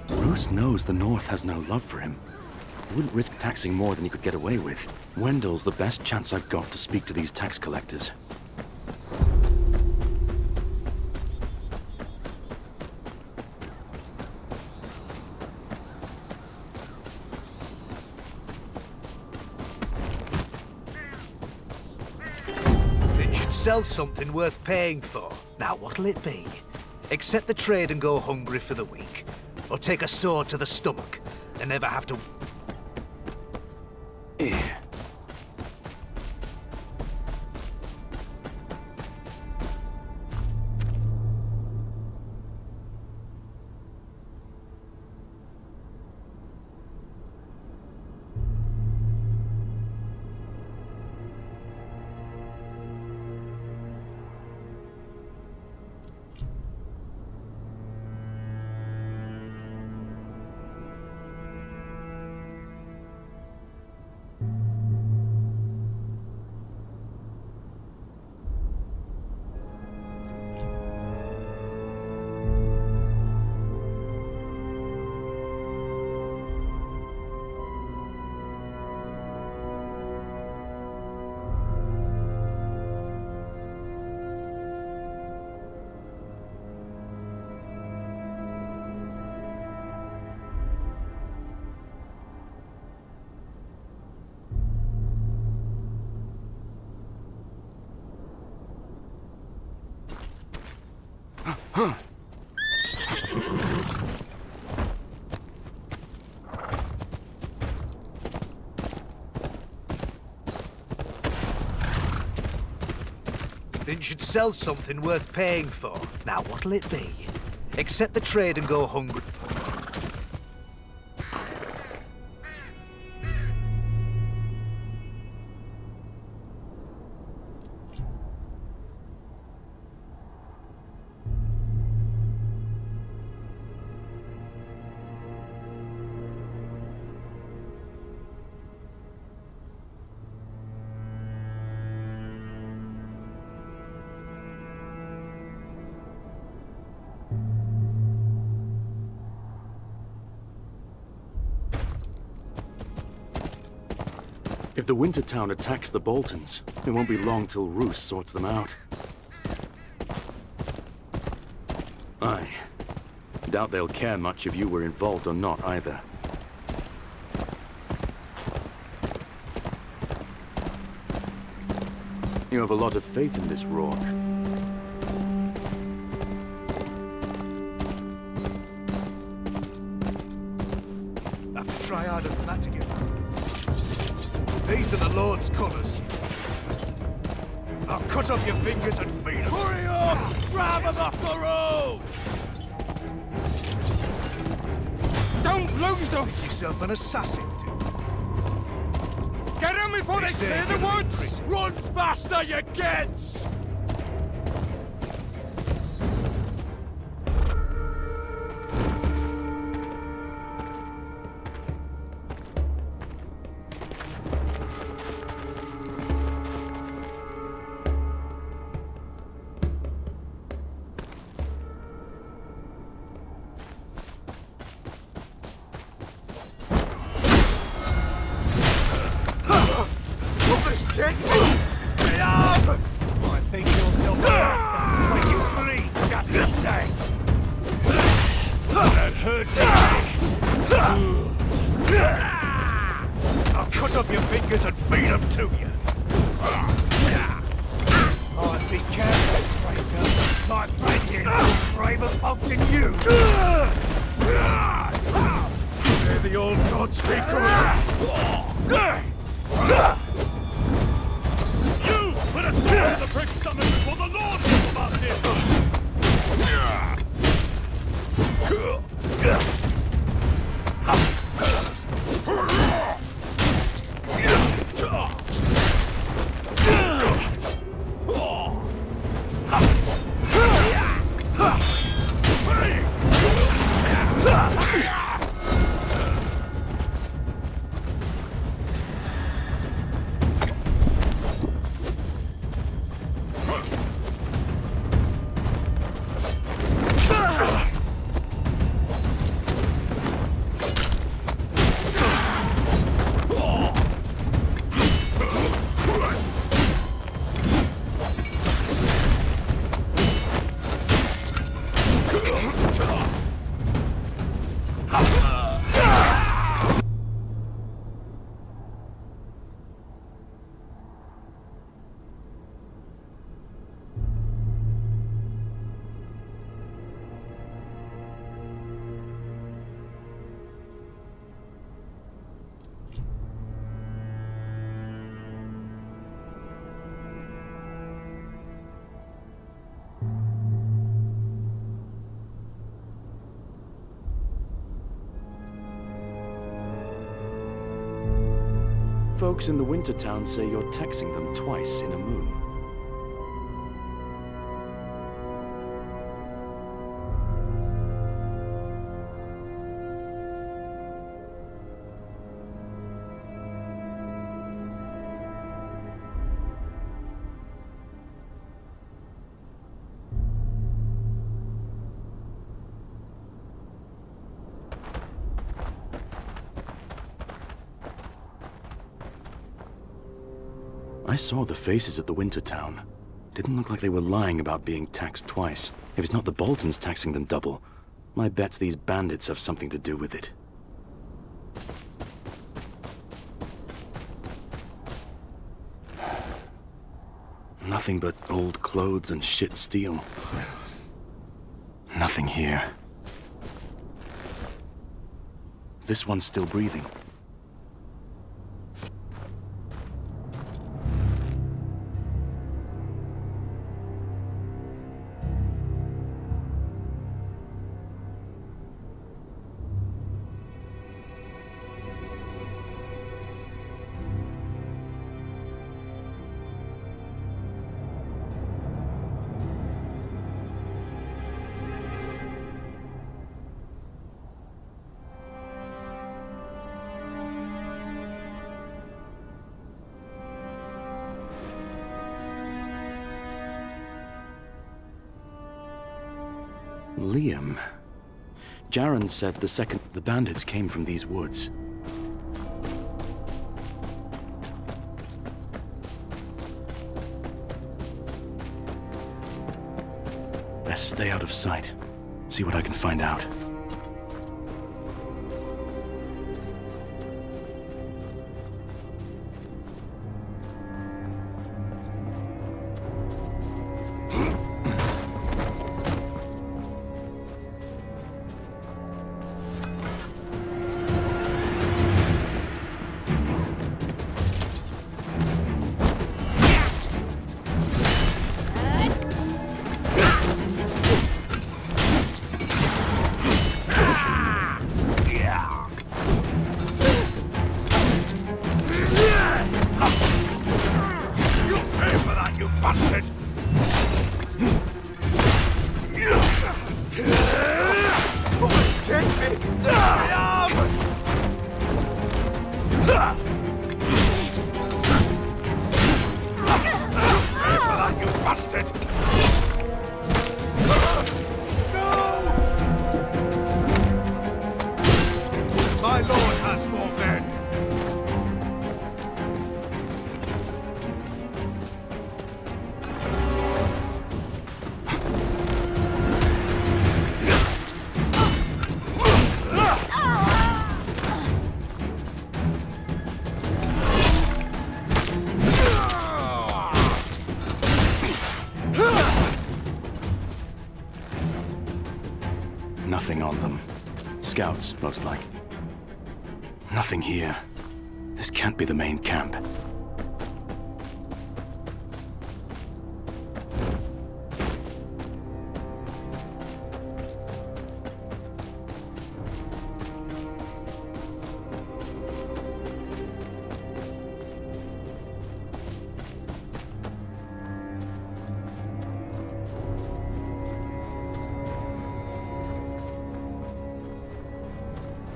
Bruce knows the North has no love for him. He wouldn't risk taxing more than he could get away with. Wendell's the best chance I've got to speak to these tax collectors. It should sell something worth paying for. Now what'll it be? Accept the trade and go hungry for the week. Or take a sword to the stomach and never have to... Then should sell something worth paying for. Now, what'll it be? Accept the trade and go hungry. If the Winter Town attacks the Boltons, it won't be long till Roose sorts them out. Aye. Doubt they'll care much if you were involved or not, either. You have a lot of faith in this Rourke. Have to try harder than that to get through. These are the Lord's colours. I'll cut off your fingers and feed them. Hurry up! Drive them off the road! Don't lose them! Make yourself an assassin, dude. Get them before they clear the woods! Run faster, you gets! Folks in the Winter Town say you're taxing them twice in a moon. I saw the faces at the Winter Town. Didn't look like they were lying about being taxed twice. If it's not the Boltons taxing them double, my bet's these bandits have something to do with it. Nothing but old clothes and shit steel. Nothing here. This one's still breathing. Liam. Jaren said the bandits came from these woods. Best stay out of sight. See what I can find out. Nothing on them. Scouts, most like. Nothing here. This can't be the main camp.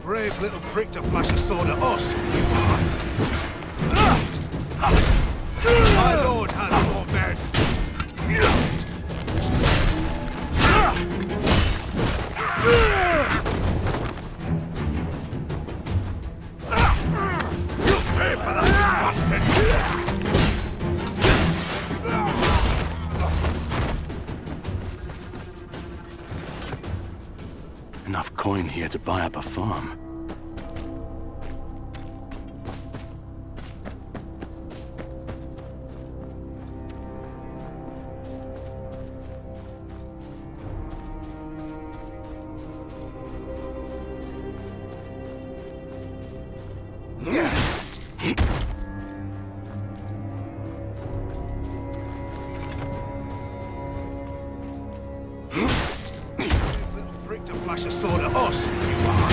Brave little prick to flash a sword at us, you are. My lord has more men. You'll pay for that, bastard! Enough coin here to buy up a farm. To flash a sword at us, you are.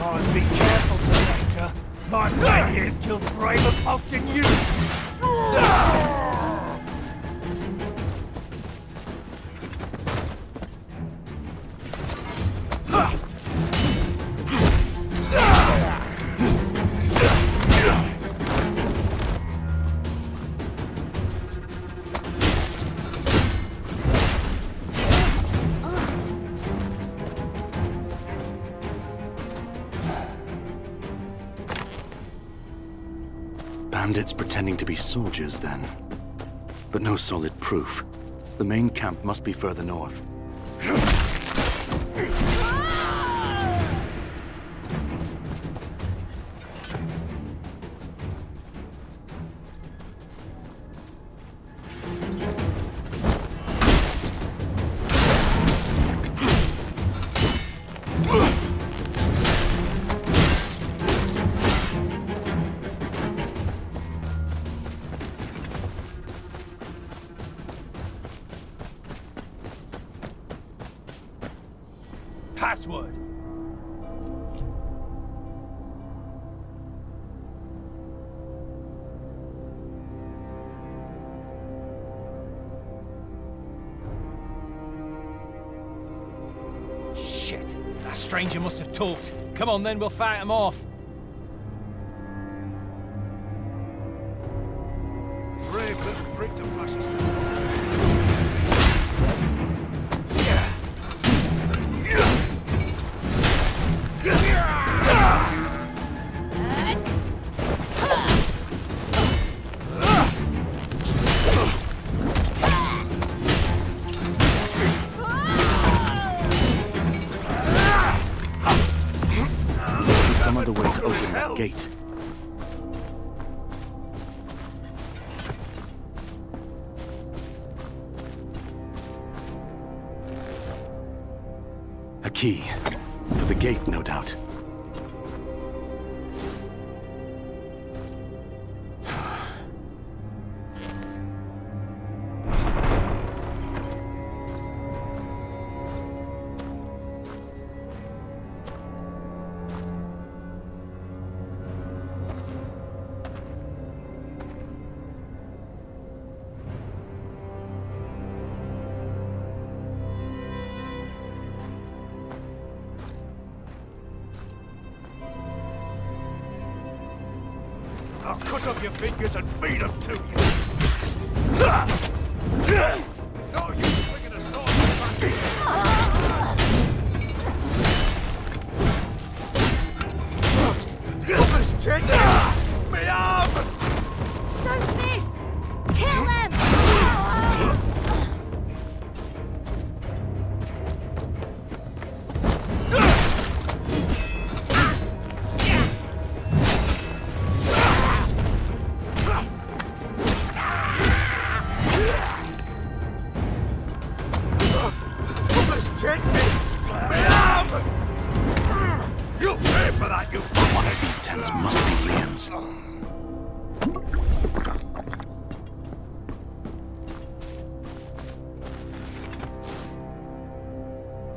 Oh, be careful, stranger. My friend here's killed braver folk than you. Bandits pretending to be soldiers, then. But no solid proof. The main camp must be further north. password. Shit. That stranger must have talked. Come on then, we'll fight him off. Brave little prick to flash his Some other way to open that gate. A key. For the gate, no doubt. I'll cut off your fingers and feed them to you. No use swinging a sword back here. Let's take me arm! Don't miss! Kill them! Take me! Me arm! You'll pay for that, you... One of these tents must be Liam's.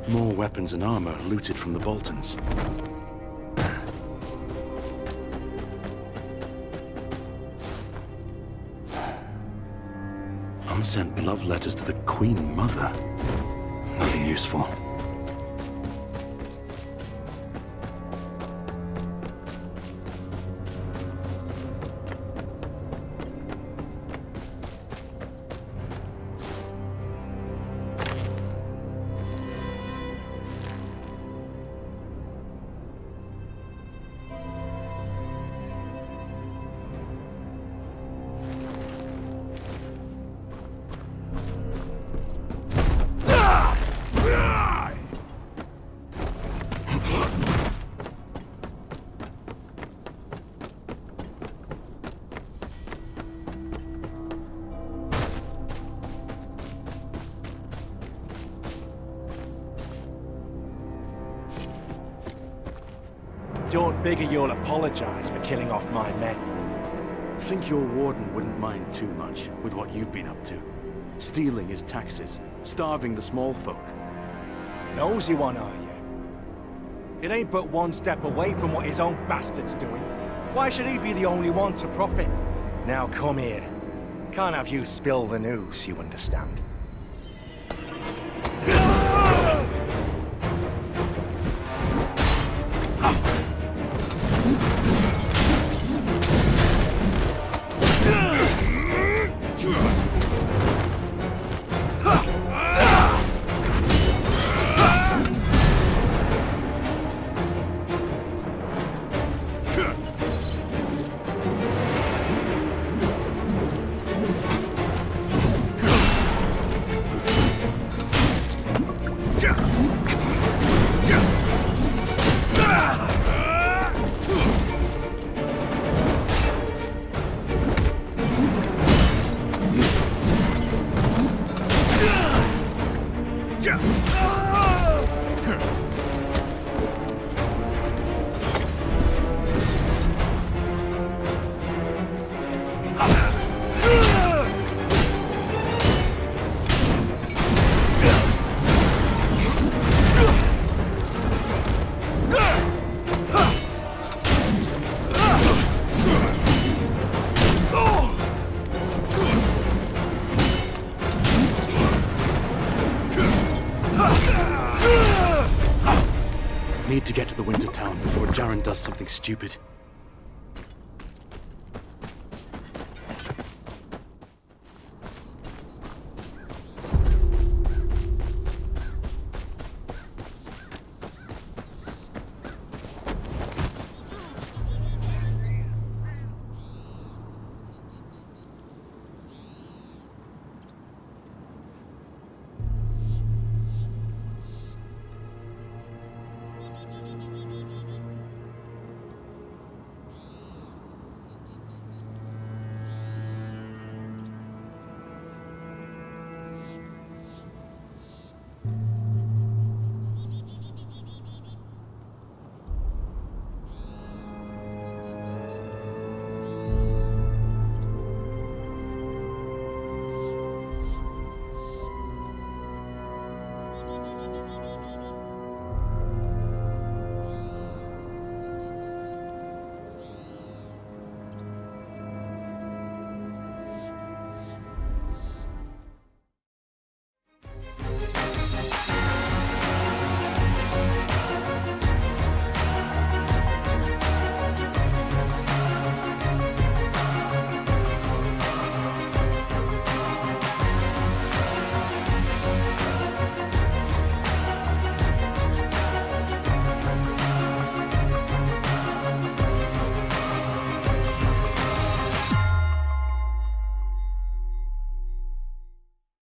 More weapons and armor looted from the Boltons. Unsent love letters to the Queen Mother. Nothing useful. Don't figure you'll apologize for killing off my men. I think your warden wouldn't mind too much with what you've been up to. Stealing his taxes, starving the small folk. Nosy one, are you? It ain't but one step away from what his own bastard's doing. Why should he be the only one to profit? Now come here. Can't have you spill the news, you understand. need to get to the Winter Town before Jaren does something stupid.